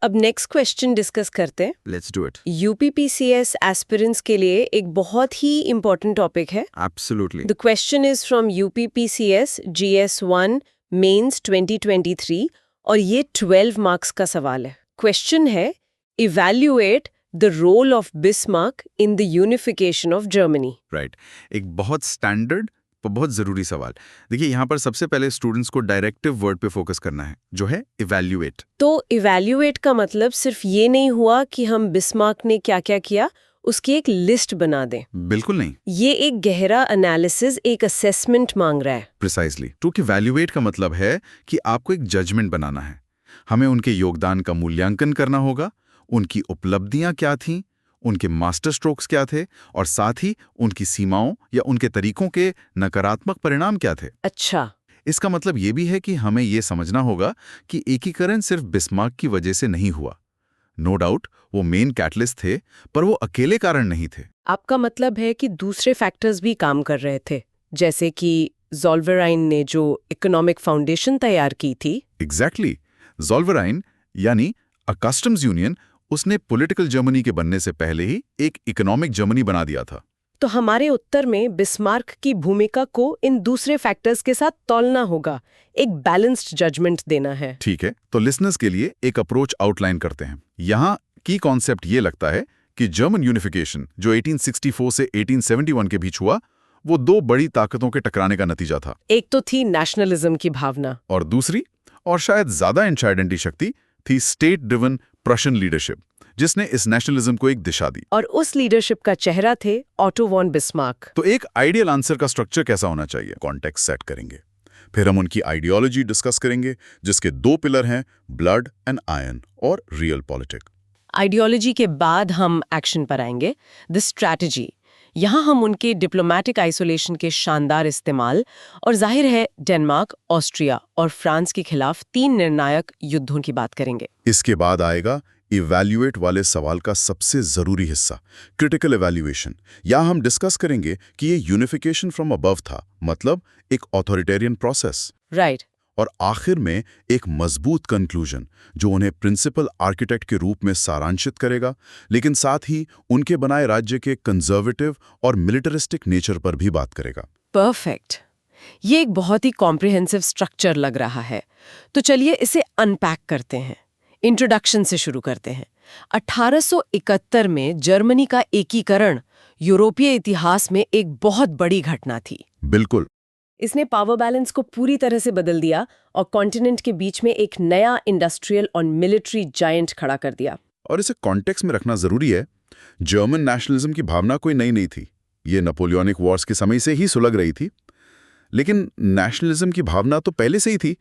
अब नेक्स्ट क्वेश्चन डिस्कस करते हैं। Let's do it. UPPCS aspirants के लिए एक बहुत ही इंपॉर्टेंट टॉपिक है। Absolutely. The question is from UPPCS GS1 mains 2023 और ये 12 मार्क्स का सवाल है। क्वेश्चन है, evaluate the role of Bismarck in the unification of Germany. Right. एक बहुत स्टैंडर्ड पर बहुत जरूरी सवाल। देखिए, यहाँ पर सबसे पहले स्टूडेंट्स को डायरेक्टिव वर्ड पे फोकस करना है, जो है इवैल्यूएट। तो इवैल्यूएट का मतलब सिर्फ ये नहीं हुआ कि हम बिस्मार्क ने क्या क्या किया, उसकी एक लिस्ट बना दें। बिल्कुल नहीं। ये एक गहरा एनालिसिस, एक असेसमेंट मांग रहा है। प्रिसाइजली। क्योंकि इवैल्यूएट का मतलब है कि आपको एक जजमेंट बनाना है। हमें उनके योगदान का मूल्यांकन करना होगा, उनकी उपलब्धियां क्या थीं, उनके मास्टर स्ट्रोक्स क्या थे, और साथ ही उनकी सीमाओं या उनके तरीकों के नकारात्मक परिणाम क्या थे। अच्छा। इसका मतलब ये भी है कि हमें ये समझना होगा कि एकीकरण सिर्फ बिस्मार्क की वजह से नहीं हुआ। नो डाउट वो मेन कैटलिस्ट थे, पर वो अकेले कारण नहीं थे। आपका मतलब है कि दूसरे फैक्टर्स भी काम कर रहे थे, जैसे कि ज़ोल्वेराइन ने जो इकोनॉमिक फाउंडेशन तैयार की थी। एग्जैक्टली। ज़ोल्वेराइन यानी अ कस्टम्स यूनियन, उसने पॉलिटिकल जर्मनी के बनने से पहले ही एक इकोनॉमिक जर्मनी बना दिया था। तो हमारे उत्तर में बिस्मार्क की भूमिका को इन दूसरे फैक्टर्स के साथ तौलना होगा, एक बैलेंस्ड जजमेंट देना है। ठीक है, तो लिसनर्स के लिए एक अप्रोच आउटलाइन करते हैं। यहाँ की कॉन्सेप्ट ये लगता है कि जर्मन यूनिफिकेशन जो 1864 से 1871 के बीच हुआ, वो 2 बड़ी ताकतों के टकराने का नतीजा था। एक तो थी नेशनलिज्म की भावना, और दूसरी, और शायद ज्यादा इंसाइडेंटी शक्ति, थी स्टेट ड्रिवन प्रशियन लीडरशिप, जिसने इस नेशनलिज्म को एक दिशा दी। और उस लीडरशिप का चेहरा थे ऑटो वॉन बिस्मार्क। तो एक आइडियल आंसर का स्ट्रक्चर कैसा होना चाहिए? कॉन्टेक्स्ट सेट करेंगे, फिर हम उनकी आइडियोलॉजी डिस्कस करेंगे, जिसके 2 पिलर हैं, ब्लड एंड आयरन और रियल पॉलिटिक। आइडियोलॉजी के बाद हम एक्शन पर आएंगे, द स्ट्रैटेजी। यहाँ हम उनके डिप्लोमेटिक आइसोलेशन के शानदार इस्तेमाल और जाहिर है डेनमार्क, ऑस्ट्रिया और फ्रांस के खिलाफ 3 निर्णायक युद्धों की बात करेंगे। इसके बाद आएगा इवैल्यूएट वाले सवाल का सबसे जरूरी हिस्सा, क्रिटिकल इवैल्यूएशन। यहाँ हम डिस्कस करेंगे कि ये यूनिफिकेशन फ्रॉम अबव था, मतलब एक ऑथोरिटेरियन प्रोसेस। राइट। और आखिर में एक मजबूत कंक्लूजन जो उन्हें प्रिंसिपल आर्किटेक्ट के रूप में सारांशित करेगा, लेकिन साथ ही उनके बनाए राज्य के कंजर्वेटिव और मिलिटरिस्टिक नेचर पर भी बात करेगा। परफेक्ट। ये एक बहुत ही कॉम्प्रिहेंसिव स्ट्रक्चर लग रहा है। तो चलिए इसे अनपैक करते हैं। इंट्रोडक्शन से शुरू करते हैं। 1871 में जर्मनी का एकीकरण यूरोपीय इतिहास में एक बहुत बड़ी घटना थी। बिल्कुल। इसने पावर बैलेंस को पूरी तरह से बदल दिया और कॉन्टिनेंट के बीच में एक नया इंडस्ट्रियल और मिलिट्री जायंट खड़ा कर दिया। और इसे कॉन्टेक्स्ट में रखना जरूरी है। जर्मन नेशनलिज्म की भावना कोई नई नहीं थी, ये नेपोलियनिक वॉर्स के समय से ही सुलग रही थी। लेकिन नेशनलिज्म की भावना तो पहले से ही थी,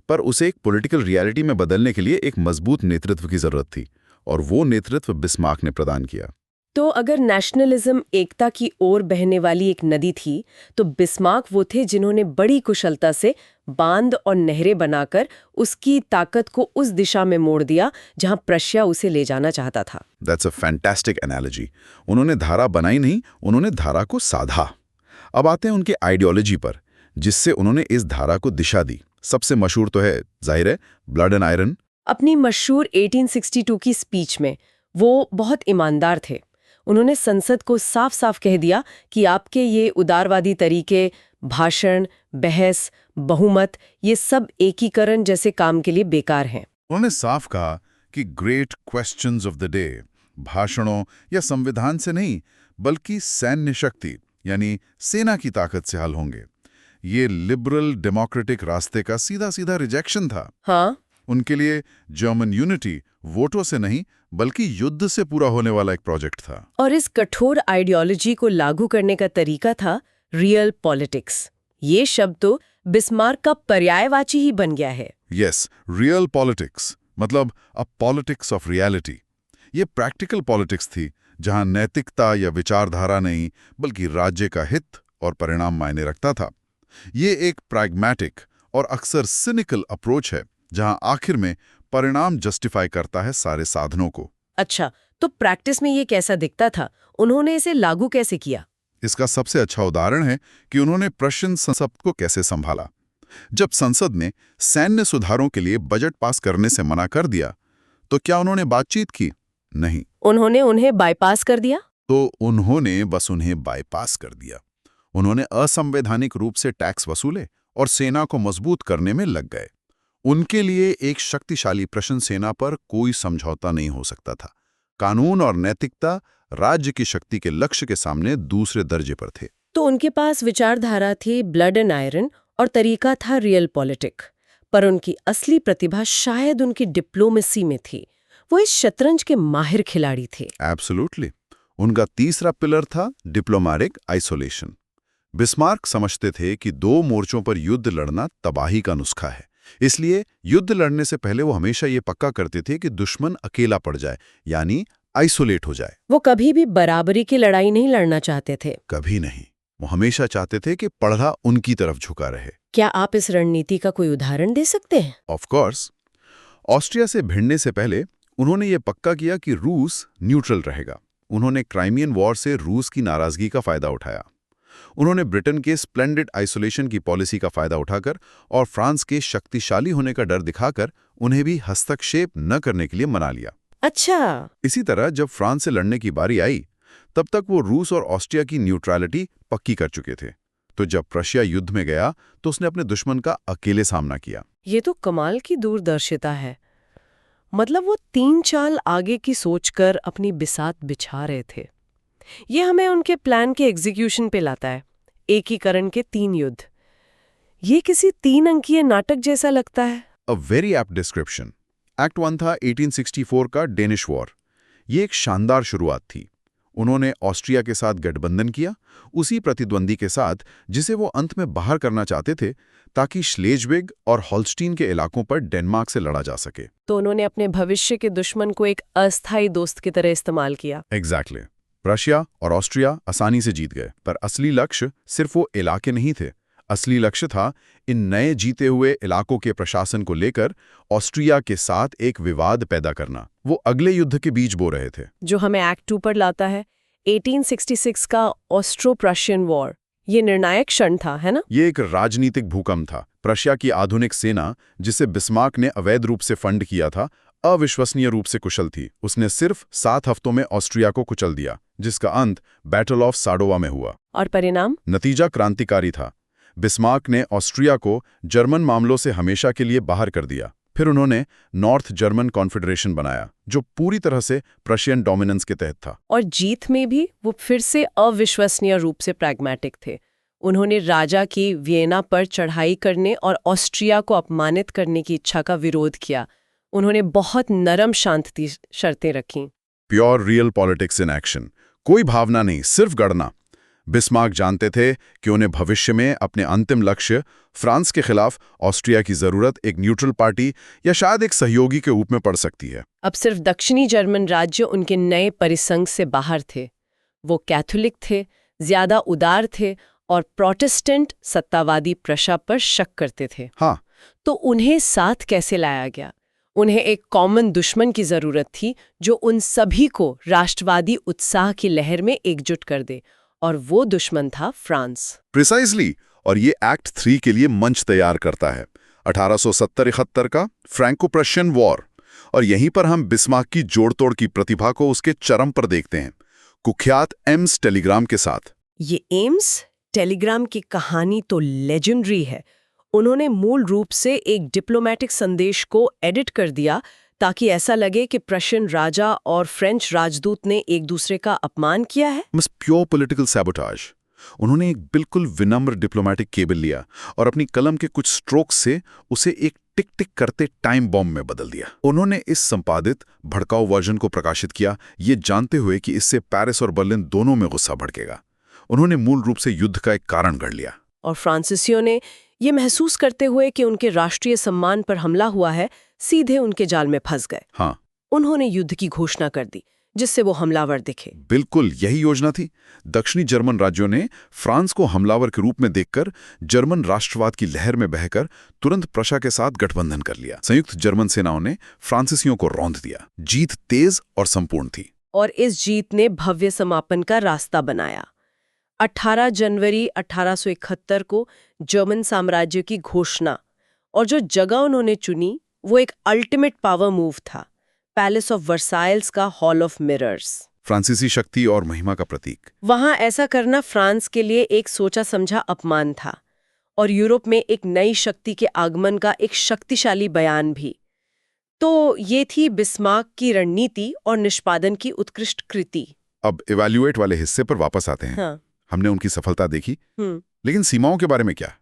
पर उसे एक पॉलिटिकल रियलिटी में बदलने के लिए एक मजबूत नेतृत्व की जरूरत थी, और वो नेतृत्व बिस्मार्क ने प्रदान किया। तो अगर नेशनलिज्म एकता की ओर बहने वाली एक नदी थी, तो बिस्मार्क वो थे जिन्होंने बड़ी कुशलता से बांध और नहरें बनाकर उसकी ताकत को उस दिशा में मोड़ दिया जहां प्रशिया उसे ले जाना चाहता था। That's a fantastic analogy. उन्होंने धारा बनाई नहीं, उन्होंने धारा को साधा। अब आते हैं उनके आइडियोलॉजी पर, जिससे उन्होंने इस धारा को दिशा दी। सबसे मशहूर तो है, जाहिर है, ब्लड एंड आयरन। अपनी मशहूर 1862 की स्पीच में वो बहुत ईमानदार थे। उन्होंने संसद को साफ साफ कह दिया कि आपके ये उदारवादी तरीके, भाषण, बहस, बहुमत, ये सब एकीकरण जैसे काम के लिए बेकार हैं। उन्होंने साफ कहा कि great questions of the day भाषणों या संविधान से नहीं, बल्कि सैन्य शक्ति यानी सेना की ताकत से हल होंगे। ये लिबरल डेमोक्रेटिक रास्ते का सीधा सीधा रिजेक्शन था। हाँ, उनके लिए जर्मन यूनिटी वोटों से नहीं, बल्कि युद्ध से पूरा होने वाला एक प्रोजेक्ट था। और इस कठोर आइडियोलॉजी को लागू करने का तरीका था रियल पॉलिटिक्स। ये शब्द तो बिस्मार्क का पर्यायवाची ही बन गया है। यस, रियल पॉलिटिक्स मतलब अ पॉलिटिक्स ऑफ रियलिटी। ये प्रैक्टिकल पॉलिटिक्स थी, जहां नैतिकता या विचारधारा नहीं, बल्कि राज्य का हित और परिणाम मायने रखता था। ये एक प्रैग्मैटिक और अक्सर सिनिकल अप्रोच है, जहां आखिर में परिणाम जस्टिफाई करता है सारे साधनों को। अच्छा, तो प्रैक्टिस में ये कैसा दिखता था? उन्होंने इसे लागू कैसे किया? इसका सबसे अच्छा उदाहरण है कि उन्होंने प्रशन संसद को कैसे संभाला। जब संसद ने सैन्य सुधारों के लिए बजट पास करने से मना कर दिया, तो क्या उन्होंने बातचीत की? नहीं। उन्होंने उन्हें बाईपास कर दिया? तो उन्होंने बस उन्हें बाईपास कर दिया। उन्होंने असंवैधानिक रूप से टैक्स वसूले और सेना को मजबूत करने में लग गए। उनके लिए एक शक्तिशाली प्रशन सेना पर कोई समझौता नहीं हो सकता था। कानून और नैतिकता राज्य की शक्ति के लक्ष्य के सामने दूसरे दर्जे पर थे। तो उनके पास विचारधारा थी ब्लड एंड आयरन और तरीका था रियल पॉलिटिक, पर उनकी असली प्रतिभा शायद उनकी डिप्लोमेसी में थी। वो इस शतरंज के माहिर खिलाड़ी थे। एब्सोल्युटली। उनका तीसरा पिलर था डिप्लोमैटिक आइसोलेशन। बिस्मार्क समझते थे कि दो मोर्चों पर युद्ध लड़ना तबाही का नुस्खा है। इसलिए युद्ध लड़ने से पहले वो हमेशा ये पक्का करते थे कि दुश्मन अकेला पड़ जाए, यानी आइसोलेट हो जाए। वो कभी भी बराबरी की लड़ाई नहीं लड़ना चाहते थे। कभी नहीं। वो हमेशा चाहते थे कि पड़धा उनकी तरफ झुका रहे। क्या आप इस रणनीति का कोई उदाहरण दे सकते हैं? Of course. ऑस्ट्रिया से भिड़ने से पहले उन्होंने ये पक्का किया कि रूस न्यूट्रल रहेगा। उन्होंने क्राइमियन वॉर से रूस की नाराजगी का फायदा उठाया। उन्होंने ब्रिटेन के स्प्लेंडेड आइसोलेशन की पॉलिसी का फायदा उठाकर और फ्रांस के शक्तिशाली होने का डर दिखाकर उन्हें भी हस्तक्षेप न करने के लिए मना लिया। अच्छा। इसी तरह जब फ्रांस से लड़ने की बारी आई, तब तक वो रूस और ऑस्ट्रिया की न्यूट्रलिटी पक्की कर चुके थे। तो जब प्रशिया युद्ध में गया तो उसने अपने दुश्मन का अकेले सामना किया। ये तो कमाल की दूरदर्शिता है। मतलब वो 3 चाल आगे की सोचकर अपनी बिसात बिछा रहे थे। ये हमें उनके प्लान के एग्जीक्यूशन पे लाता है। एकीकरण के 3 युद्ध। ये किसी 3 अंकीय नाटक जैसा लगता है। A very apt description. Act 1 था 1864 का डेनिश वॉर। ये एक शानदार शुरुआत थी। उन्होंने ऑस्ट्रिया के साथ गठबंधन किया, उसी प्रतिद्वंदी के साथ जिसे वो अंत में बाहर करना चाहते थे, ताकि श्लेज्विग और हॉल्स्टीन के इलाकों पर डेनमार्क से लड़ा जा सके। तो उन्होंने अपने भविष्य के दुश्मन को एक अस्थायी दोस्त की तरह इस्तेमाल किया। एग्जैक्टली। रशिया और ऑस्ट्रिया आसानी से जीत गए, पर असली लक्ष्य सिर्फ वो इलाके नहीं थे। असली लक्ष्य था इन नए जीते हुए इलाकों के प्रशासन को लेकर ऑस्ट्रिया के साथ एक विवाद पैदा करना। वो अगले युद्ध के बीज बो रहे थे, जो हमें एक्ट 2 पर लाता है, 1866 का ऑस्ट्रो प्रशियन वॉर। ये निर्णायक क्षण था, है ना? ये एक राजनीतिक भूकंप था। प्रशिया की आधुनिक सेना, जिसे बिस्मार्क ने अवैध रूप से फंड किया था, अविश्वसनीय रूप से कुशल थी। उसने सिर्फ 7 हफ्तों में ऑस्ट्रिया को कुचल दिया, जिसका अंत बैटल ऑफ साडोवा में हुआ। और परिणाम? नतीजा क्रांतिकारी था। बिस्मार्क ने ऑस्ट्रिया को जर्मन मामलों से हमेशा के लिए बाहर कर दिया। फिर उन्होंने नॉर्थ जर्मन कॉन्फेडरेशन बनाया जो पूरी तरह से प्रशियन डोमिनेंस के तहत था। और जीत में भी वो फिर से अविश्वसनीय रूप से प्रैग्मेटिक थे। उन्होंने राजा की वियना पर चढ़ाई करने और ऑस्ट्रिया को अपमानित करने की इच्छा का विरोध किया। उन्होंने बहुत नरम शांति शर्तें रखीं। Pure real politics in action, कोई भावना नहीं, सिर्फ गणना। बिस्मार्क जानते थे कि उन्हें भविष्य में अपने अंतिम लक्ष्य फ्रांस के खिलाफ ऑस्ट्रिया की जरूरत एक न्यूट्रल पार्टी या शायद एक सहयोगी के रूप में पड़ सकती है। अब सिर्फ दक्षिणी जर्मन राज्य उनके नए परिसंघ से बाहर थे। वो कैथोलिक थे, ज्यादा उदार थे और प्रोटेस्टेंट सत्तावादी प्रशा पर शक करते थे। हाँ, तो उन्हें साथ कैसे लाया गया? उन्हें एक कॉमन दुश्मन की जरूरत थी जो उन सभी को राष्ट्रवादी उत्साह की लहर में एकजुट कर दे, और वो दुश्मन था फ्रांस। प्रिसाइजली। और ये एक्ट 3 के लिए मंच तैयार करता है, 1870-71 का फ्रैंको प्रशियन वॉर। और यहीं पर हम बिस्मार्क की जोड़-तोड़ की प्रतिभा को उसके चरम पर देखते हैं, कुख्यात एम्स टेलीग्राम के साथ। ये एम्स टेलीग्राम की कहानी तो लेजेंडरी है। उन्होंने मूल रूप से एक डिप्लोमेटिक संदेश को एडिट कर दिया ताकि ऐसा लगे कि प्रशियन राजा और फ्रेंच राजदूत ने एक दूसरे का अपमान किया है। बस प्योर पॉलिटिकल सैबोटाज। उन्होंने एक बिल्कुल विनम्र डिप्लोमेटिक केबल लिया और अपनी कलम के कुछ स्ट्रोक्स से उसे एक टिक टिक करते टाइम बॉम्ब में बदल दिया। उन्होंने इस संपादित भड़काऊ वर्जन को प्रकाशित किया, ये जानते हुए कि इससे पेरिस और बर्लिन दोनों में गुस्सा भड़केगा। उन्होंने मूल रूप से युद्ध का एक कारण गढ़ लिया। और फ्रांसीसियों ने ये महसूस करते हुए कि उनके राष्ट्रीय सम्मान पर हमला हुआ है, सीधे उनके जाल में फंस गए। हाँ, उन्होंने युद्ध की घोषणा कर दी जिससे वो हमलावर दिखे। बिल्कुल यही योजना थी। दक्षिणी जर्मन राज्यों ने फ्रांस को हमलावर के रूप में देखकर जर्मन राष्ट्रवाद की लहर में बहकर तुरंत प्रशा के साथ गठबंधन कर लिया। संयुक्त जर्मन सेनाओं ने फ्रांसीसियों को रौंद दिया। जीत तेज और संपूर्ण थी। और इस जीत ने भव्य समापन का रास्ता बनाया। 18 जनवरी 1871 को जर्मन साम्राज्य की घोषणा, और जो जगह उन्होंने चुनी वो एक अल्टीमेट पावर मूव था, पैलेस ऑफ वर्साइल्स का हॉल ऑफ मिरर्स। फ्रांसीसी शक्ति और महिमा का प्रतीक। वहां ऐसा करना फ्रांस के लिए एक सोचा समझा अपमान था और यूरोप में एक नई शक्ति के आगमन का एक शक्तिशाली बयान भी। तो ये थी बिस्मार्क की रणनीति और निष्पादन की उत्कृष्ट कृति। अब इवैल्यूएट वाले हिस्से पर वापस आते हैं। हाँ। हमने उनकी सफलता देखी, लेकिन सीमाओं के बारे में क्या?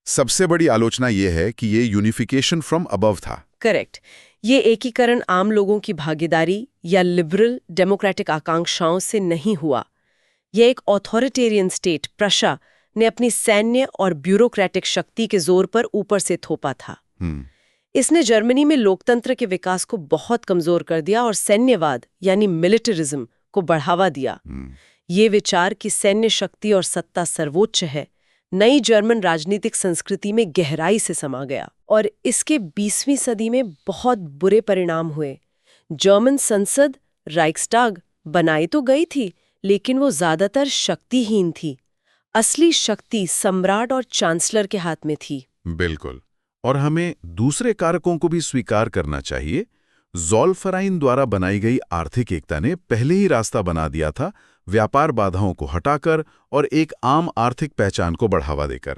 सबसे बड़ी आलोचना यह है कि ये यूनिफिकेशन फ्रॉम अबव था। करेक्ट। ये एकीकरण आम लोगों की भागीदारी या लिबरल डेमोक्रेटिक आकांक्षाओं से नहीं हुआ। यह एक ऑथोरिटेरियन स्टेट प्रशा ने अपनी सैन्य और ब्यूरोक्रेटिक शक्ति के जोर पर ऊपर से थोपा था। इसने जर्मनी में लोकतंत्र के विकास को बहुत कमजोर कर दिया और सैन्यवाद यानी मिलिटरिज्म को बढ़ावा दिया। ये विचार कि सैन्य शक्ति और सत्ता सर्वोच्च है नई जर्मन राजनीतिक संस्कृति में गहराई से समा गया, और इसके 20वीं सदी में बहुत बुरे परिणाम हुए। जर्मन संसद राइक्सटाग बनाई तो गई थी, लेकिन वो ज्यादातर शक्तिहीन थी। असली शक्ति सम्राट और चांसलर के हाथ में थी। बिल्कुल। और हमें दूसरे कारकों को भी स्वीकार करना चाहिए। ज़ोल्फराइन द्वारा बनाई गई आर्थिक एकता ने पहले ही रास्ता बना दिया था, व्यापार बाधाओं को हटाकर और एक आम आर्थिक पहचान को बढ़ावा देकर।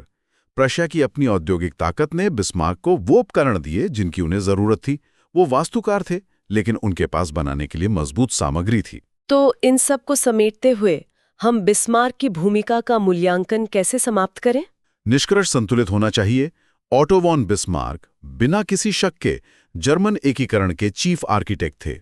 प्रशा की अपनी औद्योगिक ताकत ने बिस्मार्क को वो उपकरण दिए जिनकी उन्हें जरूरत थी। वो वास्तुकार थे, लेकिन उनके पास बनाने के लिए मजबूत सामग्री थी। तो इन सब को समेटते हुए हम बिस्मार्क की भूमिका का मूल्यांकन कैसे समाप्त करें? निष्कर्ष संतुलित होना चाहिए। ऑटो वॉन बिस्मार्क बिना किसी शक के जर्मन एकीकरण के चीफ आर्किटेक्ट थे।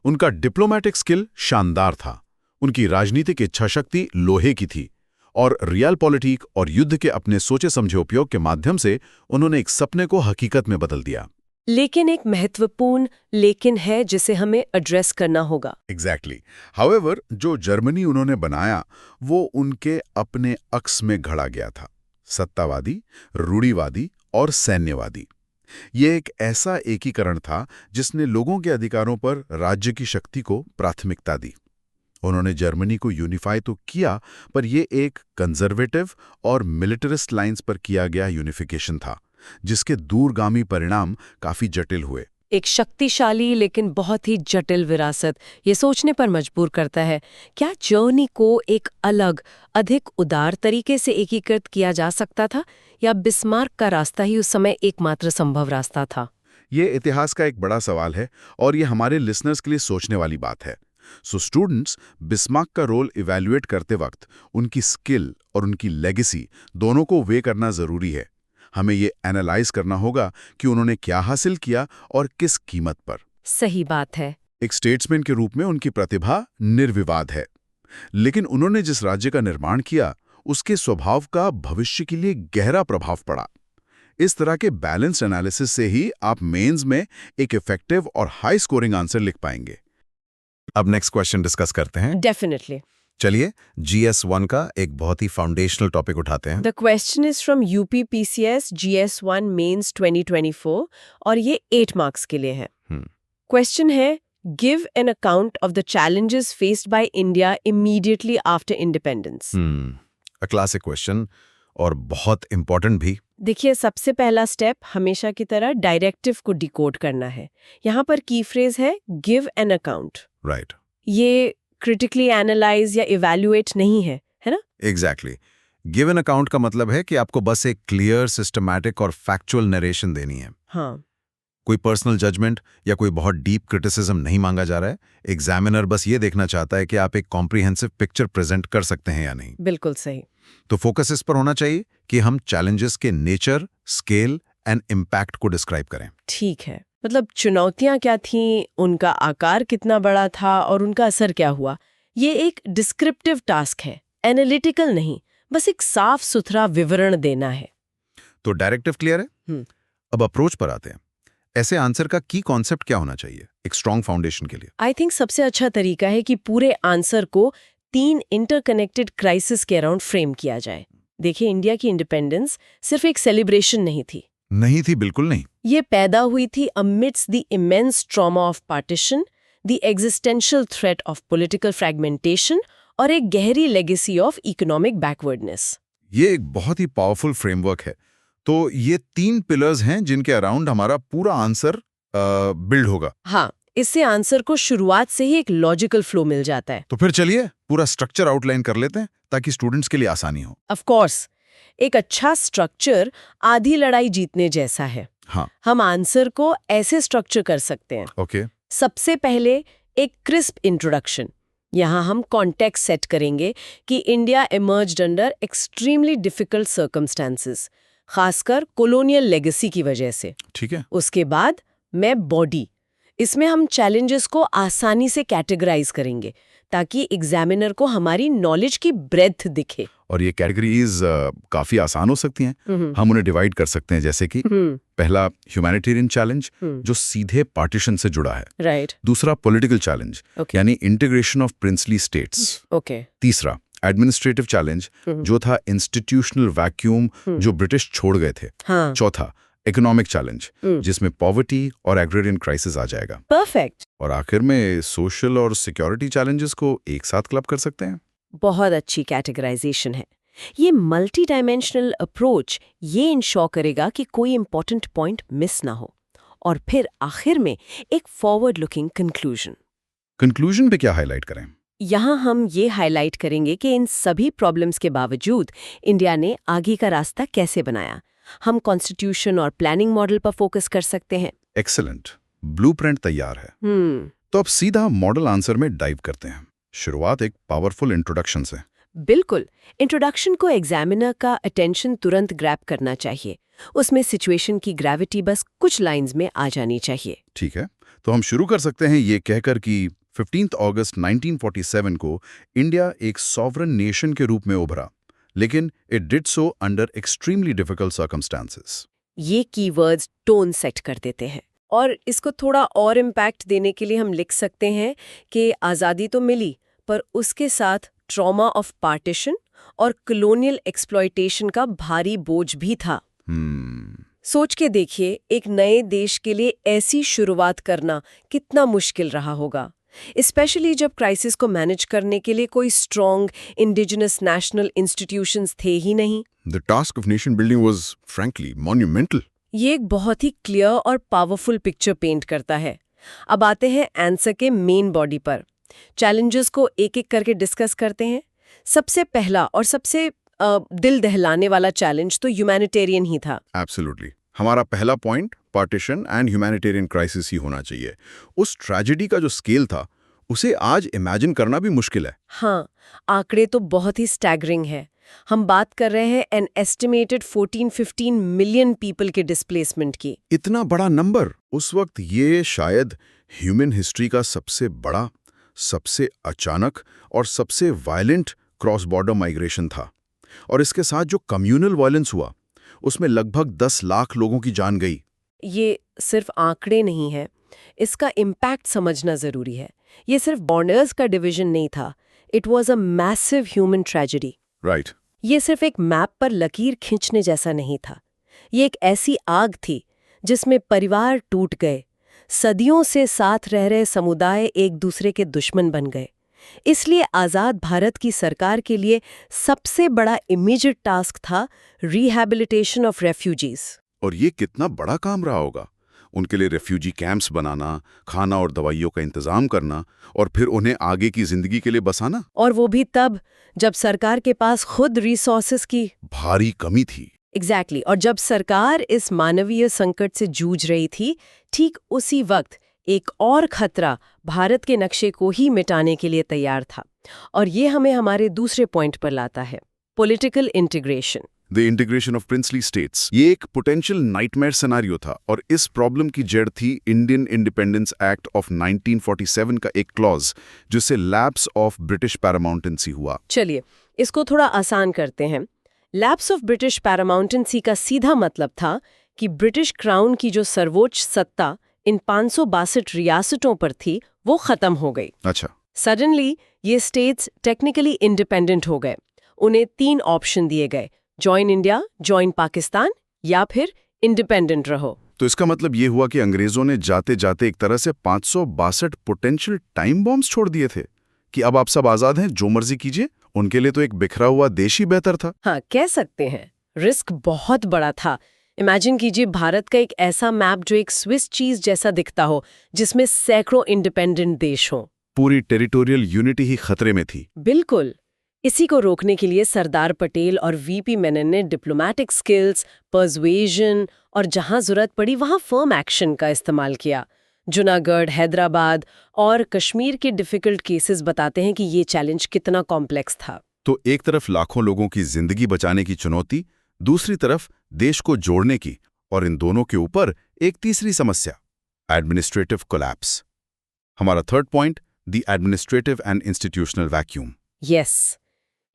उनका डिप्लोमैटिक स्किल शानदार था, उनकी राजनीतिक इच्छाशक्ति लोहे की थी, और रियल पॉलिटिक और युद्ध के अपने सोचे समझे उपयोग के माध्यम से उन्होंने एक सपने को हकीकत में बदल दिया। लेकिन एक महत्वपूर्ण लेकिन है जिसे हमें एड्रेस करना होगा। एग्जैक्टली। हाउएवर, जो जर्मनी उन्होंने बनाया वो उनके अपने अक्स में घड़ा गया था, सत्तावादी, रूढ़िवादी और सैन्यवादी। ये एक ऐसा एकीकरण था जिसने लोगों के अधिकारों पर राज्य की शक्ति को प्राथमिकता दी। उन्होंने जर्मनी को यूनिफाई तो किया, पर यह एक कंजर्वेटिव और मिलिटरिस्ट लाइंस पर किया गया यूनिफिकेशन था, जिसके दूरगामी परिणाम काफी जटिल हुए। एक शक्तिशाली लेकिन बहुत ही जटिल विरासत ये सोचने पर मजबूर करता है, क्या जर्मनी को एक अलग, अधिक उदार तरीके से एकीकृत किया जा सकता था, या बिस्मार्क का रास्ता ही उस समय एकमात्र संभव रास्ता था? ये इतिहास का एक बड़ा सवाल है और ये हमारे लिसनर्स के लिए सोचने वाली बात है। सो स्टूडेंट्स, बिस्मार्क का रोल इवैल्यूएट करते वक्त उनकी स्किल और उनकी लेगेसी दोनों को वे करना ज़रूरी है। हमें ये एनालाइज करना होगा कि उन्होंने क्या हासिल किया और किस कीमत पर। सही बात है। एक स्टेट्समैन के रूप में उनकी प्रतिभा निर्विवाद है, लेकिन उन्होंने जिस राज्य का निर्माण किया उसके स्वभाव का भविष्य के लिए गहरा प्रभाव पड़ा। इस तरह के बैलेंस्ड एनालिसिस से ही आप मेंस में एक इफेक्टिव और हाई स्कोरिंग आंसर लिख पाएंगे। अब नेक्स्ट क्वेश्चन डिस्कस करते हैं। डेफिनेटली। चलिए GS1 का एक बहुत ही फाउंडेशनल टॉपिक उठाते हैं। The question is from UPPCS GS1 mains 2024 और ये 8 मार्क्स के लिए है। क्वेश्चन है, give an account of the challenges faced by India immediately after independence. A classic question और बहुत इंपॉर्टेंट भी। देखिए, सबसे पहला स्टेप हमेशा की तरह डायरेक्टिव को डिकोड करना है। यहाँ पर की फ्रेज है गिव एन अकाउंट। राइट। ये क्रिटिकली एनालाइज या इवैल्यूएट नहीं है, है ना? एग्जैक्टली। गिव एन अकाउंट का मतलब है कि आपको बस एक क्लियर, सिस्टमैटिक और फैक्चुअल नरेशन देनी है। हाँ, कोई पर्सनल जजमेंट या कोई बहुत डीप क्रिटिसिज्म नहीं मांगा जा रहा है। एग्जामिनर बस ये देखना चाहता है कि आप एक कॉम्प्रिहेंसिव पिक्चर प्रेजेंट कर सकते हैं या नहीं। बिल्कुल सही। तो फोकस इस पर होना चाहिए कि हम चैलेंजेस के नेचर, स्केल एंड इम्पैक्ट को डिस्क्राइब करें। ठीक है, मतलब चुनौतियां क्या थीं, उनका आकार कितना बड़ा था और उनका असर क्या हुआ। ये एक डिस्क्रिप्टिव टास्क है, एनालिटिकल नहीं, बस एक साफ सुथरा विवरण देना है। तो डायरेक्टिव क्लियर है। अब अप्रोच पर आते हैं। ऐसे आंसर का की कॉन्सेप्ट क्या होना चाहिए एक स्ट्रॉन्ग फाउंडेशन के लिए? आई थिंक सबसे अच्छा तरीका है कि पूरे आंसर को 3 इंटरकनेक्टेड क्राइसिस के अराउंड फ्रेम किया जाए। देखिए, इंडिया की इंडिपेंडेंस सिर्फ एक सेलिब्रेशन नहीं थी। नहीं थी, बिल्कुल नहीं। ये पैदा हुई थी amidst the immense trauma of partition, the existential threat of political fragmentation और एक गहरी legacy of economic backwardness। ये एक बहुत ही पावरफुल फ्रेमवर्क है। तो ये 3 पिलर्स हैं जिनके अराउंड हमारा पूरा आंसर बिल्ड होगा। हाँ, इससे आंसर को शुरुआत से ही एक लॉजिकल फ्लो मिल जाता है। तो फिर चलिए पूरा स्ट्रक्चर आउटलाइन कर लेते हैं ताकि स्टूडेंट्स के लिए आसानी हो। ऑफ कोर्स, एक अच्छा स्ट्रक्चर आधी लड़ाई जीतने जैसा है। हाँ। हम आंसर को ऐसे स्ट्रक्चर कर सकते हैं। ओके। सबसे पहले एक क्रिस्प इंट्रोडक्शन। यहाँ हम कॉन्टेक्स्ट सेट करेंगे कि India emerged under extremely difficult circumstances, खासकर कॉलोनियल लेगेसी की वजह से। ठीक है। उसके बाद मैं बॉडी, इसमें हम चैलेंजेस को आसानी से कैटेगराइज करेंगे ताकि एग्जामिनर को हमारी नॉलेज की ब्रेथ दिखे। और ये कैटेगरीज काफी आसान हो सकती हैं। हम उन्हें डिवाइड कर सकते हैं, जैसे कि पहला ह्यूमैनिटेरियन चैलेंज जो सीधे पार्टीशन से जुड़ा है। राइट। दूसरा पॉलिटिकल चैलेंज, Okay. यानी integration of princely states. Okay. तीसरा एडमिनिस्ट्रेटिव चैलेंज जो था इंस्टीट्यूशनल वैक्यूम जो ब्रिटिश छोड़ गए थे। हाँ। चौथा इकोनॉमिक चैलेंज जिसमें पॉवर्टी और एग्रेरियन क्राइसिस आ जाएगा। परफेक्ट। और आखिर में सोशल और सिक्योरिटी चैलेंजेस को एक साथ क्लब कर सकते हैं। बहुत अच्छी कैटेगराइजेशन है। ये मल्टी डायमेंशनल अप्रोच ये इंश्योर करेगा कि कोई इंपॉर्टेंट पॉइंट मिस ना हो। और फिर आखिर में एक फॉरवर्ड लुकिंग कंक्लूजन। कंक्लूजन पे क्या हाईलाइट करें? यहाँ हम ये हाईलाइट करेंगे कि इन सभी प्रॉब्लम्स के बावजूद इंडिया ने आगे का रास्ता कैसे बनाया। हम कॉन्स्टिट्यूशन और प्लानिंग मॉडल पर फोकस कर सकते हैं। एक्सीलेंट, ब्लूप्रिंट तैयार है। तो अब सीधा मॉडल आंसर में डाइव करते हैं। शुरुआत एक पावरफुल इंट्रोडक्शन से। बिल्कुल, इंट्रोडक्शन को एग्जामिनर का अटेंशन तुरंत ग्रैब करना चाहिए। उसमें सिचुएशन की ग्रेविटी बस कुछ लाइंस में आ जानी चाहिए। ठीक है, तो हम शुरू कर सकते हैं ये कहकर कि 15 अगस्त 1947 को इंडिया एक सॉवरन नेशन के रूप में उभरा, लेकिन it did so under extremely difficult circumstances. ये कीवर्ड्स टोन सेट कर देते हैं और इसको थोड़ा और इम्पैक्ट देने के लिए हम लिख सकते हैं कि आज़ादी तो मिली पर उसके साथ ट्रॉमा ऑफ पार्टीशन और कॉलोनियल एक्सप्लॉयटेशन का भारी बोझ भी था। सोच के देखिए, एक नए देश के लिए ऐसी शुरुआत करना कितना मुश्किल रहा होगा, स्पेशली जब क्राइसिस को मैनेज करने के लिए कोई स्ट्रॉन्ग इंडिजिनस नेशनल इंस्टीट्यूशंस थे ही नहीं। The task of nation building was frankly monumental. ये एक बहुत ही क्लियर और पावरफुल पिक्चर पेंट करता है। अब आते हैं आंसर के मेन बॉडी पर। चैलेंजेस को एक एक करके डिस्कस करते हैं। सबसे पहला और सबसे दिल दहलाने वाला चैलेंज तो ह्यूमैनिटेरियन ही था। एब्सोल्युटली। हमारा पहला point partition and humanitarian crisis ही होना चाहिए। उस ट्रेजेडी का जो स्केल था उसे आज इमेजिन करना भी मुश्किल है। हाँ, आंकड़े तो बहुत ही स्टैगरिंग है। हम बात कर रहे हैं एन एस्टिमेटेड 14-15 मिलियन पीपल के डिस्प्लेसमेंट की। इतना बड़ा नंबर! उस वक्त ये शायद ह्यूमन हिस्ट्री का सबसे बड़ा, सबसे अचानक और सबसे वायलेंट क्रॉस बॉर्डर माइग्रेशन था। और इसके साथ जो कम्युनल वायलेंस हुआ उसमें लगभग 10 लाख लोगों की जान गई। ये सिर्फ आंकड़े नहीं है, इसका इम्पैक्ट समझना जरूरी है। ये सिर्फ बॉर्डर्स का डिवीजन नहीं था, it was a massive human tragedy. Right. ये सिर्फ एक मैप पर लकीर खींचने जैसा नहीं था। ये एक ऐसी आग थी जिसमें परिवार टूट गए, सदियों से साथ रह रहे समुदाय एक दूसरे के दुश्मन बन गए। इसलिए आज़ाद भारत की सरकार के लिए सबसे बड़ा इमीडिएट टास्क था रिहैबिलिटेशन ऑफ रेफ्यूजीज। और ये कितना बड़ा काम रहा होगा उनके लिए, रेफ्यूजी कैंप्स बनाना, खाना और दवाइयों का इंतजाम करना और फिर उन्हें आगे की जिंदगी के लिए बसाना। और वो भी तब जब सरकार के पास खुद रिसोर्सेस की भारी कमी थी। एग्जैक्टली। और जब सरकार इस मानवीय संकट से जूझ रही थी, ठीक उसी वक्त एक और खतरा भारत के नक्शे को ही मिटाने के लिए तैयार था। और ये हमें हमारे दूसरे पॉइंट पर लाता है, political integration. The integration of princely states. ये एक पोटेंशियल नाइटमेयर सिनेरियो था और इस प्रॉब्लम की जड़ थी इंडियन इंडिपेंडेंस एक्ट ऑफ 1947 का एक क्लॉज जिससे लैप्स ऑफ ब्रिटिश पैरामाउंटेंसी हुआ। चलिए इसको थोड़ा आसान करते हैं। लैप्स ऑफ ब्रिटिश पैरामाउंटेंसी का सीधा मतलब था कि ब्रिटिश क्राउन की जो सर्वोच्च सत्ता इन 562 रियासतों पर थी वो खत्म हो गई। अच्छा। सडनली ये स्टेट्स टेक्निकली इंडिपेंडेंट हो गए। उन्हें 3 ऑप्शन दिए गए, जॉइन इंडिया, जॉइन पाकिस्तान या फिर इंडिपेंडेंट रहो। तो इसका मतलब ये हुआ कि अंग्रेजों ने जाते जाते एक तरह से 562 पोटेंशियल टाइम बॉम्ब्स छोड़ दिए थे कि अब आप सब आजाद हैं, जो मर्जी कीजिए। उनके लिए तो एक बिखरा हुआ देश ही बेहतर था। हाँ, कह सकते हैं। रिस्क बहुत बड़ा था। इमेजिन कीजिए भारत का एक ऐसा मैप जो एक स्विस चीज जैसा दिखता हो, जिसमें सैकड़ों इंडिपेंडेंट देश हों। पूरी टेरिटोरियल यूनिटी ही खतरे में थी। बिल्कुल। इसी को रोकने के लिए सरदार पटेल और वीपी मेनन ने डिप्लोमैटिक स्किल्स, पर्सुएजन और जहां जरूरत पड़ी वहां फर्म एक्शन का इस्तेमाल किया। जूनागढ़, हैदराबाद और कश्मीर के डिफिकल्ट केसेस बताते हैं कि ये चैलेंज कितना कॉम्प्लेक्स था। तो एक तरफ लाखों लोगों की जिंदगी बचाने की चुनौती, दूसरी तरफ देश को जोड़ने की, और इन दोनों के ऊपर एक तीसरी समस्या, एडमिनिस्ट्रेटिव कोलैप्स। हमारा third point, the administrative and institutional vacuum. Yes,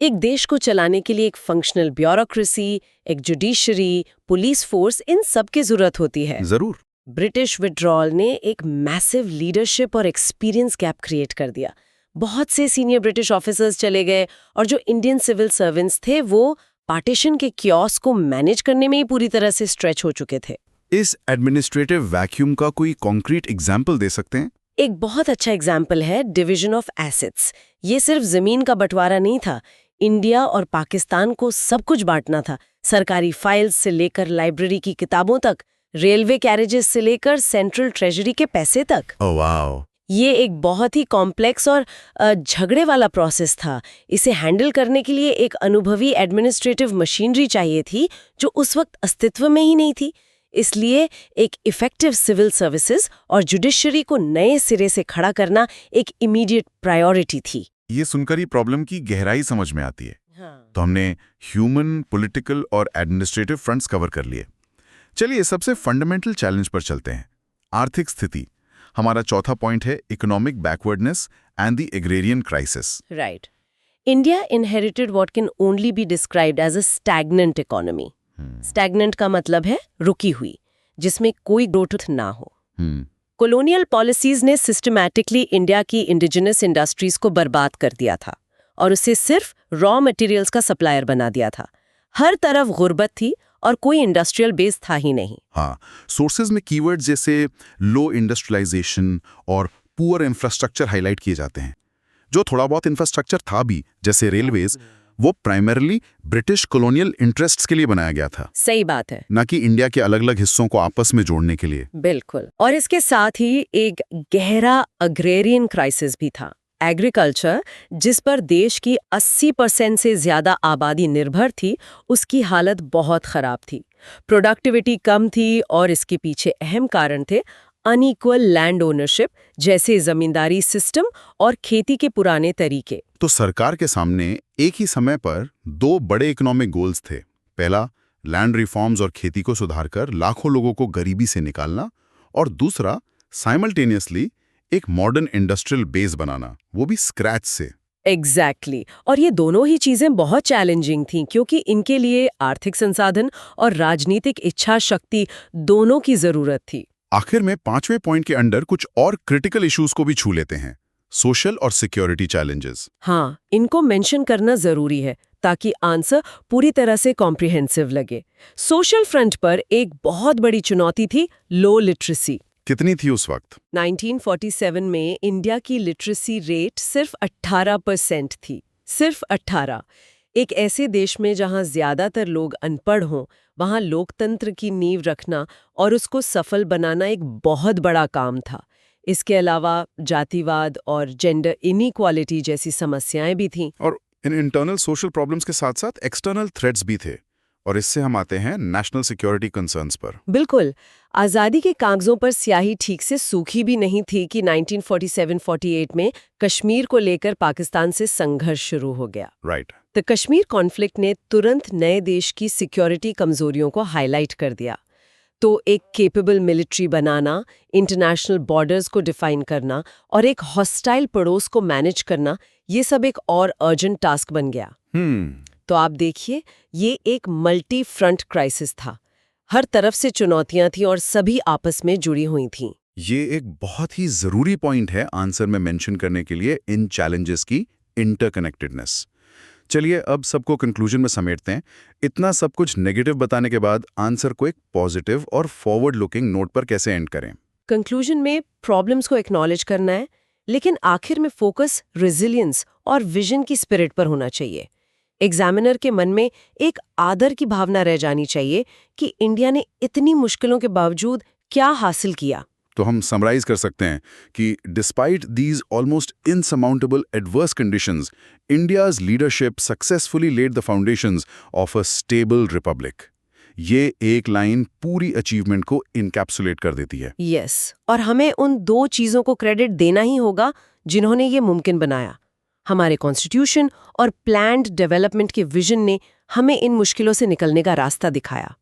एक देश को चलाने के लिए एक फंक्शनल ब्यूरोक्रेसी, एक जुडिशरी, पुलिस फोर्स, इन सब की जरूरत होती है। जरूर। ब्रिटिश विड्रॉल ने एक मैसिव लीडरशिप और एक्सपीरियंस गैप क्रिएट कर दिया। बहुत से सीनियर ब्रिटिश ऑफिसर्स चले गए और जो इंडियन सिविल सर्वेंट्स थे वो पार्टीशन के कियोस्क को मैनेज करने में ही पूरी तरह से स्ट्रेच हो चुके थे। इस एडमिनिस्ट्रेटिव वैक्यूम का कोई कॉन्क्रीट एग्जाम्पल दे सकते हैं? एक बहुत अच्छा एग्जाम्पल है डिवीजन ऑफ एसेट्स। ये सिर्फ जमीन का बंटवारा नहीं था, इंडिया और पाकिस्तान को सब कुछ बांटना था। सरकारी फाइल्स से लेकर लाइब्रेरी की किताबों तक, रेलवे कैरेजेस से लेकर सेंट्रल ट्रेजरी के पैसे तक। Oh wow! ये एक बहुत ही कॉम्प्लेक्स और झगड़े वाला प्रोसेस था। इसे हैंडल करने के लिए एक अनुभवी एडमिनिस्ट्रेटिव मशीनरी चाहिए थी जो उस वक्त अस्तित्व में ही नहीं थी। इसलिए एक इफेक्टिव सिविल सर्विसेज और जुडिशरी को नए सिरे से खड़ा करना एक इमीडिएट प्रायोरिटी थी। ये सुनकर ही प्रॉब्लम की गहराई समझ में आती है। हाँ। तो हमने ह्यूमन, पॉलिटिकल और एडमिनिस्ट्रेटिव फ्रंट्स कवर कर लिए। चलिए सबसे फंडामेंटल चैलेंज पर चलते हैं, आर्थिक स्थिति। हमारा चौथा पॉइंट है economic backwardness and the agrarian crisis. Right. India inherited what can only be described as a stagnant economy. Stagnant का मतलब है रुकी हुई, जिसमें कोई ग्रोथ ना हो। कॉलोनियल पॉलिसीज ने सिस्टमैटिकली इंडिया की इंडिजिनस इंडस्ट्रीज को बर्बाद कर दिया था और उसे सिर्फ रॉ मटेरियल्स का सप्लायर बना दिया था। हर तरफ गुर्बत थी और कोई इंडस्ट्रियल बेस था ही नहीं। हाँ, सोर्सेज में कीवर्ड्स जैसे लो इंडस्ट्रियलाइजेशन और पुअर इंफ्रास्ट्रक्चर हाईलाइट किए जाते हैं। जो थोड़ा बहुत इंफ्रास्ट्रक्चर था भी, जैसे रेलवेज, वो प्राइमरली ब्रिटिश कॉलोनियल इंटरेस्ट्स के लिए बनाया गया था। सही बात है। न कि इंडिया के अलग अलग हिस्सों को आपस में जोड़ने के लिए। बिल्कुल। और इसके साथ ही एक गहरा अग्रेरियन क्राइसिस भी था। एग्रीकल्चर, जिस पर देश की 80% से ज्यादा आबादी निर्भर थी, उसकी हालत बहुत खराब थी। प्रोडक्टिविटी कम थी और इसके पीछे अहम कारण थे अनइक्वल लैंड ओनरशिप जैसे जमींदारी सिस्टम और खेती के पुराने तरीके। तो सरकार के सामने एक ही समय पर दो बड़े इकोनॉमिक गोल्स थे। पहला, लैंड रिफॉर्म्स और खेती को सुधारकर लाखों लोगों को गरीबी से निकालना, और दूसरा, साइमल्टेनियसली एक मॉडर्न इंडस्ट्रियल बेस बनाना, वो भी स्क्रैच से। एग्जैक्टली और ये दोनों ही चीजें बहुत चैलेंजिंग थीं क्योंकि इनके लिए आर्थिक संसाधन और राजनीतिक इच्छा शक्ति दोनों की जरूरत थी। आखिर में 5वें पॉइंट के अंडर कुछ और क्रिटिकल इश्यूज को भी छू लेते हैं, सोशल और सिक्योरिटी चैलेंजेस। हाँ, इनको मेंशन करना जरूरी है ताकि आंसर पूरी तरह से कॉम्प्रिहेंसिव लगे। सोशल फ्रंट पर एक बहुत बड़ी चुनौती थी लो लिटरेसी। कितनी थी उस वक्त? 1947 में इंडिया की लिटरेसी रेट सिर्फ 18% थी। सिर्फ 18। एक ऐसे देश में जहां ज्यादातर लोग अनपढ़ हों, वहां लोकतंत्र की नींव रखना और उसको सफल बनाना एक बहुत बड़ा काम था। इसके अलावा जातिवाद और जेंडर इनइक्वालिटी जैसी समस्याएं भी थीं। और इन इंटरनल सोशल प्रॉब्लम्स के साथ साथ एक्सटर्नल थ्रेट्स भी थे। और इससे हम आते हैं नेशनल सिक्योरिटी कंसर्न्स पर। बिल्कुल, आज़ादी के कागजों पर स्याही ठीक से सूखी भी नहीं थी कि 1947-48 में कश्मीर को लेकर पाकिस्तान से संघर्ष शुरू हो गया। राइट। द कश्मीर कॉन्फ्लिक्ट ने तुरंत नए देश की सिक्योरिटी कमजोरियों को हाईलाइट कर दिया। तो एक केपेबल मिलिट्री बनाना, इंटरनेशनल बॉर्डर्स को डिफाइन करना और एक हॉस्टाइल पड़ोस को मैनेज करना, ये सब एक और अर्जेंट टास्क बन गया। तो आप देखिए, ये एक मल्टी फ्रंट क्राइसिस था। हर तरफ से चुनौतियां थीं और सभी आपस में जुड़ी हुई थीं। ये एक बहुत ही जरूरी पॉइंट है आंसर में मेंशन करने के लिए, इन चैलेंजेस की इंटरकनेक्टेडनेस। चलिए अब सबको कंक्लूजन में समेटते हैं। इतना सब कुछ नेगेटिव बताने के बाद आंसर को एक पॉजिटिव और फॉरवर्ड लुकिंग नोट पर कैसे एंड करें? कंक्लूजन में प्रॉब्लम्स को एक्नॉलेज करना है, लेकिन आखिर में फोकस रेजिलियंस और विजन की स्पिरिट पर होना चाहिए। एग्जामिनर के मन में एक आदर की भावना रह जानी चाहिए कि इंडिया ने इतनी मुश्किलों के बावजूद क्या हासिल किया। तो हम समराइज कर सकते हैं कि despite these almost insurmountable adverse conditions, India's leadership successfully led the foundations of a stable republic. ये एक लाइन पूरी अचीवमेंट को इनकैप्सुलेट कर देती है। यस, और हमें उन दो चीजों को क्रेडिट देना ही होगा जिन्होंने ये मुमकिन बनाया। हमारे कॉन्स्टिट्यूशन और प्लान्ड डेवलपमेंट के विजन ने हमें इन मुश्किलों से निकलने का रास्ता दिखाया।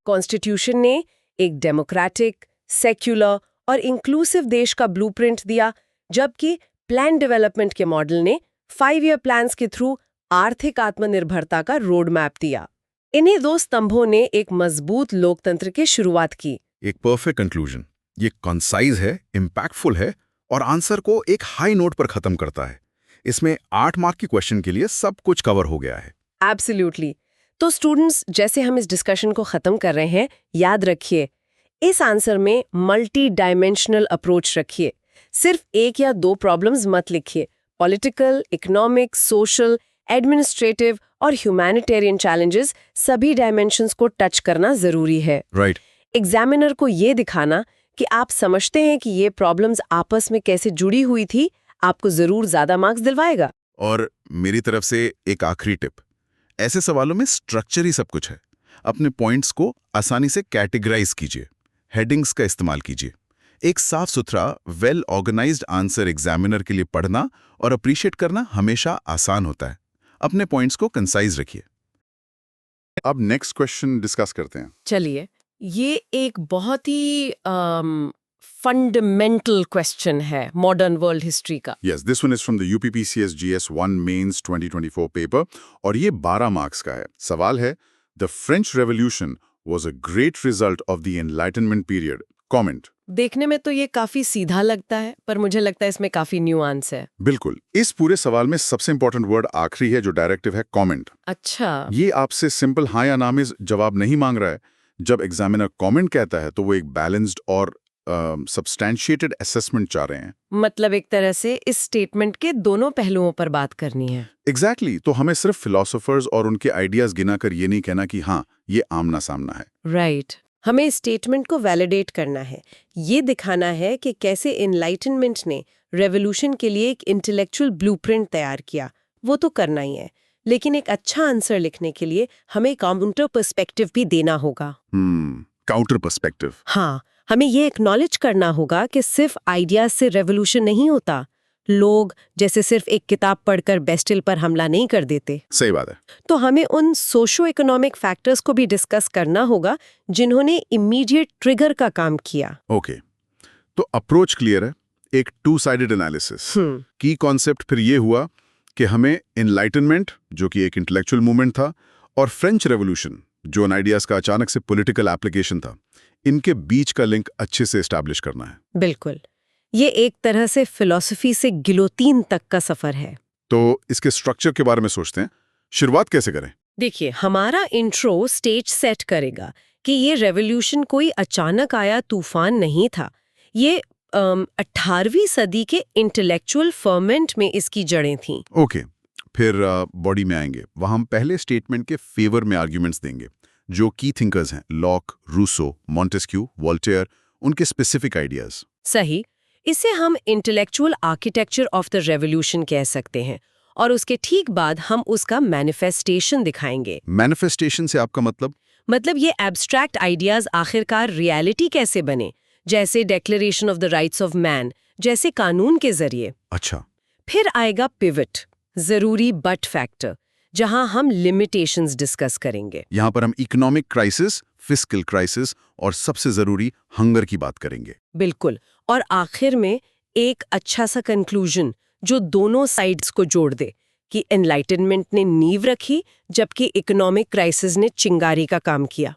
कॉन्स्टिट्यूशन ने एक डेमोक्रेटिक, सेक्युलर और इंक्लूसिव देश का ब्लूप्रिंट दिया, जबकि प्लान डेवलपमेंट के मॉडल ने 5 ईयर प्लान्स के थ्रू आर्थिक आत्मनिर्भरता का रोड मैप दिया। इन्हीं दो स्तंभों ने एक मजबूत लोकतंत्र की शुरुआत की। एक परफेक्ट कंक्लूजन। ये कंसाइज है, इम्पैक्टफुल है और आंसर को एक हाई नोट पर खत्म करता है। इसमें 8 मार्क की क्वेश्चन के लिए सब कुछ कवर हो गया है। एब्सोल्युटली। तो स्टूडेंट्स, जैसे हम इस डिस्कशन को खत्म कर रहे हैं, याद रखिए इस आंसर में मल्टी डायमेंशनल अप्रोच रखिए। सिर्फ एक या दो प्रॉब्लम्स मत लिखिए। पॉलिटिकल, इकोनॉमिक, सोशल, एडमिनिस्ट्रेटिव और ह्यूमैनिटेरियन चैलेंजेस, सभी डायमेंशंस को टच करना जरूरी है। राइट। एग्जामिनर को ये दिखाना कि आप समझते हैं कि ये प्रॉब्लम्स आपस में कैसे जुड़ी हुई थी, आपको जरूर ज्यादा मार्क्स दिलवाएगा। और मेरी तरफ से एक आखिरी टिप, ऐसे सवालों में स्ट्रक्चर ही सब कुछ है। अपने पॉइंट्स को आसानी से कैटेगराइज कीजिए, हेडिंग्स का इस्तेमाल कीजिए। एक साफ सुथरा, वेल ऑर्गेनाइज्ड आंसर एग्जामिनर के लिए पढ़ना और अप्रिशिएट करना हमेशा आसान होता है। अपने पॉइंट्स को कंसाइज रखिए। अब नेक्स्ट क्वेश्चन डिस्कस करते हैं। चलिए, ये एक बहुत ही फंडामेंटल क्वेश्चन है मॉडर्न वर्ल्ड हिस्ट्री का। Yes, this one is from the UPPCS GS1 Mains 2024 paper और ये 12 मार्क्स का है। सवाल है, The French Revolution was a great result of the Enlightenment period. Comment. देखने में तो ये काफी सीधा लगता है, पर मुझे लगता है इसमें काफी न्यूआंस है। बिल्कुल। इस पूरे सवाल में सबसे इंपॉर्टेंट वर्ड आखिरी है जो डायरेक्टिव है, कमेंट। अच्छा। ये आपसे सिंपल हाँ या ना में जवाब नहीं मांग रहा है। जब एग्जामिनर कमेंट कहता है तो वो एक बैलेंस्ड और सब्सटैंशिएटेड असेसमेंट चाह रहे हैं। मतलब एक तरह से इस स्टेटमेंट के दोनों पहलुओं पर बात करनी है। एग्जैक्टली। तो हमें सिर्फ फिलोसोफर्स और उनके आइडियाज गिनाकर ये नहीं कहना कि हाँ ये आमना सामना है। राइट। हमें स्टेटमेंट को वैलिडेट करना है। ये दिखाना है कि कैसे एनलाइटनमेंट ने रेवोल्यूशन के लिए एक इंटेलेक्चुअल ब्लूप्रिंट तैयार किया, वो तो करना ही है, लेकिन एक अच्छा आंसर लिखने के लिए हमें काउंटर पर्सपेक्टिव भी देना होगा। Counter perspective. हाँ, हमें ये एक्नॉलेज करना होगा कि सिर्फ आइडियाज से रेवोल्यूशन नहीं होता। लोग जैसे सिर्फ एक किताब पढ़कर बेस्टिल पर हमला नहीं कर देते। सही बात है। तो हमें उन सोशो इकोनॉमिक फैक्टर्स को भी डिस्कस करना होगा जिन्होंने इमीडिएट ट्रिगर का काम किया। ओके, तो अप्रोच क्लियर है, एक टू साइडेड एनालिसिस। की कॉन्सेप्ट फिर ये हुआ कि हमें एनलाइटनमेंट, जो कि एक इंटेलेक्चुअल मूवमेंट था, और फ्रेंच रेवोल्यूशन, जो इन आइडियाज का अचानक से पॉलिटिकल एप्लीकेशन था, इनके बीच का लिंक अच्छे से एस्टैब्लिश करना है। बिल्कुल, ये एक तरह से फिलॉसफी से गिलोतीन तक का सफर है। तो इसके स्ट्रक्चर के बारे में सोचते हैं, शुरुआत कैसे करें? देखिए, हमारा इंट्रो स्टेज सेट करेगा कि ये रेवोल्यूशन कोई अचानक आया तूफान नहीं था। ये 18वीं सदी के इंटेलेक्चुअल फर्मेंट में इसकी जड़ें थीं। ओके, फिर बॉडी में आएंगे। वहां हम पहले स्टेटमेंट के फेवर में आर्ग्यूमेंट्स देंगे, जो की थिंकर्स हैं, लॉक, रूसो, मॉन्टेस्क्यू, वोल्टेयर, उनके स्पेसिफिक आइडियाज। सही, इसे हम intellectual architecture of the revolution कह सकते हैं, और उसके ठीक बाद हम उसका मैनिफेस्टेशन दिखाएंगे। मैनिफेस्टेशन से आपका मतलब? मतलब ये एब्स्ट्रैक्ट आइडियाज आखिरकार रियलिटी कैसे बने, जैसे declaration of the rights of man जैसे कानून के जरिए। अच्छा। फिर आएगा पिवट, जरूरी बट फैक्टर, जहां हम लिमिटेशंस डिस्कस करेंगे। यहां पर हम इकोनॉमिक क्राइसिस, फिस्कल क्राइसिस और सबसे जरूरी हंगर की बात करेंगे। बिल्कुल, और आखिर में एक अच्छा सा कंक्लूजन जो दोनों साइड्स को जोड़ दे कि एनलाइटनमेंट ने नींव रखी जबकि इकोनॉमिक क्राइसिस ने चिंगारी का काम किया।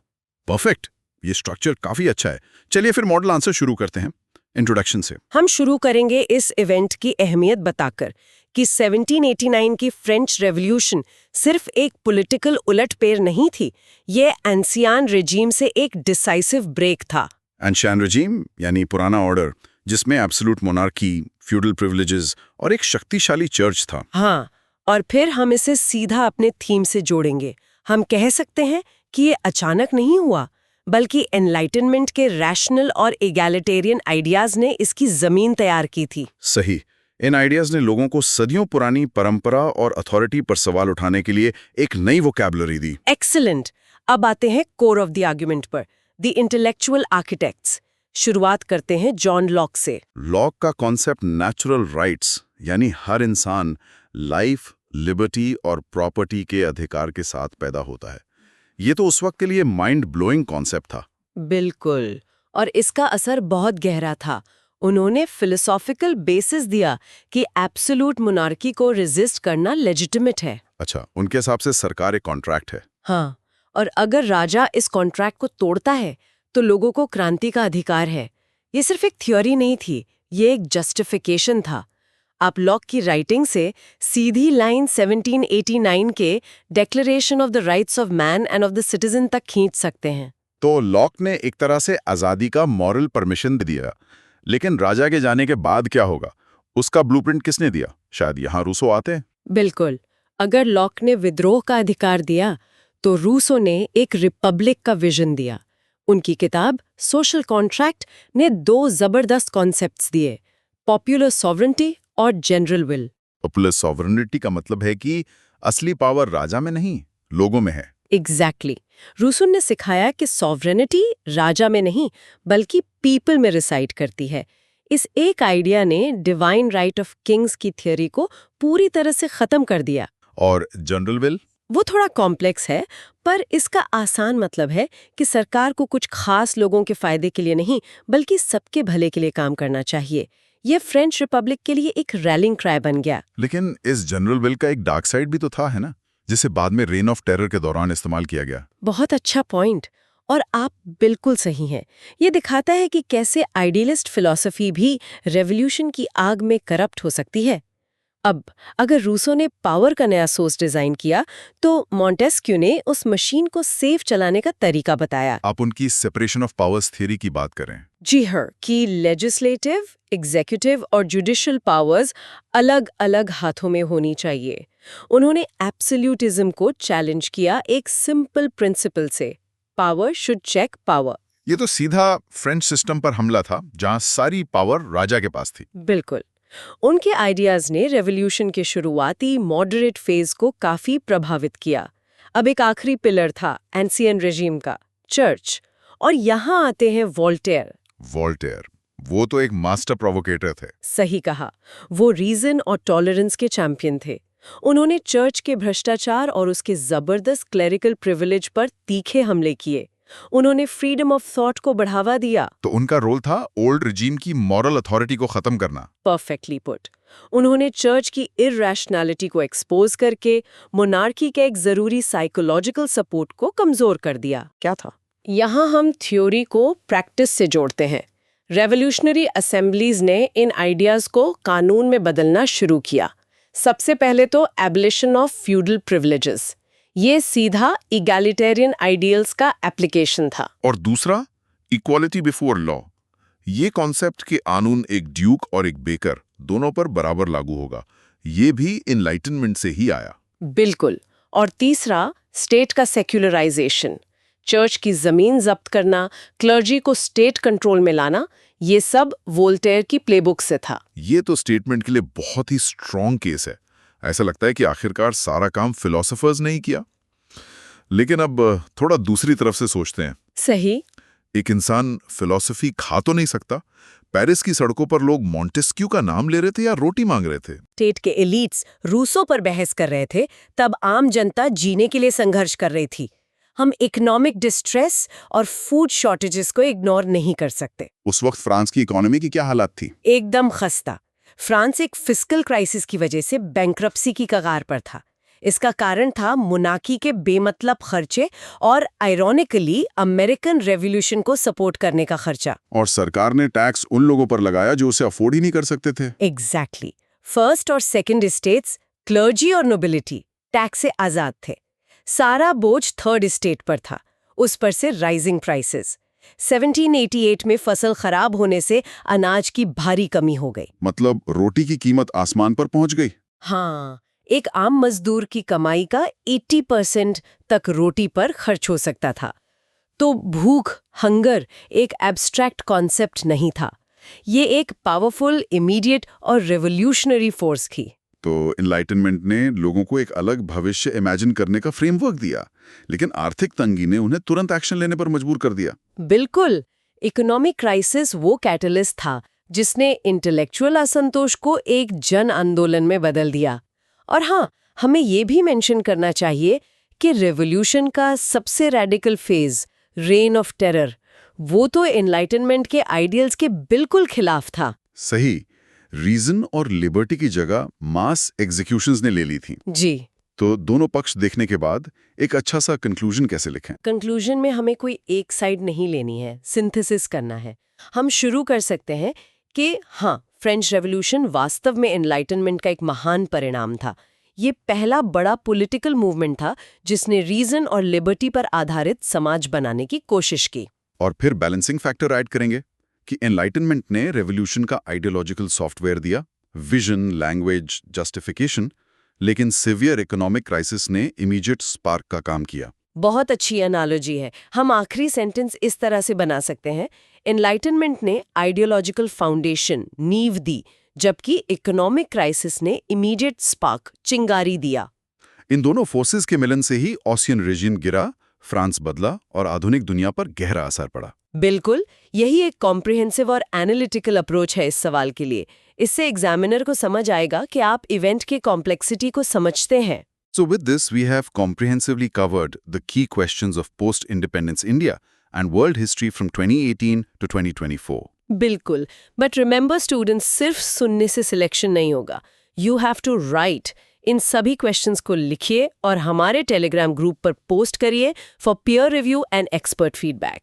परफेक्ट, ये स्ट्रक्चर काफी अच्छा है। चलिए फिर मॉडल आंसर शुरू करते हैं इंट्रोडक्शन से। हम शुरू करेंगे इस इवेंट की अहमियत बताकर कि 1789 की फ्रेंच रेवोल्यूशन सिर्फ एक पॉलिटिकल उलटफेर नहीं थी, ये एंसियान रेजीम से एक डिसाइसिव ब्रेक था। एंशियन रेजीम यानी पुराना ऑर्डर, जिसमें एब्सोल्यूट मोनार्की, फ्यूडल प्रिविलेजेस और एक शक्तिशाली चर्च था। हाँ, और फिर हम इसे सीधा अपने थीम से जोड़ेंगे। हम कह सकते हैं कि ये अचानक नहीं हुआ, बल्कि एनलाइटनमेंट के रैशनल और एगैलिटेरियन आइडियाज ने इसकी जमीन तैयार की थी। सही, इन आइडियाज ने लोगों को सदियों पुरानी परंपरा और अथॉरिटी पर सवाल उठाने के लिए एक नई वोकैबुलरी दी। एक्सीलेंट। अब आते हैं कोर ऑफ द आर्गुमेंट पर, द इंटेलेक्चुअल आर्किटेक्ट्स। शुरुआत करते हैं जॉन लॉक से। लॉक का कॉन्सेप्ट नेचुरल राइट्स, यानी हर इंसान लाइफ, लिबर्टी और प्रॉपर्टी के अधिकार के साथ पैदा होता है। ये तो उस वक्त के लिए माइंड ब्लोइंग कॉन्सेप्ट था। बिल्कुल, और इसका असर बहुत गहरा था। उन्होंने फिलोसॉफिकल बेसिस दिया कि एब्सोल्यूट मोनार्की को रेजिस्ट करना लेजिटिमेट है। अच्छा, उनके हिसाब से सरकार एक कॉन्ट्रैक्ट है। हाँ, और अगर राजा इस कॉन्ट्रैक्ट को तोड़ता है तो लोगों को क्रांति का अधिकार है। ये सिर्फ एक थ्योरी नहीं थी, ये एक जस्टिफिकेशन था। आप लॉक की राइटिंग से सीधी लाइन 1789 के declaration of the rights of man end of the citizen तक खींच सकते हैं। तो लॉक ने एक तरह से आजादी का मॉरल परमिशन दिया, लेकिन राजा के जाने के बाद क्या होगा, उसका ब्लूप्रिंट किसने दिया? शायद यहाँ रूसो आते हैं। बिल्कुल, अगर लॉक ने विद्रोह का अधिकार दिया तो रूसो ने एक रिपब्लिक का विजन दिया। उनकी किताब सोशल कॉन्ट्रैक्ट ने दो जबरदस्त कॉन्सेप्ट्स दिए, पॉपुलर सॉवरेंटी और जनरल विल। पॉपुलर सॉवरेनिटी का मतलब है कि असली पावर राजा में नहीं, लोगों में है। एग्जैक्टली। रूसो ने सिखाया कि सॉवरेनिटी राजा में नहीं बल्कि पीपल में रिसाइड करती है। इस एक आइडिया ने डिवाइन राइट ऑफ किंग्स की थ्योरी को पूरी तरह से खत्म कर दिया। और जनरल विल? वो थोड़ा कॉम्प्लेक्स है, पर इसका आसान मतलब है कि सरकार को कुछ खास लोगों के फायदे के लिए नहीं बल्कि सबके भले के लिए काम करना चाहिए। ये फ्रेंच रिपब्लिक के लिए एक रैलिंग क्राई बन गया। लेकिन इस जनरल विल का एक डार्क साइड भी तो था, है ना, जिसे बाद में रेन ऑफ टेरर के दौरान इस्तेमाल किया गया। बहुत अच्छा पॉइंट, और आप बिल्कुल सही हैं। ये दिखाता है कि कैसे आइडियलिस्ट फिलॉसफी भी रेवोल्यूशन की आग में करप्ट हो सकती है। अब अगर रूसो ने पावर का नया सोर्स डिजाइन किया तो मॉन्टेस्क्यू ने उस मशीन को सेफ चलाने का तरीका बताया। आप उनकी सेपरेशन ऑफ पावर्स थ्योरी की बात करें। जी हाँ, कि लेजिस्लेटिव, एग्जीक्यूटिव और जुडिशियल पावर्स अलग अलग हाथों में होनी चाहिए। उन्होंने एब्सोल्यूटिज्म को चैलेंज किया एक सिंपल प्रिंसिपल से, पावर शुड चेक पावर। ये तो सीधा फ्रेंच सिस्टम पर हमला था, जहां सारी पावर राजा के पास थी। बिल्कुल, उनके आइडियाज ने रेवोल्यूशन के शुरुआती मॉडरेट फेज को काफी प्रभावित किया। अब एक आखिरी पिलर था एंशियन रेजिम का, चर्च। और यहाँ आते हैं वोल्टेयर। वोल्टेयर, वो तो एक मास्टर प्रोवोकेटर थे। सही कहा, वो रीजन और टॉलरेंस के चैंपियन थे। उन्होंने चर्च के भ्रष्टाचार और उसके जबरदस्त क्लेरिकल प्रिविलेज पर तीखे हमले किए। उन्होंने फ्रीडम ऑफ थॉट को बढ़ावा दिया। तो उनका रोल था ओल्ड रिजीम की मॉरल अथॉरिटी को खत्म करना। Perfectly put. उन्होंने चर्च की इरैशनैलिटी को एक्सपोज करके मोनार्की के एक जरूरी साइकोलॉजिकल सपोर्ट को कमजोर कर दिया। क्या था? यहाँ हम थ्योरी को प्रैक्टिस से जोड़ते हैं। रेवोल्यूशनरी असेंबलीज ने इन आइडियाज को कानून में बदलना शुरू किया। सबसे पहले तो एबलिशन ऑफ फ्यूडल प्रिविलेजेस। ये सीधा इगैलिटेरियन आइडियल्स का एप्लीकेशन था। और दूसरा, इक्वालिटी बिफोर लॉ। ये कॉन्सेप्ट कि कानून एक ड्यूक और एक बेकर दोनों पर बराबर लागू होगा, ये भी एनलाइटनमेंट से ही आया। बिल्कुल। और तीसरा, स्टेट का सेक्युलराइजेशन। चर्च की जमीन जब्त करना, क्लर्जी को स्टेट कंट्रोल में लाना, ये सब वोल्टेयर की प्लेबुक से था। ये तो स्टेटमेंट के लिए बहुत ही स्ट्रॉन्ग केस है। ऐसा लगता है कि आखिरकार सारा काम फिलोसोफर्स ने ही किया। लेकिन अब थोड़ा दूसरी तरफ से सोचते हैं। सही। एक इंसान फिलॉसफी खा तो नहीं सकता। पेरिस की सड़कों पर लोग मॉन्टेस्क्यू का नाम ले रहे थे या रोटी मांग रहे थे? स्टेट के एलीट्स रूसों पर बहस कर रहे थे, तब आम जनता जीने के लिए संघर्ष कर रही थी। हम इकोनॉमिक डिस्ट्रेस और फूड शॉर्टेजेस को इग्नोर नहीं कर सकते। उस वक्त फ्रांस की इकोनॉमी की क्या हालत थी? एकदम खस्ता। फ्रांस एक फिस्कल क्राइसिस की वजह से बैंक्रप्सी की कगार पर था। इसका कारण था मोनार्की के बेमतलब खर्चे और आयरॉनिकली अमेरिकन रेवोल्यूशन को सपोर्ट करने का खर्चा। और सरकार ने टैक्स उन लोगों पर लगाया जो उसे अफोर्ड ही नहीं कर सकते थे। एग्जैक्टली। फर्स्ट और सेकंड एस्टेट्स, क्लर्जी और नोबिलिटी टैक्स से आजाद थे। सारा बोझ थर्ड एस्टेट पर था, उस पर से राइजिंग प्राइसेस। 1788 में फसल खराब होने से अनाज की भारी कमी हो गई। मतलब रोटी की कीमत आसमान पर पहुंच गई। हाँ, एक आम मजदूर की कमाई का 80% तक रोटी पर खर्च हो सकता था। तो भूख, हंगर एक एब्स्ट्रैक्ट कॉन्सेप्ट नहीं था। ये एक पावरफुल, इमीडिएट और रेवोल्यूशनरी फोर्स थी। तो एनलाइटनमेंट ने लोगों को एक अलग भविष्य इमेजिन करने का फ्रेमवर्क दिया, लेकिन आर्थिक तंगी ने उन्हें तुरंत एक्शन लेने पर मजबूर कर दिया। बिल्कुल। इकोनॉमिक क्राइसिस वो कैटलिस्ट था जिसने इंटेलेक्चुअल असंतोष को एक जन आंदोलन में बदल दिया। और हाँ, हमें ये भी मेंशन करना चाहिए कि रेवोल्यूशन का सबसे radical phase, rain of terror, वो तो एनलाइटनमेंट के आइडियल्स के बिल्कुल खिलाफ था। सही। रीजन और लिबर्टी की जगह मास एग्जीक्यूशंस ने ले ली थी। जी। तो दोनों पक्ष देखने के बाद एक अच्छा सा कंक्लूजन कैसे लिखें? कंक्लूजन में हमें कोई एक साइड नहीं लेनी है, सिंथेसिस करना है। हम शुरू कर सकते हैं कि हाँ, फ्रेंच रेवोल्यूशन वास्तव में एनलाइटनमेंट का एक महान परिणाम था। ये पहला बड़ा पॉलिटिकल मूवमेंट था जिसने रीजन और लिबर्टी पर आधारित समाज बनाने की कोशिश की। और फिर बैलेंसिंग फैक्टर ऐड करेंगे कि एनलाइटनमेंट ने रेवोल्यूशन का आइडियोलॉजिकल सॉफ्टवेयर दिया, विजन, लैंग्वेज, जस्टिफिकेशन, लेकिन सिवियर इकोनॉमिक क्राइसिस ने इमीडिएट स्पार्क का काम किया। बहुत अच्छी एनालॉजी है। हम आखिरी सेंटेंस इस तरह से बना सकते हैं, एनलाइटनमेंट ने आइडियोलॉजिकल फाउंडेशन, नींव दी, जबकि इकोनॉमिक क्राइसिस ने इमीडिएट स्पार्क, चिंगारी दिया। इन दोनों फोर्सेस के मिलन से ही ऑसियन रेजिम गिरा, फ्रांस बदला और आधुनिक दुनिया पर गहरा असर पड़ा। बिल्कुल, यही एक कॉम्प्रिहेंसिव और एनालिटिकल अप्रोच है इस सवाल के लिए। इससे एग्जामिनर को समझ आएगा कि आप इवेंट की कॉम्प्लेक्सिटी को समझते हैं। So with this, we have comprehensively covered the key questions of post-independence India and world history from 2018 to 2024. बिल्कुल, बट रिमेंबर स्टूडेंट्स, सिर्फ सुनने से सिलेक्शन नहीं होगा। You have to write. इन सभी क्वेश्चंस को लिखिए और हमारे टेलीग्राम ग्रुप पर पोस्ट करिए for peer review and expert feedback.